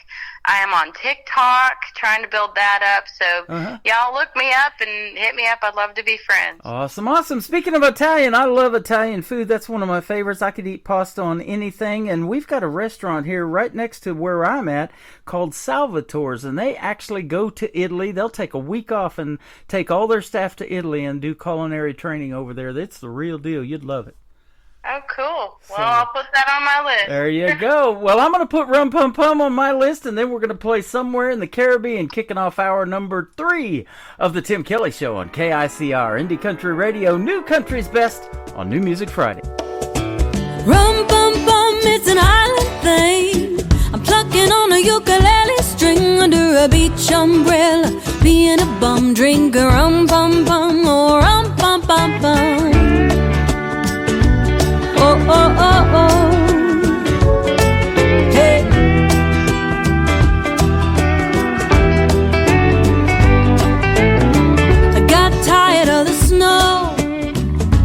R: I am on TikTok, trying to build that up. So y'all look me up and hit me up. I'd love to be friends.
D: Awesome. Speaking of Italian, I love Italian food. That's one of my favorites. I could eat pasta on anything. And we've got a restaurant here right next to where I'm at called Salvatore's. And they actually go to Italy. They'll take a week off and take all their staff to Italy and do culinary training over there. That's the real deal. You'd love it.
R: Oh, cool. Well, I'll put that on my list.
D: There you go. Well, I'm going to put Rum Pum Pum on my list, and then we're going to play Somewhere in the Caribbean, kicking off hour number 3 of the Tim Kelly Show on KICR, Indie Country Radio, New Country's Best on New Music Friday.
L: Rum Pum Pum, it's an island thing. I'm plucking on a ukulele string under a beach umbrella, being a bum, drinking rum pum pum, oh rum pum pum pum. Oh, oh, oh, oh. Hey. I got tired of the snow,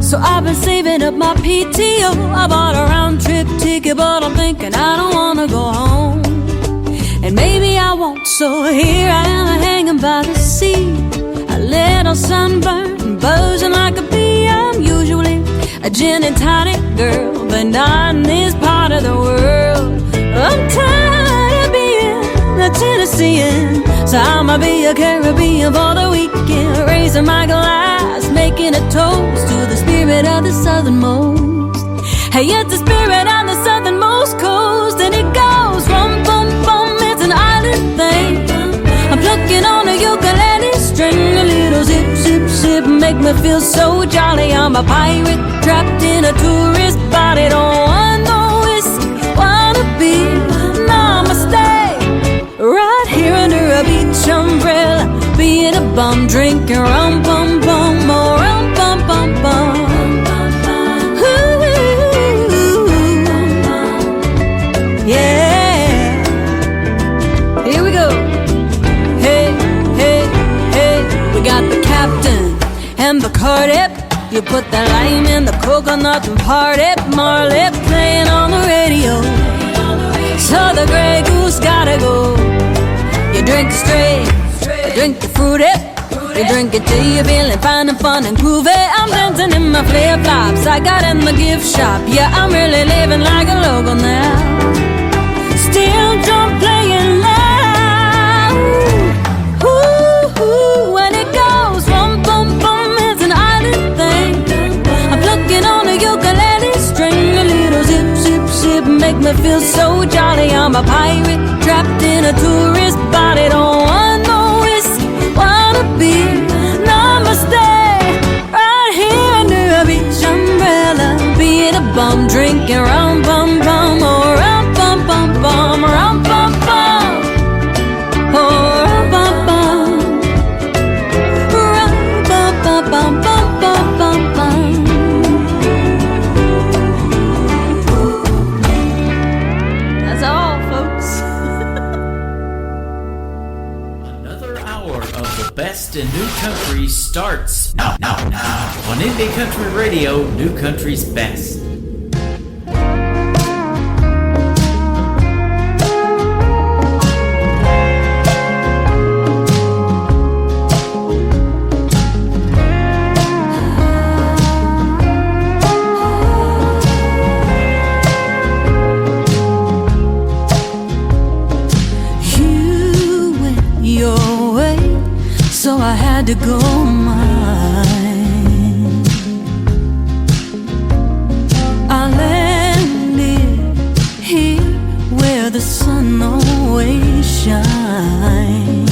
L: so I've been saving up my PTO. I bought a round trip ticket, but I'm thinking I don't wanna go home. And maybe I won't, so here I am hanging by the sea, a little sunburned, buzzing like a bee. I'm usually a gin and tonic girl, but not in this part of the world. I'm tired of being a Tennessean, so I'ma be a Caribbean for the weekend, raising my glass, making a toast to the spirit of the southernmost. Hey, it's the spirit on the southernmost coast, and it goes rum pum pum, it's an island thing. I'm plucking on a ukulele string, a little zip zip zip, make me feel so jolly. I'm a pirate trapped in a tourist body, don't want no whiskey, wanna be namaste. Right here under a beach umbrella, being a bum, drinking rum pum pum, oh rum pum pum pum. Yeah, here we go. Hey, hey, You put the lime in the coconut and party Marley playing on the radio. So the Grey Goose gotta go. You drink it straight, you drink the fruity. You drink it till you're feeling fine and fun and groovy. I'm dancing in my flip-flops I got in the gift shop. Yeah, I'm really living like a local now. Still don't playing loud. Ooh, ooh, when it goes bum, bum, bum, it's an island thing. I'm plucking on a ukulele string. A little zip, zip, zip, make me feel so jolly. I'm a pirate trapped in a tourist body. Don't want no whiskey, wanna be namaste. Right here under a beach umbrella, being a bum, drinking rum, bum, bum, or rum, bum, bum, bum, rum, bum, bum, oh, rum, bum, bum, rum, bum, bum, bum, bum, bum, bum, That's all, folks.
D: Another hour of the best in new country starts now on Indie Country Radio, New Country's best.
L: You went your way, so I had to go mine. I landed here where the sun always shines.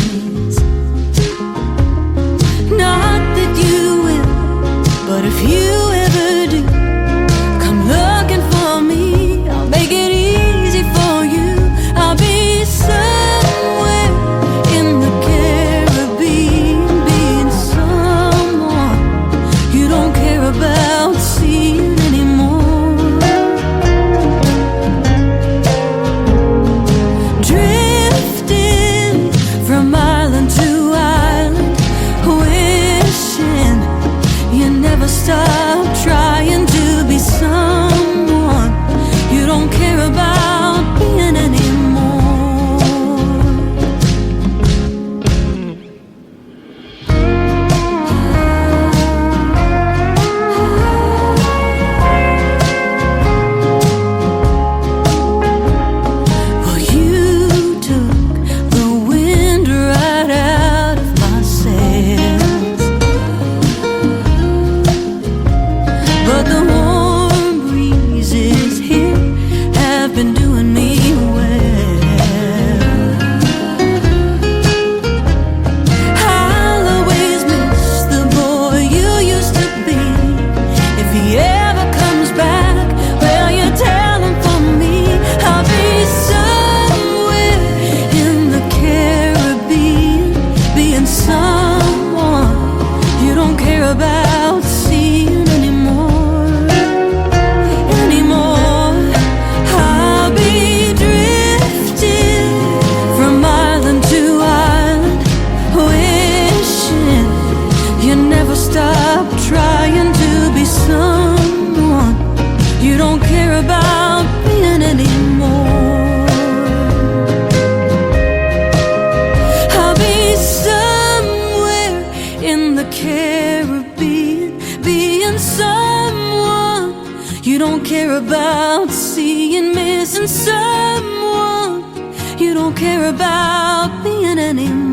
L: Not that you will, but if you ever do, come looking for me. I'll make it easy for you. I'll be somewhere in the Caribbean, being someone you don't care about seeing anymore. Drifting from island to island, wishing you never stop trying to be someone you don't care about being anymore. Well, you took the wind right out of my sails, but the warm breezes here have been doing me well. I'll always miss the boy you used to be. If he ever comes back, well, you tell him for me. I'll be somewhere in the Caribbean, being someone you don't care about seeing anymore. I'll be drifting from island to island, wishing you never stop trying to be someone you don't care about being anymore. I'll be somewhere in the Caribbean, being someone you don't care about seeing, missing someone you don't care about being anymore.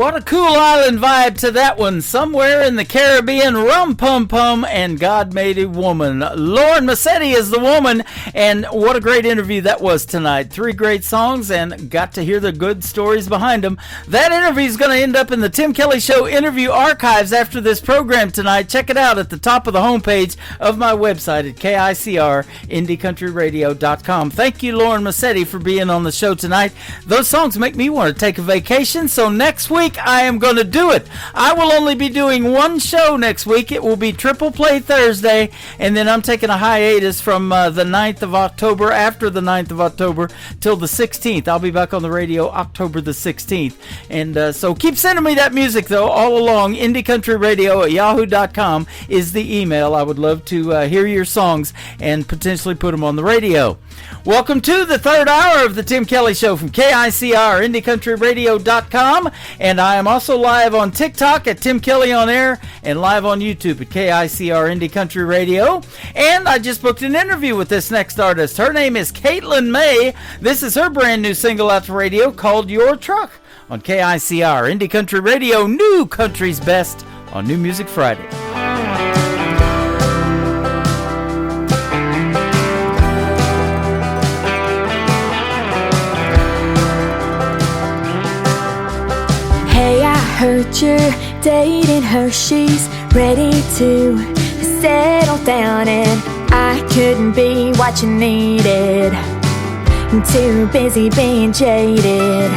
D: What a cool island vibe to that one. Somewhere in the Caribbean, Rum Pum Pum and God Made a Woman. Lauren Massetti is the woman, and what a great interview that was tonight. 3 great songs, and got to hear the good stories behind them. That interview is going to end up in the Tim Kelly Show interview archives after this program tonight. Check it out at the top of the homepage of my website at KICR-IndieCountryRadio.com. Thank you, Lauren Massetti, for being on the show tonight. Those songs make me want to take a vacation, so next week I am going to do it. I will only be doing one show next week. It will be Triple Play Thursday, and then I'm taking a hiatus from the 9th of October, after the 9th of October, till the 16th. I'll be back on the radio October the 16th. And so keep sending me that music, though, all along. IndieCountryRadio@yahoo.com is the email. I would love to hear your songs and potentially put them on the radio. Welcome to the third hour of the Tim Kelly Show from KICR, IndieCountryRadio.com, and I am also live on TikTok at Tim Kelly On Air and live on YouTube at KICR Indie Country Radio. And I just booked an interview with this next artist. Her name is Caitlin May. This is her brand new single out to radio called Your Truck on KICR Indie Country Radio, New Country's Best on New Music Friday.
S: Heard you're dating her, she's ready to settle down, and I couldn't be what you needed. I'm too busy being jaded,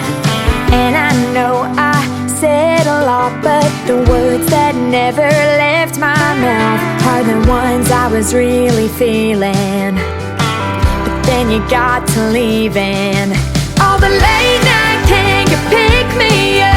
S: and I know I said a lot, but the words that never left my mouth are the ones I was really feeling. But then you got to leaving. All the late night can you pick me up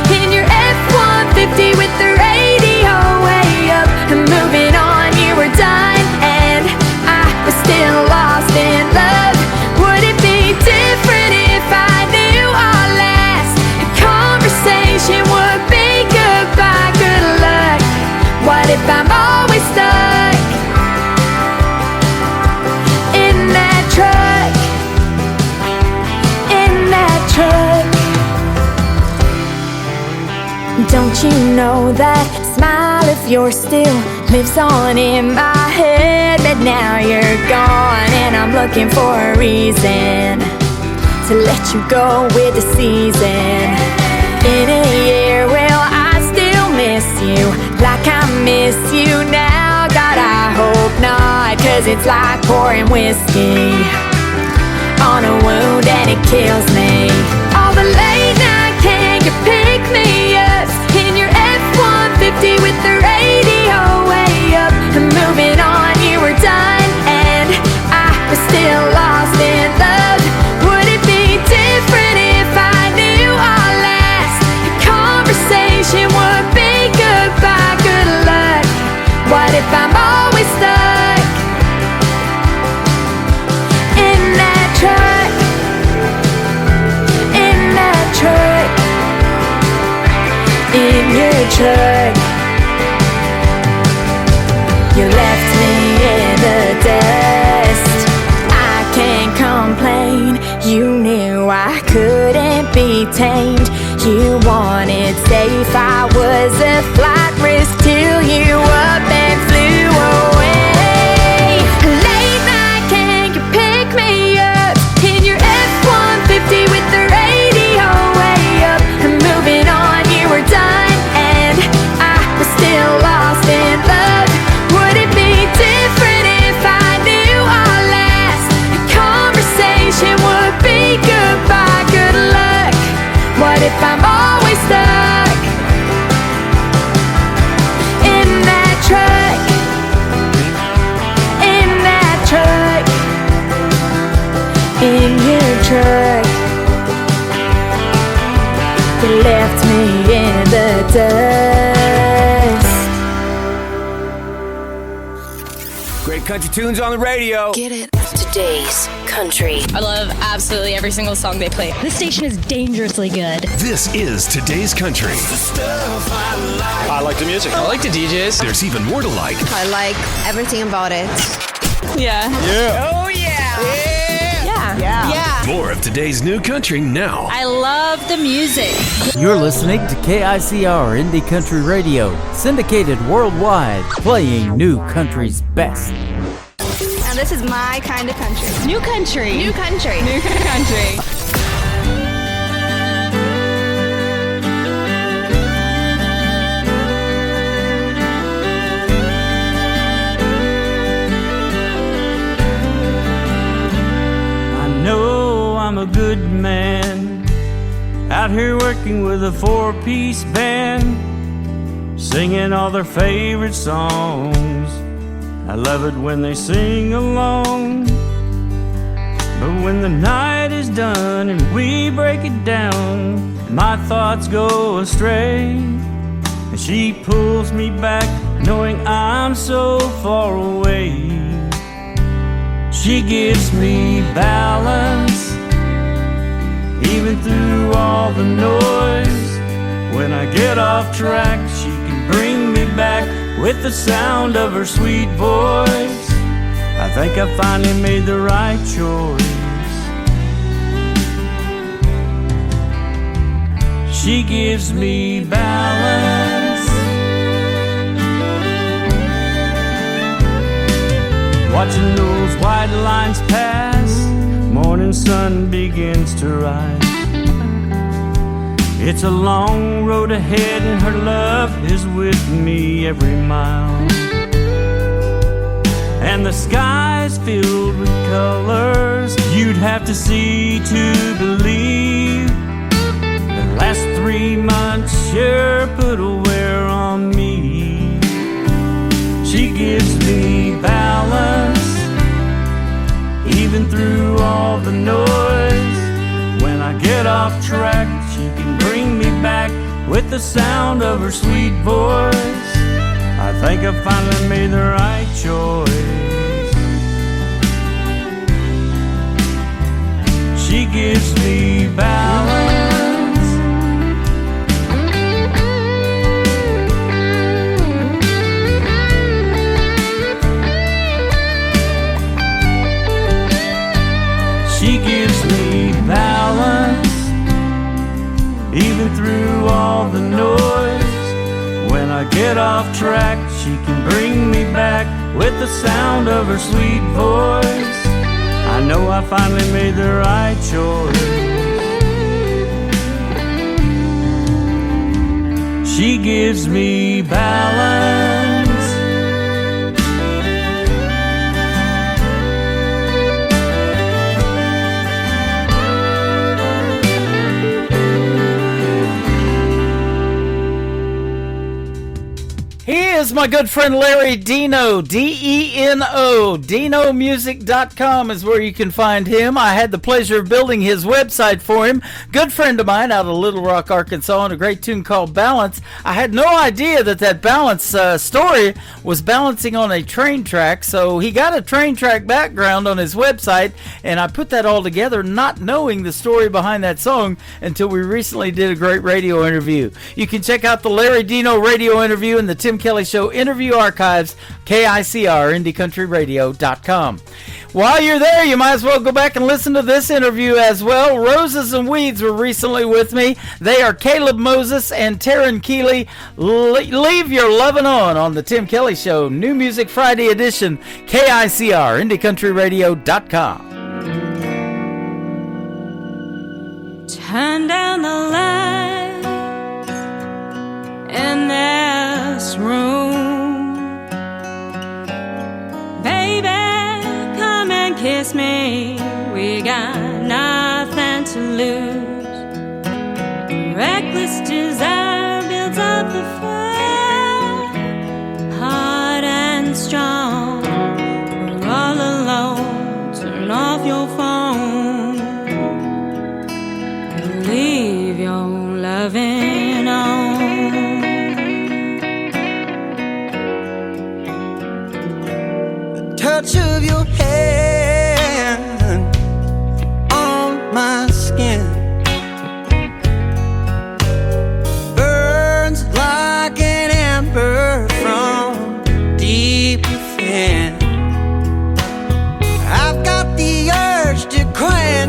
S: in your F-150 with the radio way up and moving on. You were done and I was still lost in love. Would it be different if I knew our last conversation would be goodbye, good luck? What if I'm always stuck in that truck? In that truck. Don't you know that smile of yours still lives on in my head? But now you're gone and I'm looking for a reason to let you go with the season. In a year, will I still miss you like I miss you now? God, I hope not, 'cause it's like pouring whiskey on a wound and it kills me. All the late night, can you pick me up in your F-150 with the radio way up and moving on? You were done and I was still lost in love. Would it be different if I knew our last conversation would be goodbye, good luck? What if I'm always stuck in that truck? In that truck. In your truck. You left me in the dust. I can't complain. You knew I couldn't be tamed. You wanted safe, I was a flight risk till you up and flew away. Late night, can you pick me up in your F-150 with the radio way up and moving on? You were done and I was still lost in love. Would it be different if I knew our last conversation would be goodbye, good luck? What if I'm always stuck in that truck? In that truck. In your truck. You left me in the dust.
M: Great country tunes on the radio.
N: Get it. Today's country.
P: I love absolutely every single song they play. This station is dangerously good.
O: This is Today's Country.
T: I like the music. I like the DJs.
O: There's even more to like.
U: I like everything about it.
P: Yeah.
T: Yeah.
P: Oh, yeah.
U: Yeah.
P: Yeah.
O: More of today's new country now.
P: I love the music.
D: You're listening to KICR Indie Country Radio, syndicated worldwide, playing new country's best.
P: And this is my kind of country. New country. New country. New country.
H: Know I'm a good man, out here working with a four-piece band, singing all their favorite songs. I love it when they sing along, but when the night is done and we break it down, my thoughts go astray, and she pulls me back knowing I'm so far away. She gives me balance, even through all the noise. When I get off track, she can bring me back with the sound of her sweet voice. I think I finally made the right choice. She gives me balance. Watching those white lines pass, morning sun begins to rise. It's a long road ahead and her love is with me every mile. And the sky's filled with colors you'd have to see to believe. The last 3 months sure put a wear on me. She gives me balance, even through all the noise. When I get off track, she can bring me back with the sound of her sweet voice. I think I finally made the right choice. She gives me balance. She gives me balance, even through all the noise. When I get off track, she can bring me back with the sound of her sweet voice. I know I finally made the right choice. She gives me balance.
D: He is my good friend Larry Deno, D-E-N-O. DenoMusic.com is where you can find him. I had the pleasure of building his website for him. Good friend of mine out of Little Rock, Arkansas, and a great tune called Balance. I had no idea that balance story was balancing on a train track, so he got a train track background on his website, and I put that all together not knowing the story behind that song until we recently did a great radio interview. You can check out the Larry Deno radio interview and the Tim Kelly Show interview archives, KICR, IndieCountryRadio.com. While you're there, you might as well go back and listen to this interview as well. Roses and Weeds were recently with me. They are Caleb Moses and Taryn Keeley. Leave Your Lovin' On the Tim Kelly Show, New Music Friday edition, KICR, IndieCountryRadio.com.
L: Turn down the light in this room, baby, come and kiss me. We got nothing to lose. Reckless desire builds up the fire, hard and strong. We're all alone. Turn off your phone. Leave your loving on.
J: Touch of your hand on my skin burns like an ember from deep within. I've got the urge to quench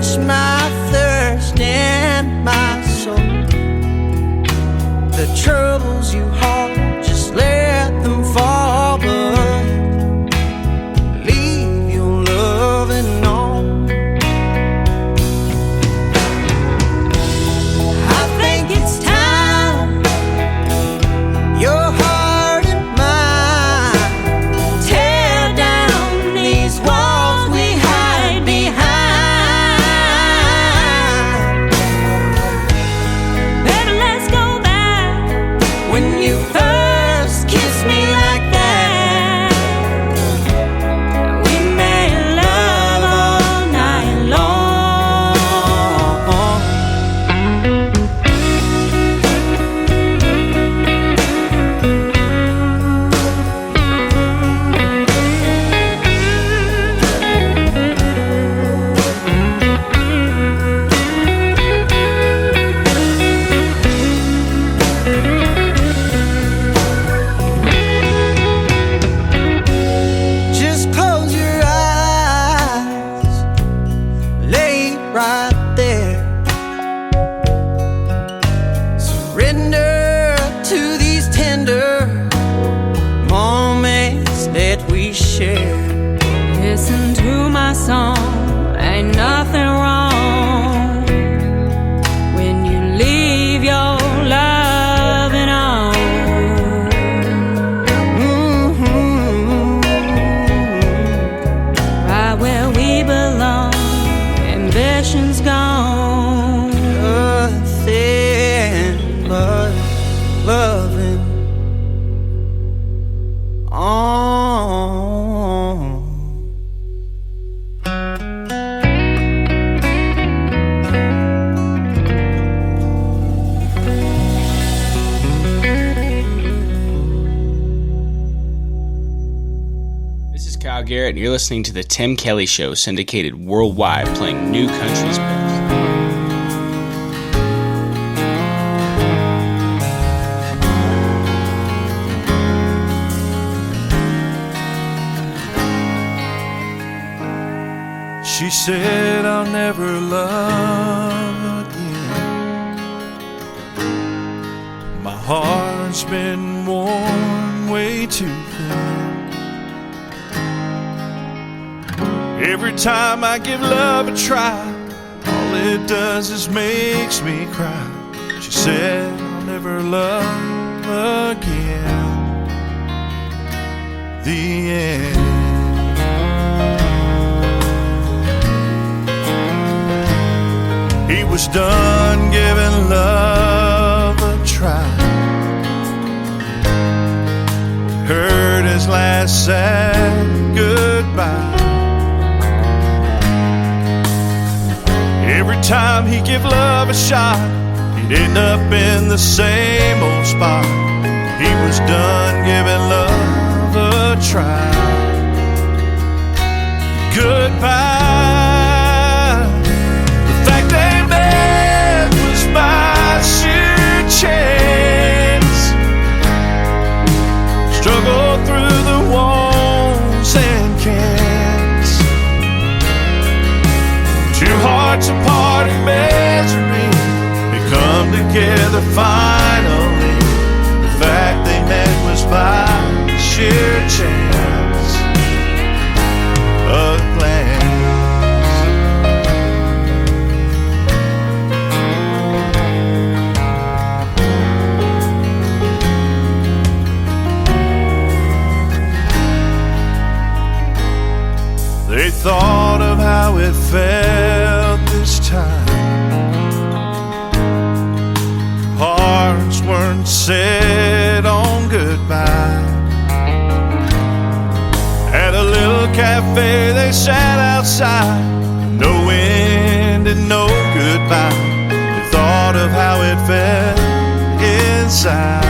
U: Kyle Garrett, and you're listening to The Tim Kelly Show, syndicated worldwide, playing new country's best.
V: She said I'll never love again. My heart's been worn way too thin. Every time I give love a try, all it does is makes me cry. She said I'll never love again. The end. He was done giving love a try. Heard his last sad goodbye. Every time he give love a shot, he'd end up in the same old spot. He was done giving love a try. Goodbye. My sheer chance. Struggle through the walls and cans. Two hearts apart in misery, they come together finally. The fact they met was by sheer chance. A glance. They thought of how it felt this time. Hearts weren't set on goodbye. At a little cafe they sat outside. No wind and no goodbye. They thought of how it felt inside.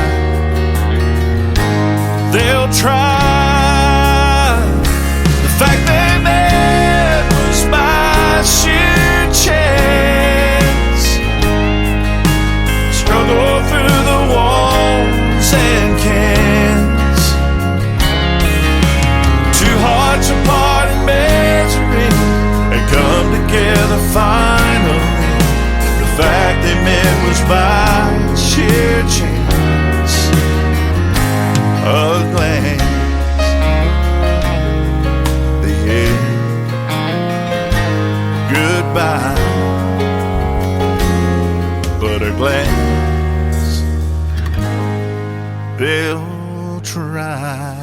V: They'll try. The fact they sheer chance. Struggle through the walls and cans. Two hearts apart in misery, they come together finally. The fact they met was by sheer chance. A glance. Goodbye, but a glance they'll try.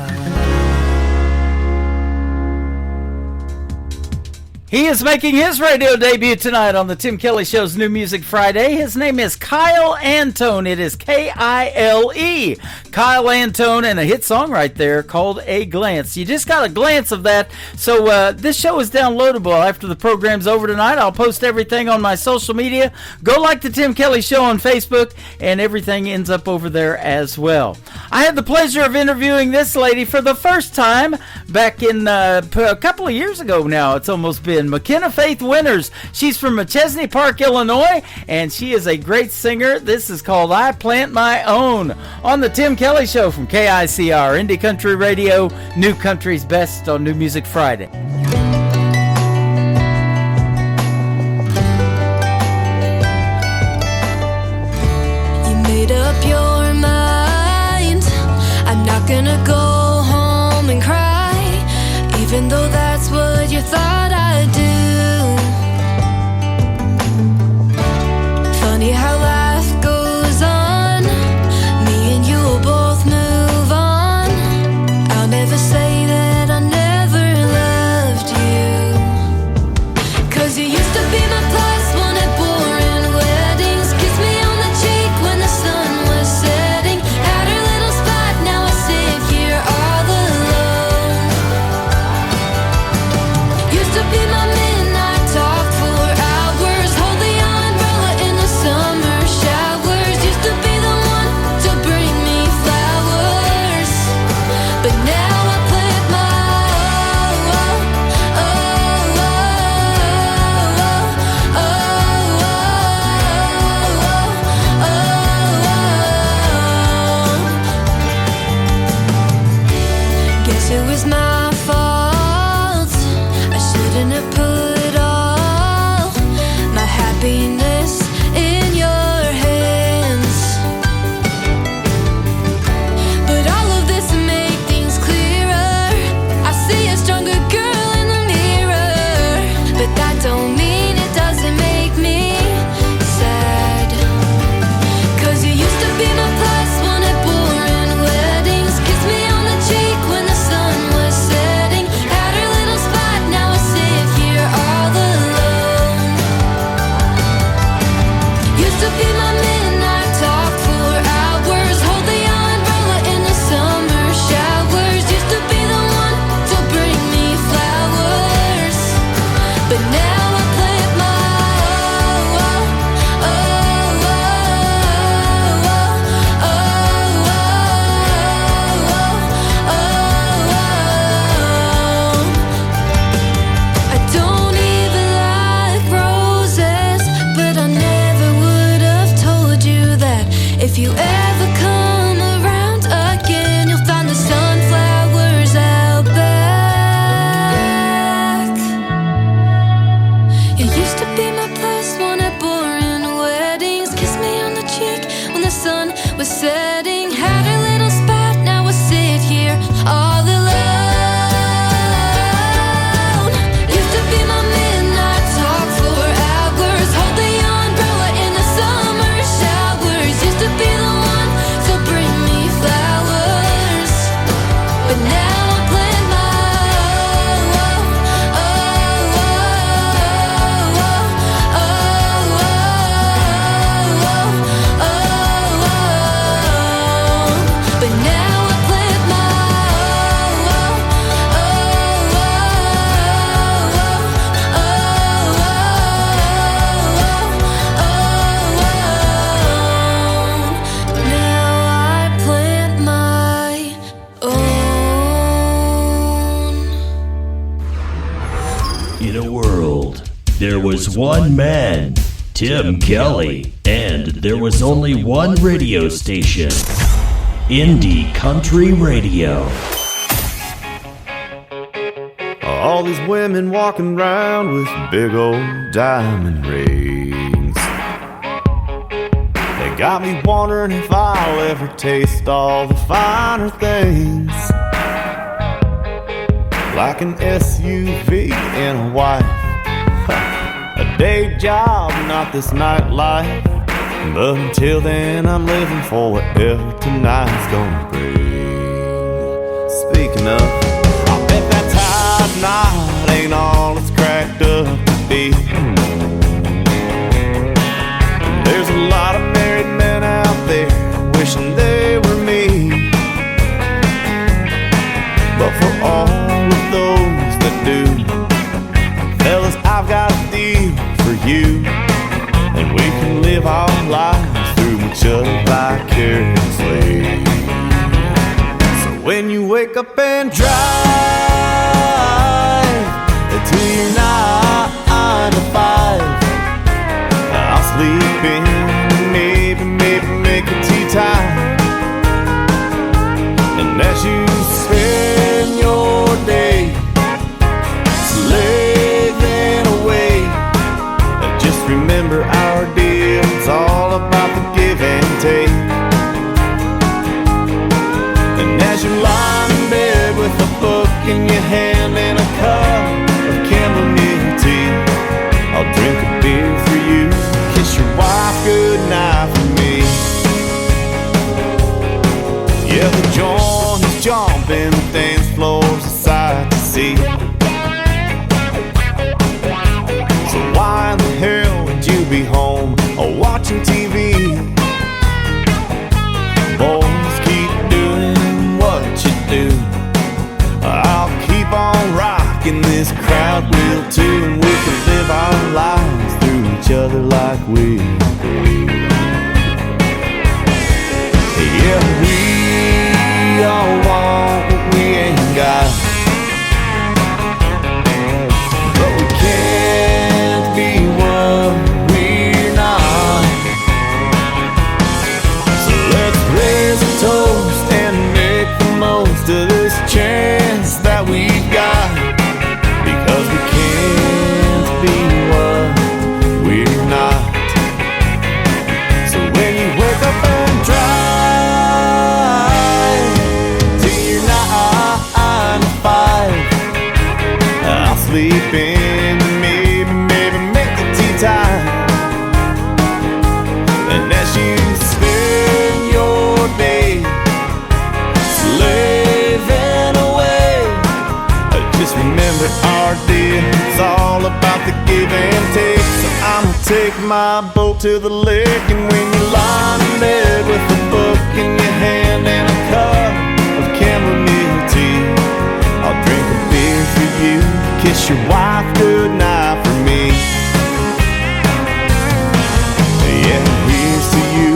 D: He is making his radio debut tonight on the Tim Kelly Show's New Music Friday. His name is Kyle Antone. It is K-I-L-E. Kyle Antone, and a hit song right there called A Glance. You just got a glance of that. So this show is downloadable after the program's over tonight. I'll post everything on my social media. Go like the Tim Kelly Show on Facebook, and everything ends up over there as well. I had the pleasure of interviewing this lady for the first time back in a couple of years ago now. It's almost been. McKenna Faith Winters. She's from Machesney Park, Illinois, and she is a great singer. This is called I Plant My Own on the Tim Kelly Show from KICR, Indie Country Radio, New Country's Best on New Music Friday.
L: You made up your mind. I'm not gonna go home and cry, even though that's what you thought I'd do. Funny how life goes on. Me and you will both move on. I'll never say that I never loved you, 'cause you used to be my plus one at boring weddings. Kiss me on the cheek when the sun was setting. Had her little spot, now I sit here all alone. Used to be
C: Guess it was my fault. I shouldn't have put all my happiness in your hands. But all of this to make things clearer, I see a stronger girl in the mirror. But that don't mean it doesn't make me sad. 'Cause you used to be my plus one at boring weddings. Kiss me on the cheek when the sun was setting. Had her little spot, now I sit here all alone. Used to be my midnight talk for hours. Hold the umbrella in the summer showers. Used to be the one to bring me flowers. But now I plant my I don't even like roses, but I never would have told you that. If you ever come around again, you'll find the sunflowers out back. You used to be my plus one at boring weddings. Kiss me on the cheek when the sun was setting. Had a little spot, now I sit here all alone. Used to be my midnight talk for hours. Hold the umbrella in the summer showers. Used to be the one to bring me flowers. But now I plant my but now I plant my now I plant my own.
F: In a world, there was one man, Tim Kelly, and there was only one radio station, Indie Country Radio.
V: All these women walking around with big old diamond rings. They got me wondering if I'll ever taste all the finer things. Like an SUV and a wife, a day job, not this nightlife. But until then, I'm living for whatever tonight's gonna bring. Speaking of, I bet that tight night ain't all it's cracked up to be. There's a lot of married men out there wishing they were me. But for all of those that do, fellas, I've got a deal for you. And we can live our lives through each other vicariously. So when you wake up and drive to your 9 to 5, I'll sleep in, maybe make a tea time. And as you spend your day slaving away, just remember our deal, it's all about the give and take. And as you lie in bed with a book in your hand and a cup of chamomile tea, I'll drink a beer for you, kiss your wife goodnight for me. Yeah, the joint is jumping, the dance floor's a sight to see. So why in the hell would you be home or watching TV? Boys, keep doing what you do. I'll keep on rocking, this crowd will too. And we can live our lives through each other like we agree. Yeah, we all want what we ain't got, but we can't be what we're not. So let's raise a toast and make the most of this chance the give and take. So I'ma take my boat to the lake, and when you're lying in bed with a book in your hand and a cup of chamomile tea, I'll drink a beer for you, kiss your wife goodnight for me. Yeah, here's to you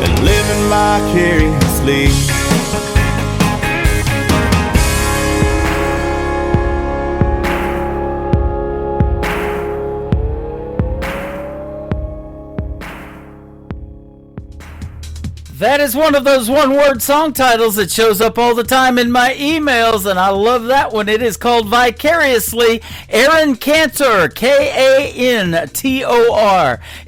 V: and living vicariously.
D: That is one of those one-word song titles that shows up all the time in my emails, and I love that one. It is called Vicariously. Aaron Cantor, Kantor.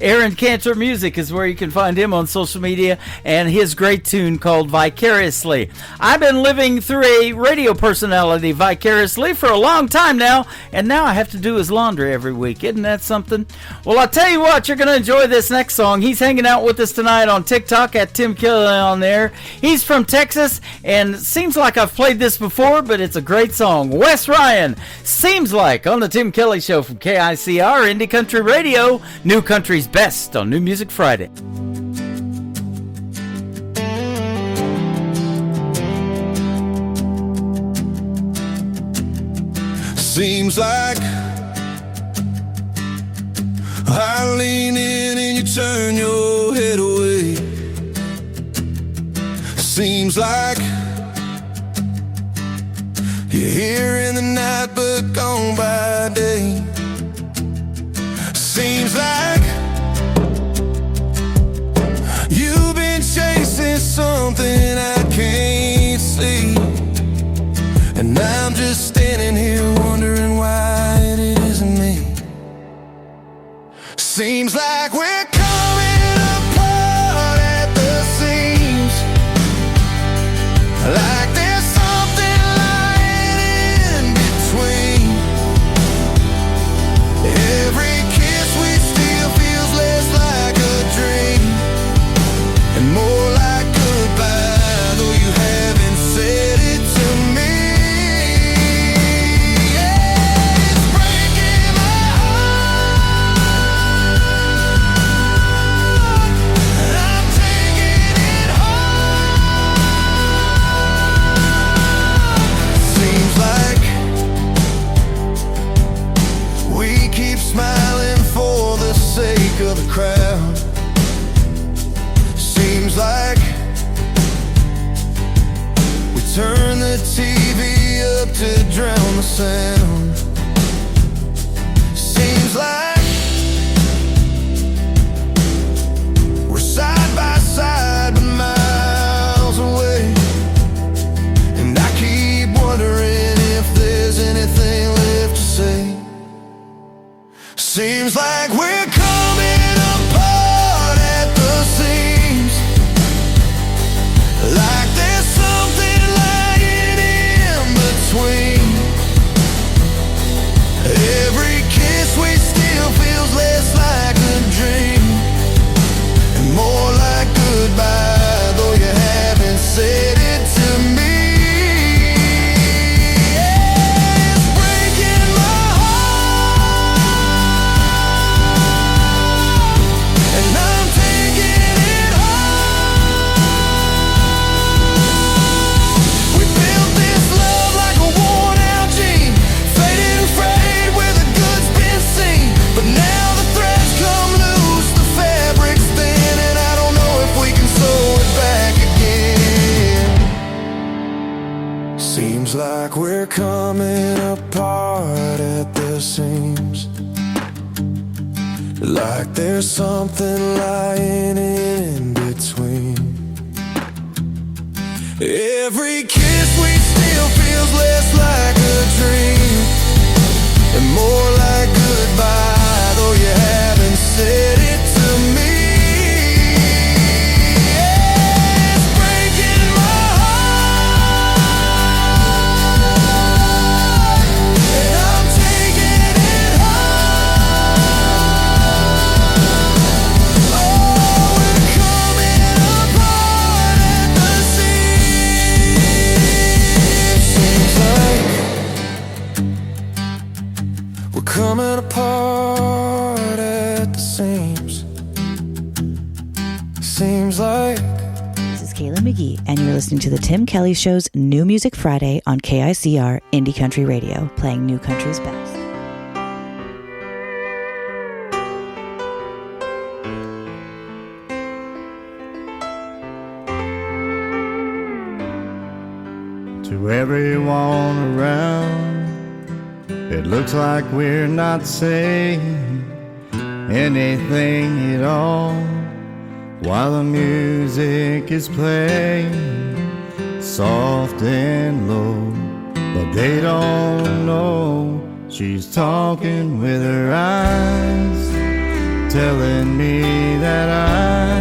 D: Aaron Cantor Music is where you can find him on social media, and his great tune called Vicariously. I've been living through a radio personality vicariously for a long time now, and now I have to do his laundry every week. Isn't that something? Well, I'll tell you what, you're going to enjoy this next song. He's hanging out with us tonight on TikTok at Tim Kelly on there. He's from Texas, and seems like I've played this before, but it's a great song. Wes Ryan, Seems Like, on the Tim Kelly Show from KICR Indie Country Radio, New Country's Best on New Music Friday.
A: Seems like I lean in and you turn your head away. Seems like you're here in the night but gone by day. Seems like you've been chasing something I can't see, and I'm just standing here wondering why it isn't me. Seems like we're coming apart at the seams, like there's something lying in between. Every kiss we steal feels less like a dream and more like goodbye, though you haven't said it to me. Yeah, it's breaking my heart, and I'm taking it hard. Seems like we keep smiling for the sake of the crowd. Seems like we turn the TV up to drown the sound. Seems like we're side by side but miles away, and I keep wondering if there's anything left to say. Seems like we're coming apart at the seams, like there's something lying in between. Every kiss we steal feels less like a dream and more like goodbye, though you haven't said it to me. Yeah, it's breaking my heart, and I'm taking it hard. We built this love like a worn out jean, faded and frayed where the goods been seen. But now the threads come loose, the fabric's thin, and I don't know if we can sew it back again. Seems like we're coming apart at the seams, like there's something lying in between. Every kiss we steal feels less like a dream and more like goodbye, though you haven't said it to me. Yeah, it's breaking my heart, and I'm taking it hard. Oh, we're coming apart at the seams. Seems like we're coming apart
I: McGee, and you're listening to the Tim Kelly Show's New Music Friday on KICR Indie Country Radio, playing new country's best.
J: To everyone around, it looks like we're not saying anything at all while the music is playing soft and low. But they don't know she's talking with her eyes, telling me that I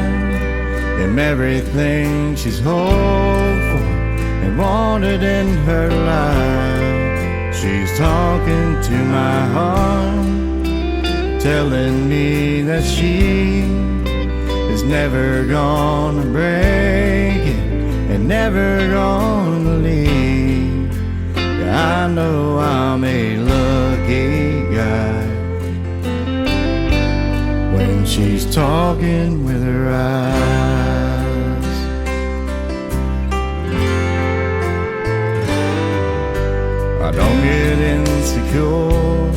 J: am everything she's hoped for and wanted in her life. She's talking to my heart, telling me that she is never gonna break it and never gonna leave. Yeah, I know I'm a lucky guy when she's talking with her eyes. I don't get insecure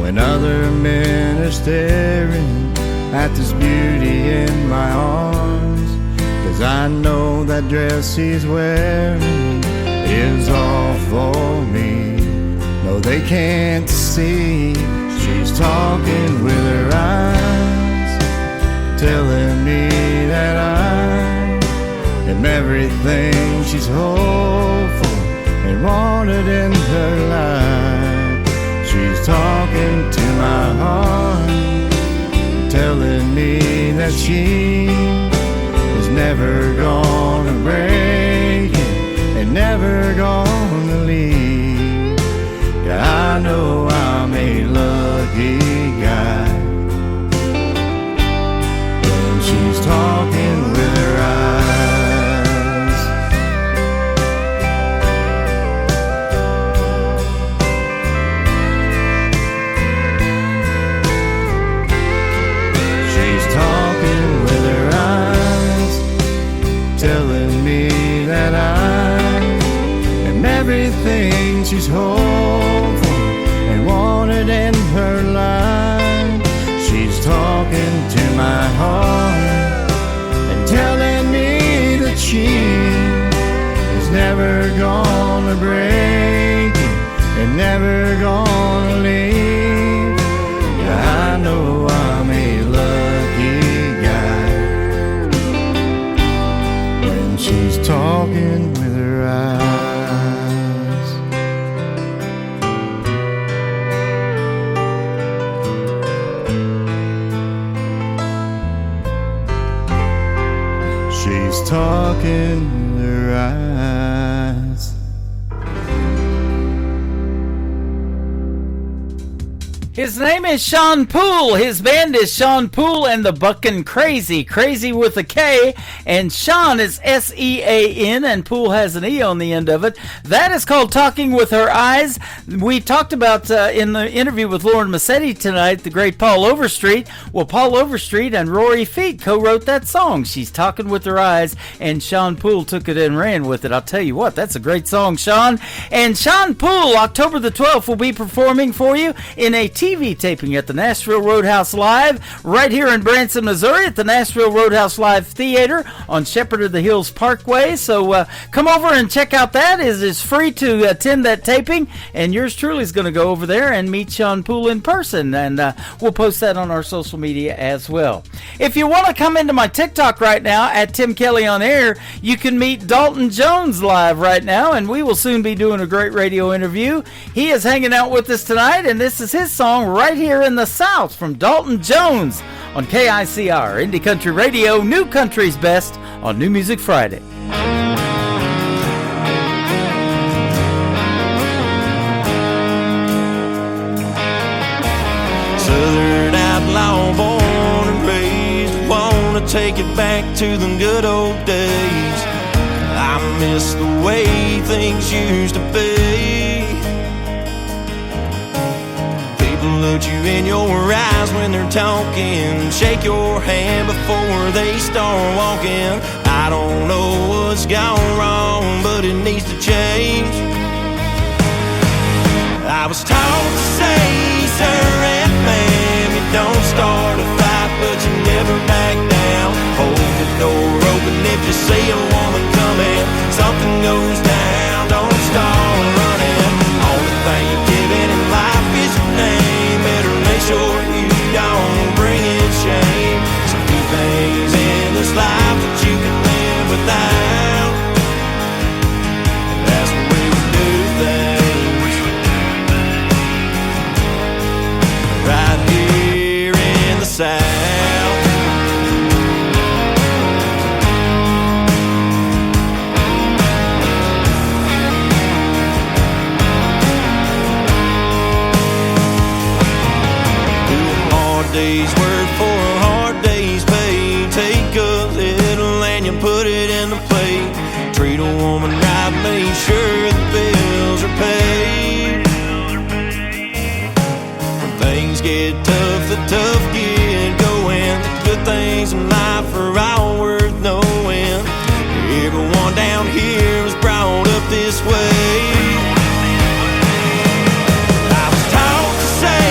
J: when other men are staring at this beauty in my arms, 'cause I know that dress she's wearing is all for me. No, they can't see she's talking with her eyes, telling me that I am everything she's hoped for and wanted in her life. She's talking to my heart, telling me that she is never gonna break it and never gonna leave. Yeah, I know I'm a lucky guy when she's talking with her eyes. Telling me that I am everything she's hoped for and wanted in her life. She's talking to my heart and telling me that she is never gonna break it and never gonna leave. Yeah, I know I'm a lucky guy when she's talking with her eyes. She's talking with her eyes.
D: His name is Sean Poole. His band is Sean Poole and the Buckin' Crazy. Crazy with a K. And Sean is S-E-A-N, and Poole has an E on the end of it. That is called Talking with Her Eyes. We talked about in the interview with Lauren Massetti tonight, the great Paul Overstreet. Well, Paul Overstreet and Rory Feet co-wrote that song, She's Talking with Her Eyes, and Sean Poole took it and ran with it. I'll tell you what, that's a great song, Sean. And Sean Poole, October the 12th, will be performing for you in a TV taping at the Nashville Roadhouse Live right here in Branson, Missouri at the Nashville Roadhouse Live Theater on Shepherd of the Hills Parkway. So come over and check out that. It is free to attend that taping, and yours truly is going to go over there and meet Sean Poole in person, and we'll post that on our social media as well. If you want to come into my TikTok right now at Tim Kelly on Air, you can meet Dalton Jones live right now, and we will soon be doing a great radio interview. He is hanging out with us tonight, and this is his song Right Here in the South from Dalton Jones on KICR Indie Country Radio, New Country's Best on New Music Friday.
V: Southern outlaw, born and raised, wanna take it back to the good old days. I miss the way things used to be. People
J: put you in your eyes when they're talking. Shake your hand before they start walking. I don't know what's gone wrong, but it needs to change. I was taught to say, sir and ma'am, you don't start a fight, but you never back down. Hold the door open if you see a woman coming. Something goes down, don't start running. Only thing you're given in life is your name. Better make sure you don't bring in shame. So few things in this life that you can live without. That's the way we do things. Right here in the South. Do a hard day's work for a hard day's pay. Take a little and you put it in the plate. Treat a woman right, make sure the bills are paid. When things get tough, the tough get going. The good things in life are all worth knowing. Everyone down here was brought up this way. I was taught to say,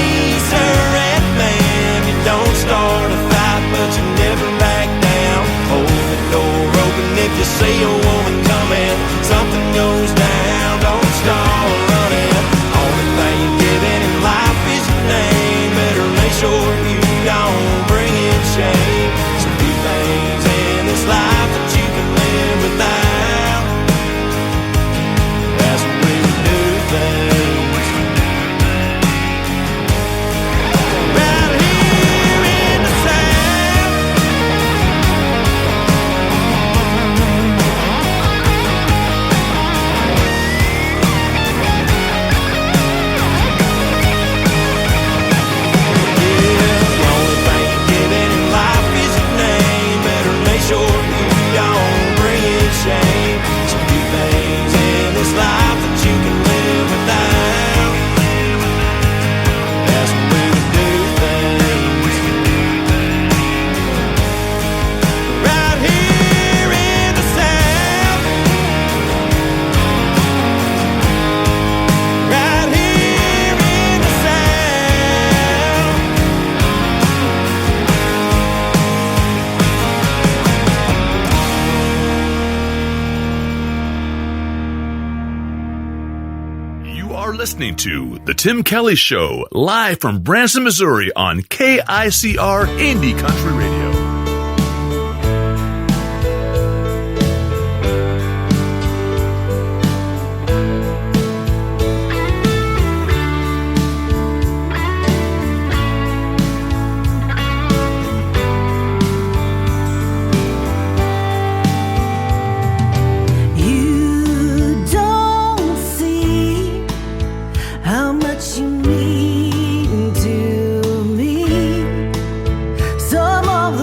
J: sir and ma'am, you don't start a fight, but you never back down. Hold the door open if you see a woman coming. Something goes down, don't start running. Only thing you're given in life is your name. Better make sure you don't bring in shame. So few things in this life that you can live without. That's the way we do things. Right here in the South. Yeah, the only thing you're given in life is your name. Better make sure you don't bring in shame. So few things in this life that you can live without. That's the way we do things. Right here in the South. Right here in the South.
B: You are listening to The Tim Kelly Show, live from Branson, Missouri on KICR Indie Country Radio.
L: You don't see how much you mean to me. Some of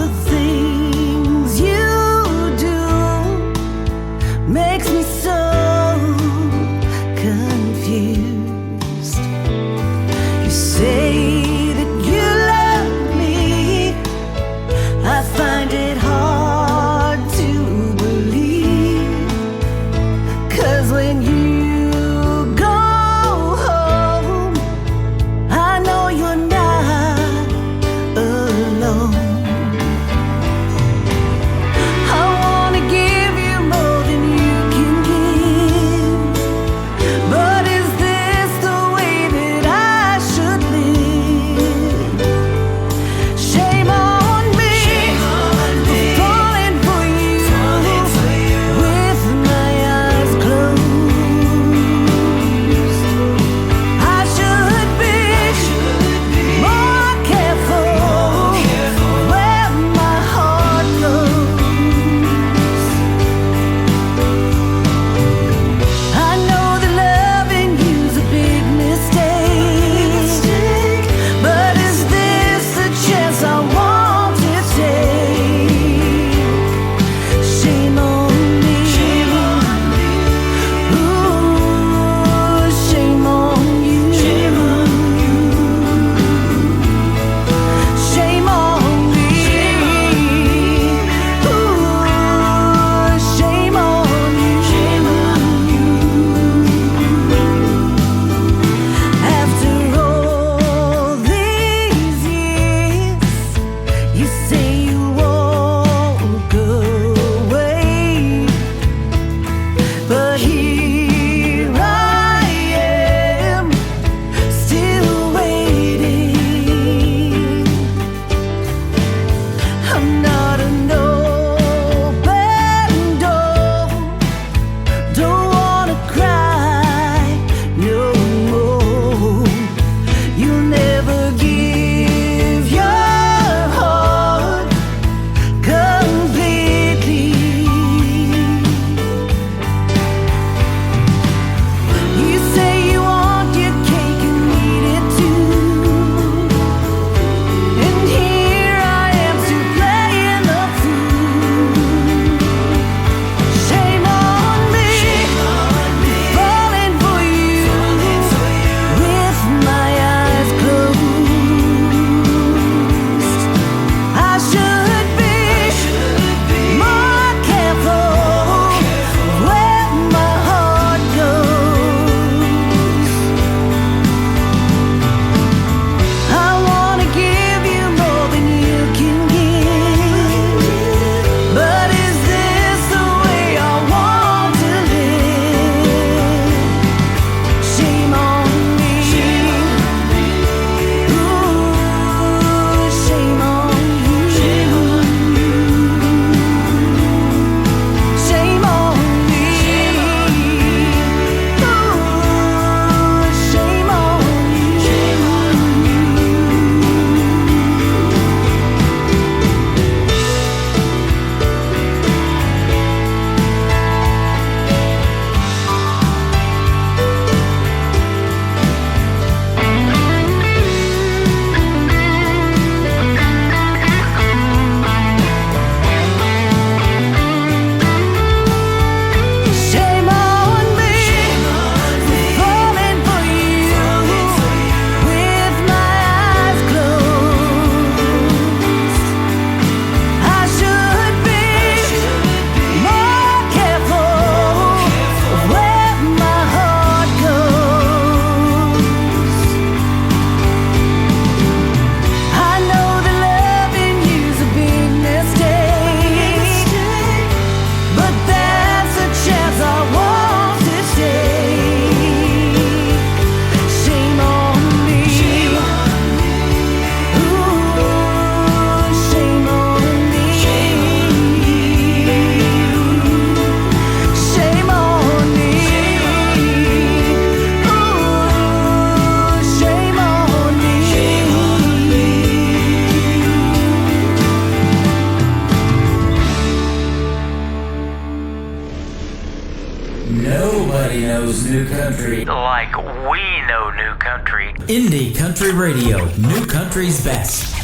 D: knows new country like we know new country. Indie Country Radio, new country's best.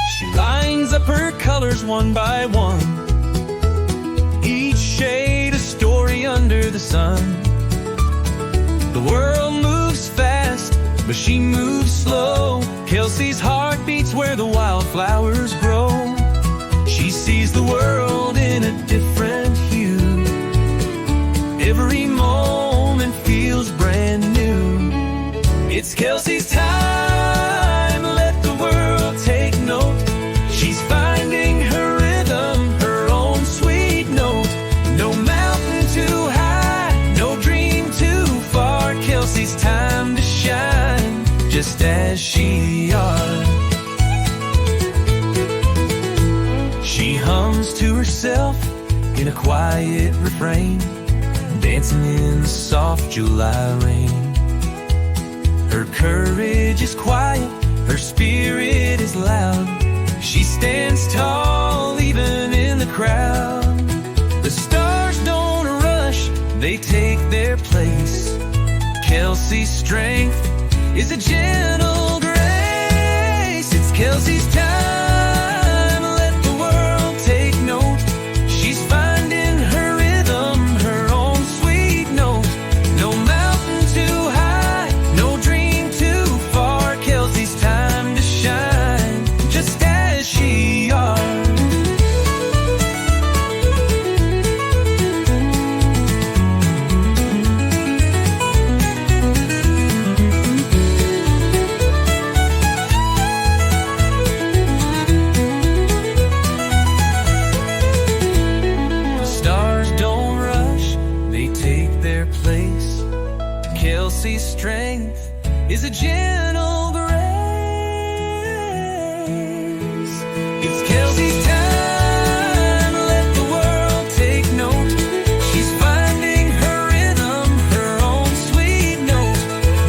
G: She lines up her colors one by one, each shade a story under the sun. The world moves fast, but she moves slow. Kelsey's heart beats where the wildflowers grow. She sees the world in a different hue. Every moment feels brand new. It's Kelsey's time, let the world take note. She's finding her rhythm, her own sweet note. No mountain too high, no dream too far. Kelsey's time to shine, just as she are. She hums to herself in a quiet refrain, dancing in the soft July rain. Her courage is quiet, her spirit is loud. She stands tall even in the crowd. The stars don't rush, they take their place. Kelsey's strength is a gentle grace. It's Kelsey's time, let the world take note. She's finding her rhythm, her own sweet note. No mountain too high, no dream too far. Kelsey's time to shine, just as she are. Kelsey's strength is a gentle grace. It's Kelsey's time, let the world take note. She's finding her rhythm, her own sweet note.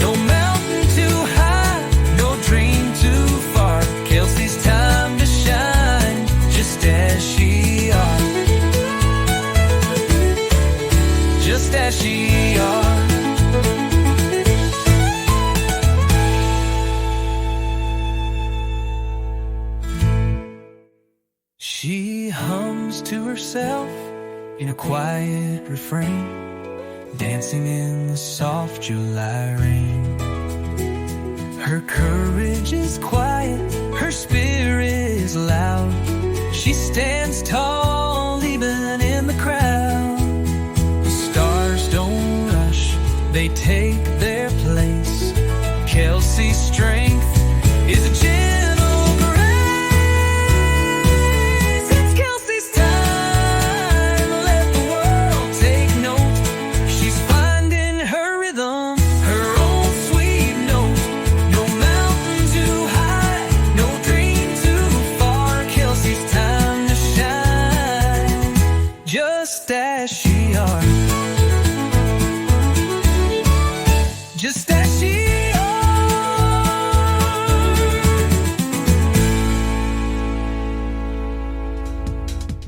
G: No mountain too high, no dream too far. Kelsey's time to shine, just as she are. Just as she are. She hums to herself in a quiet refrain, dancing in the soft July rain. Her courage is quiet, her spirit is loud. She stands tall even in the crowd. The stars don't rush, they take their place. Kelsey's strength is a gentle grace. It's Kelsey's time, let the world take note. She's finding her rhythm, her own sweet note. No mountain too high, no dream too far. Kelsey's time to shine, just as she are. Just as she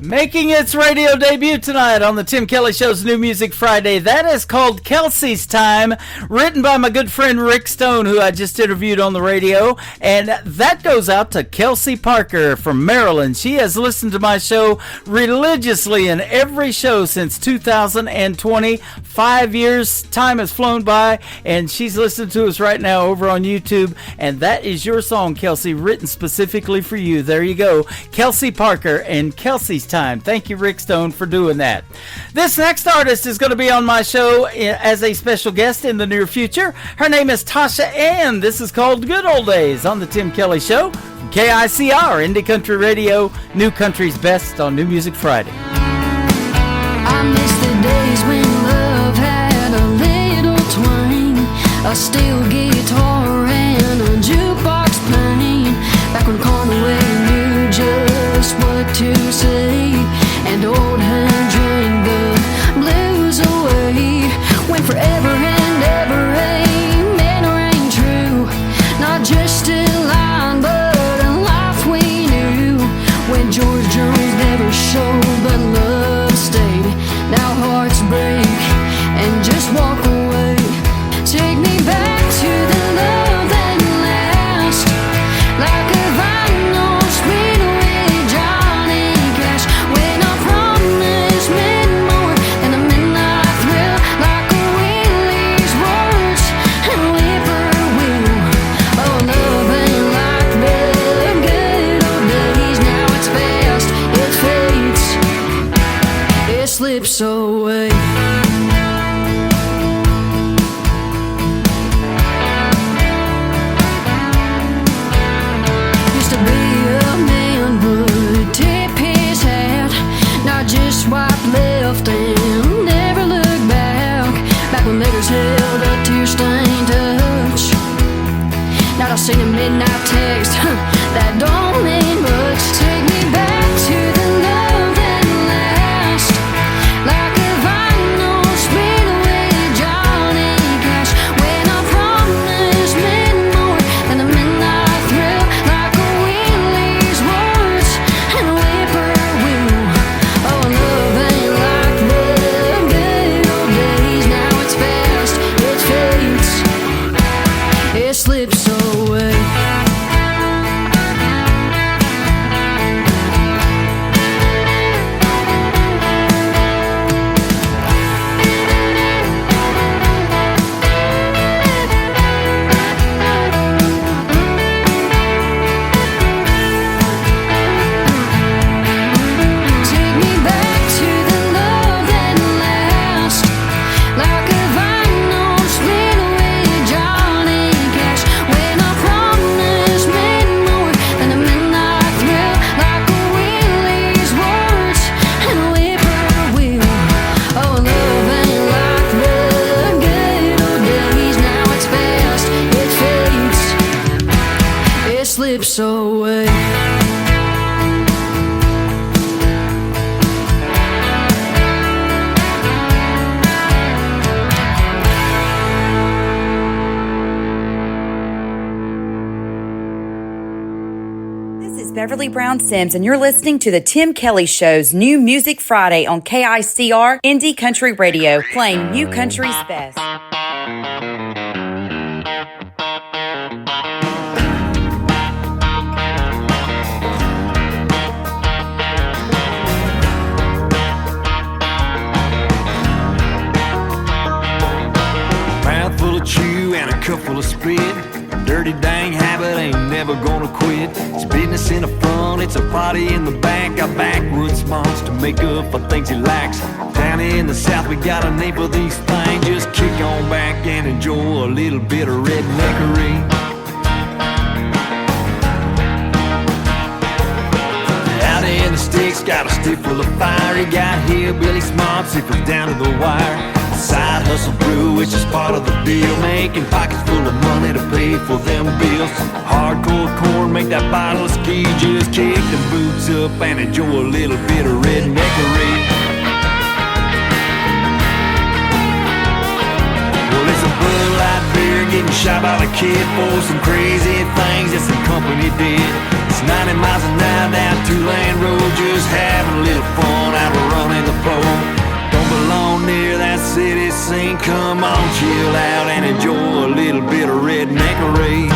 D: Making its radio debut tonight on the Tim Kelly Show's New Music Friday. That is called Kelsey's Time, written by my good friend Rick Stone, who I just interviewed on the radio. And that goes out to Kelsey Parker from Maryland. She has listened to my show religiously in every show since 2020. 5 years, time has flown by, and she's listening to us right now over on YouTube. And that is your song, Kelsey, written specifically for you. There you go. Kelsey Parker and Kelsey's Time. Thank you, Rick Stone, for doing that. This next artist is going to be on my show as a special guest in the near future. Her name is Tasha Ann. This is called Good Old Days on the Tim Kelly Show. KICR, Indie Country Radio, New Country's Best on New Music Friday.
L: I miss the days when love had a little twang, a steel guitar and a jukebox playing. Back when Conway knew just what to say, and old Hank drank the blues away. When forever and ever amen rang true, not just a line but
A: day.
K: Beverly Brown Sims, and you're listening to the Tim Kelly Show's New Music Friday on KICR Indie Country Radio, playing new country's best.
V: Mouthful of chew and a cup full of spit. Dirty dang habit ain't never gonna quit. It's business in the front, it's a party in the back. Our backwoods monster make up for things he lacks. Down in the south we got a name for these things. Just kick on back and enjoy a little bit of redneckery. Out in the sticks, got a stick full of fire. He got hillbilly smarts if it's down to the wire. Side hustle brew, which is part of the deal. Making pockets full of money to pay for them bills. Hardcore corn, make that bottle of ski. Just kick the boots up and enjoy a little bit of redneckery. Well, it's a Bud Light beer getting shot by the kid for some crazy things that some company did. It's 90 miles an hour down two-lane road, just having a little fun out of running the pole. Don't belong near that city scene. Come on, chill out and enjoy a little bit of redneckery.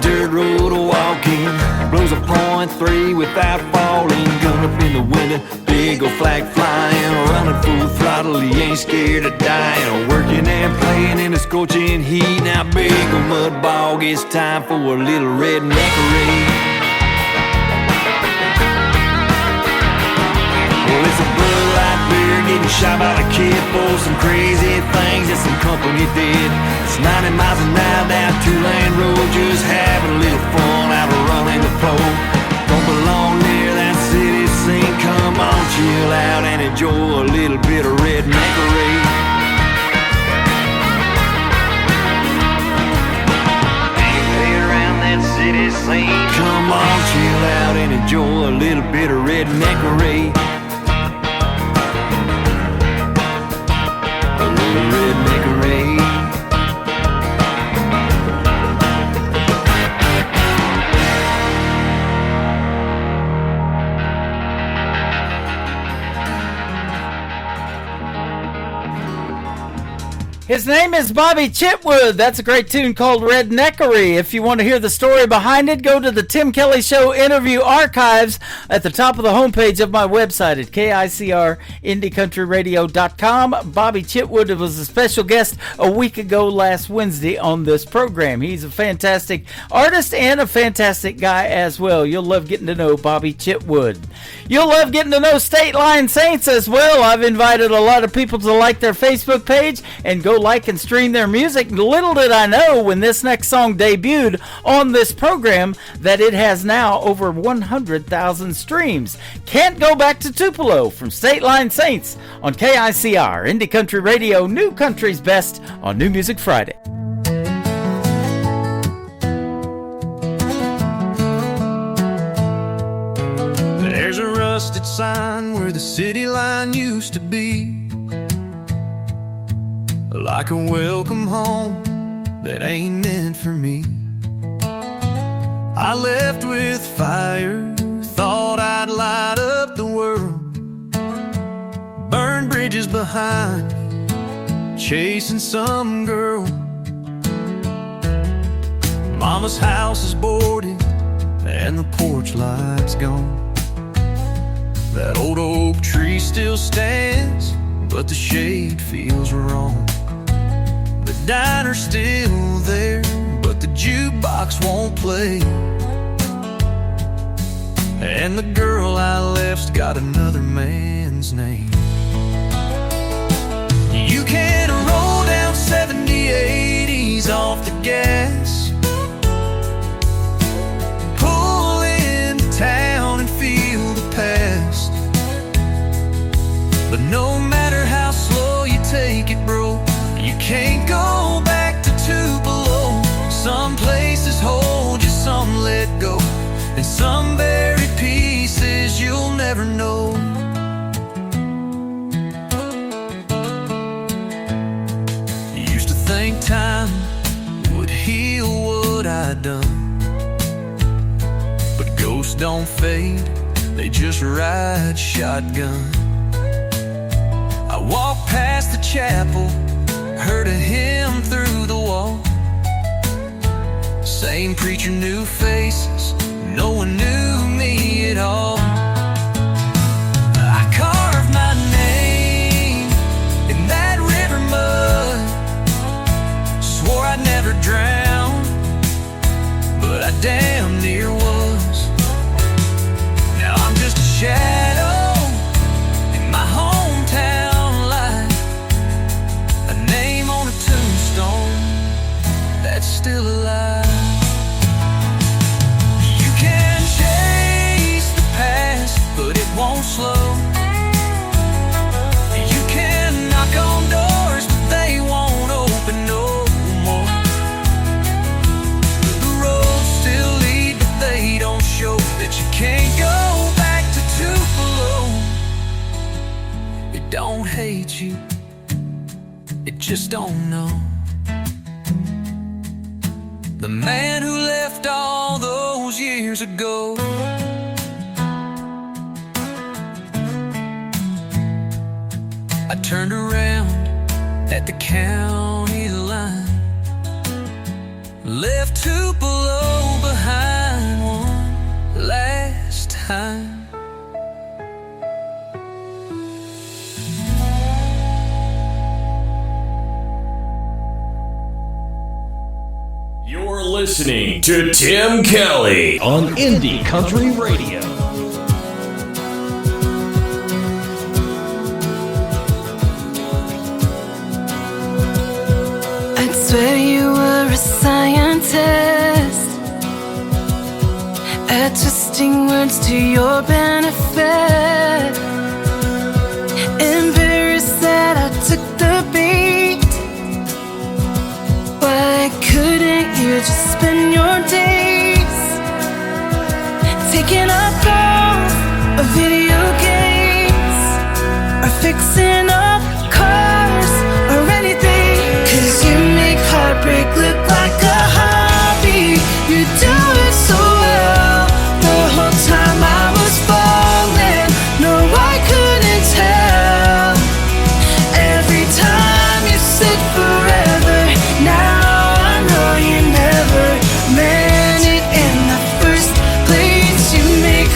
V: Dirt road walking, blows a .3 without falling. Gun up in the window, big old flag flying. Running full throttle, he ain't scared of dying. Working and playing in the scorching heat. Now big old mud bog, it's time for a little redneckery. Well, it's a Bud Light beer getting shot by the kid for some crazy things that some company did. It's 90 miles an hour down two-lane road, just having a little fun out of running the pole. Don't belong near that city scene. Come on, chill out and enjoy a little bit of redneckery. Ain't around that city scene. Come on, chill out and enjoy a little bit of redneckery. A little redneckery.
D: His name is Bobby Chitwood. That's a great tune called Redneckery. If you want to hear the story behind it, go to the Tim Kelly Show interview archives at the top of the homepage of my website at KICRIndieCountryRadio.com. Bobby Chitwood was a special guest a week ago last Wednesday on this program. He's a fantastic artist and a fantastic guy as well. You'll love getting to know Bobby Chitwood. You'll love getting to know State Line Saints as well. I've invited a lot of people to like their Facebook page and go like and stream their music. Little did I know when this next song debuted on this program that it has now over 100,000 streams. Can't Go Back to Tupelo from State Line Saints on KICR Indie Country Radio, New Country's Best on New Music Friday.
V: There's a rusted sign where the city line used to be, like a welcome home that ain't meant for me. I left with fire, thought I'd light up the world, burn bridges behind, chasing some girl. Mama's house is boarded and the porch light's gone. That old oak tree still stands, but the shade feels wrong. The diner's still there, but the jukebox won't play.
G: and the girl I left's got another man's name. You can roll down 70, 80s off the gas, pull into town and feel the past. But no matter how slow you take it, bro, you can't go back to Tupelo. Some places hold you, some let go, and some buried pieces you'll never know. Used to think time would heal what I'd done, but ghosts don't fade, they just ride shotgun. I walked past the chapel, heard a hymn through the wall. Same preacher, new faces, no one knew me at all. I carved my name in that river mud, swore I'd never drown, but I damn near was. Now I'm just a shadow in my hometown life, a name on a tombstone that's still alive. You can chase the past, but it won't slow. You can knock on doors, but they won't open no more. The roads still lead, but they don't show that you can't go back to Tupelo. It don't hate you, it just don't know. The man who left all those years ago. I turned around at the county line, left Tupelo behind one last time.
F: You're listening to Tim Kelly on Indie Country Radio.
S: I'd swear you were a scientist at twisting words to your benefit. Embarrassed that I took the bait. Why couldn't you just spend your days taking up golf or video games or fixing up cars or anything? 'Cause you make heartbreak look like a hobby. You do it so well. The whole time I was falling, no, I couldn't tell. Every time you said forever, now I know you never meant it in the first place. You make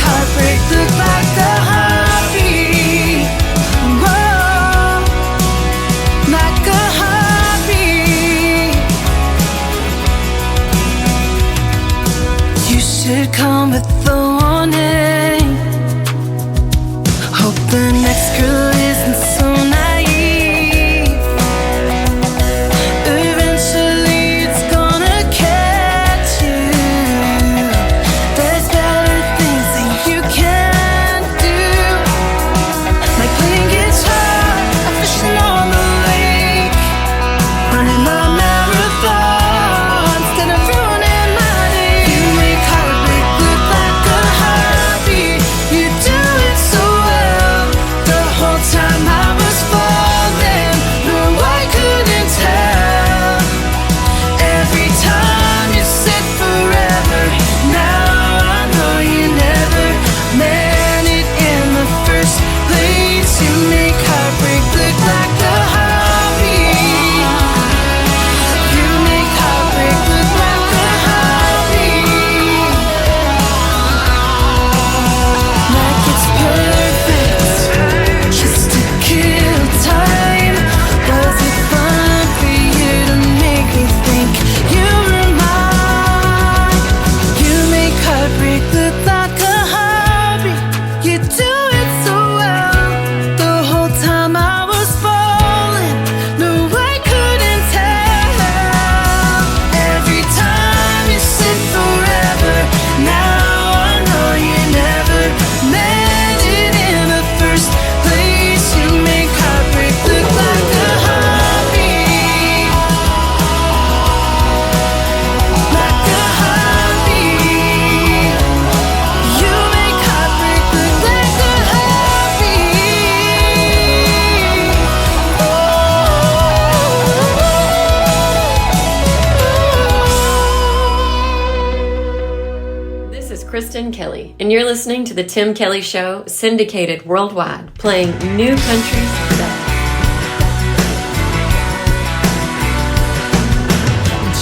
E: Kristen Kelly, and you're listening to The Tim Kelly Show, syndicated worldwide, playing new countries today.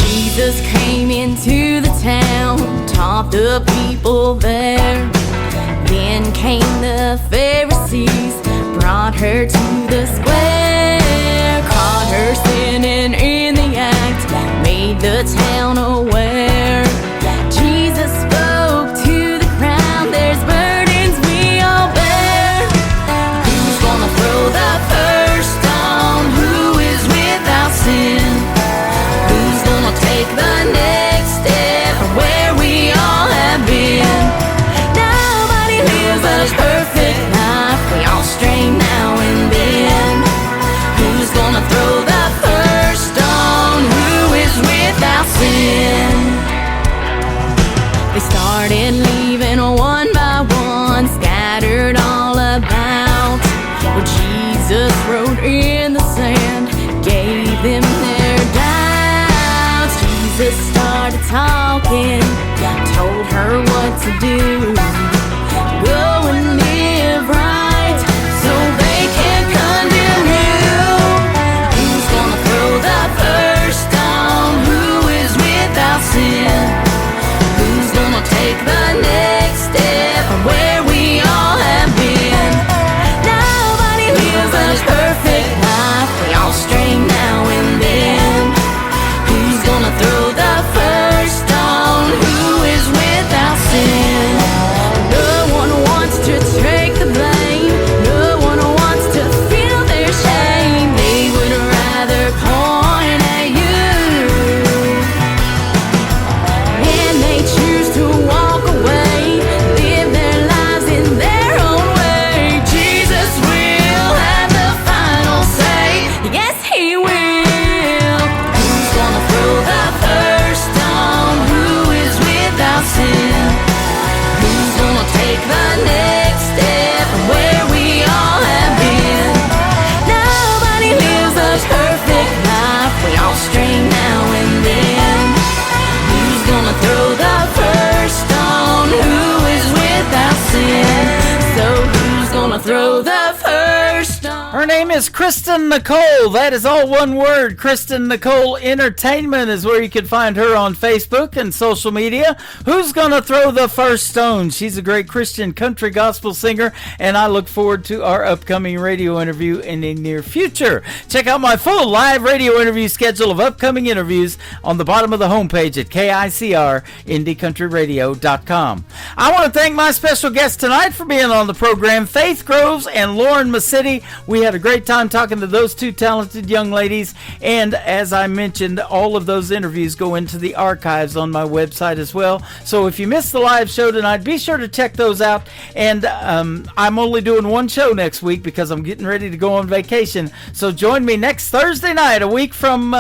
S: Jesus came into the town, taught the people there. Then came the Pharisees, brought her to the square, caught her sinning in the act, made the town aware. Jesus spoke to the crowd, there's burdens we all bear. Who's gonna throw the first stone? Who is without sin? Who's gonna take the next step from where we all have been? Nobody lives a perfect life, we all stray now and then. Who's gonna throw the first stone? Who is without sin? They started leaving one by one, scattered all about. Where Jesus wrote in the sand, gave them their doubts. Jesus started talking, told her what to do. Go and live right, so they can't condemn you. Who's gonna throw the first stone? Who is without sin? Who's gonna take the next step from where we all have been? Nobody lives a perfect life, we all stray now and then. Who's gonna throw the first stone? Who is without sin? No one wants to take the blame, no one wants to feel their shame. They would rather point at you, and they choose to walk away, live their lives in their own way. Jesus will have the final say, yes he will. Who's gonna throw the first stone? Who is without sin? Who's gonna take the next step from where we all have been? Nobody lives a perfect life, we all stray now and then. Who's gonna throw the first stone? Who is without sin? So who's gonna throw the first stone?
D: Her name is Kristen Nicole. That is all one word. Kristen Nicole Entertainment is where you can find her on Facebook and social media. Who's going to throw the first stone? She's a great Christian country gospel singer, and I look forward to our upcoming radio interview in the near future. Check out my full live radio interview schedule of upcoming interviews on the bottom of the homepage at KICRIndieCountryRadio.com. I want to thank my special guests tonight for being on the program, Faith Groves and Lauren Massetti. We had a great time talking to those two talented young ladies, and as I mentioned, all of those interviews go into the archives on my website as well. So if you missed the live show tonight, be sure to check those out. And I'm only doing one show next week because I'm getting ready to go on vacation. So join me next Thursday night, a week from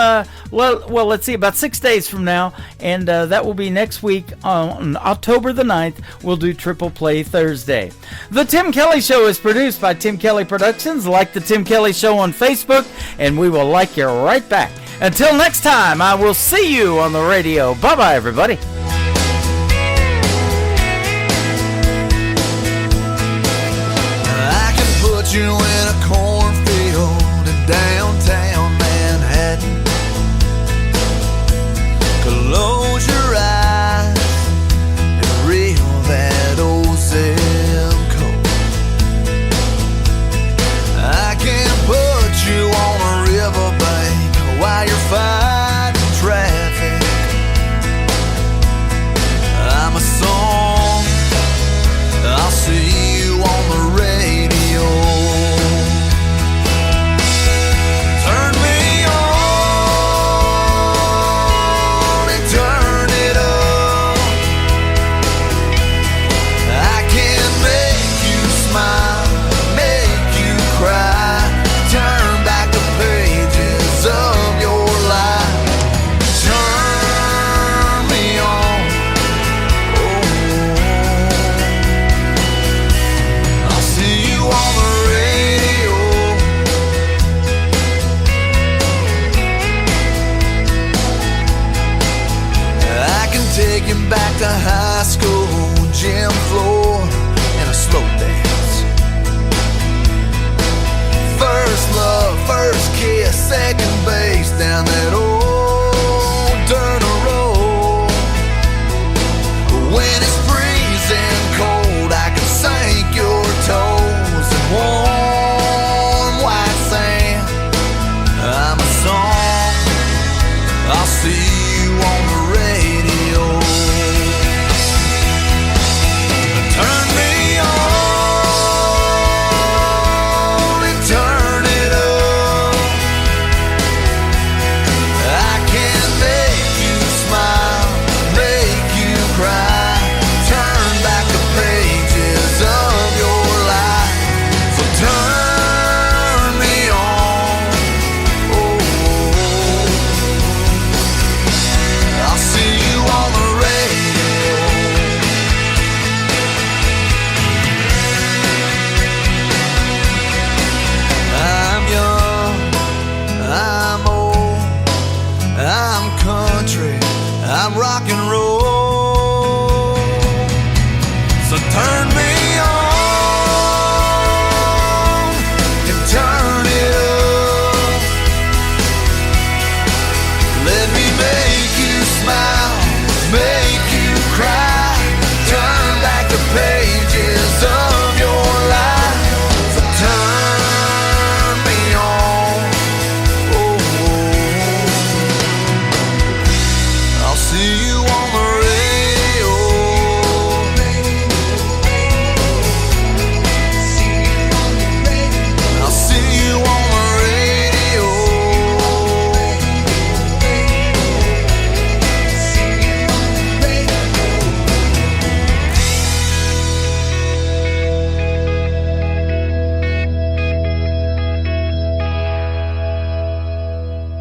D: let's see, about 6 days from now, and that will be next week on October the 9th. We'll do Triple Play Thursday. The Tim Kelly Show is produced by Tim Kelly Productions. Like the Tim Kelly Show on Facebook, and we will like you right back. Until next time, I will see you on the radio. Bye-bye, everybody.
A: I can put you in a corner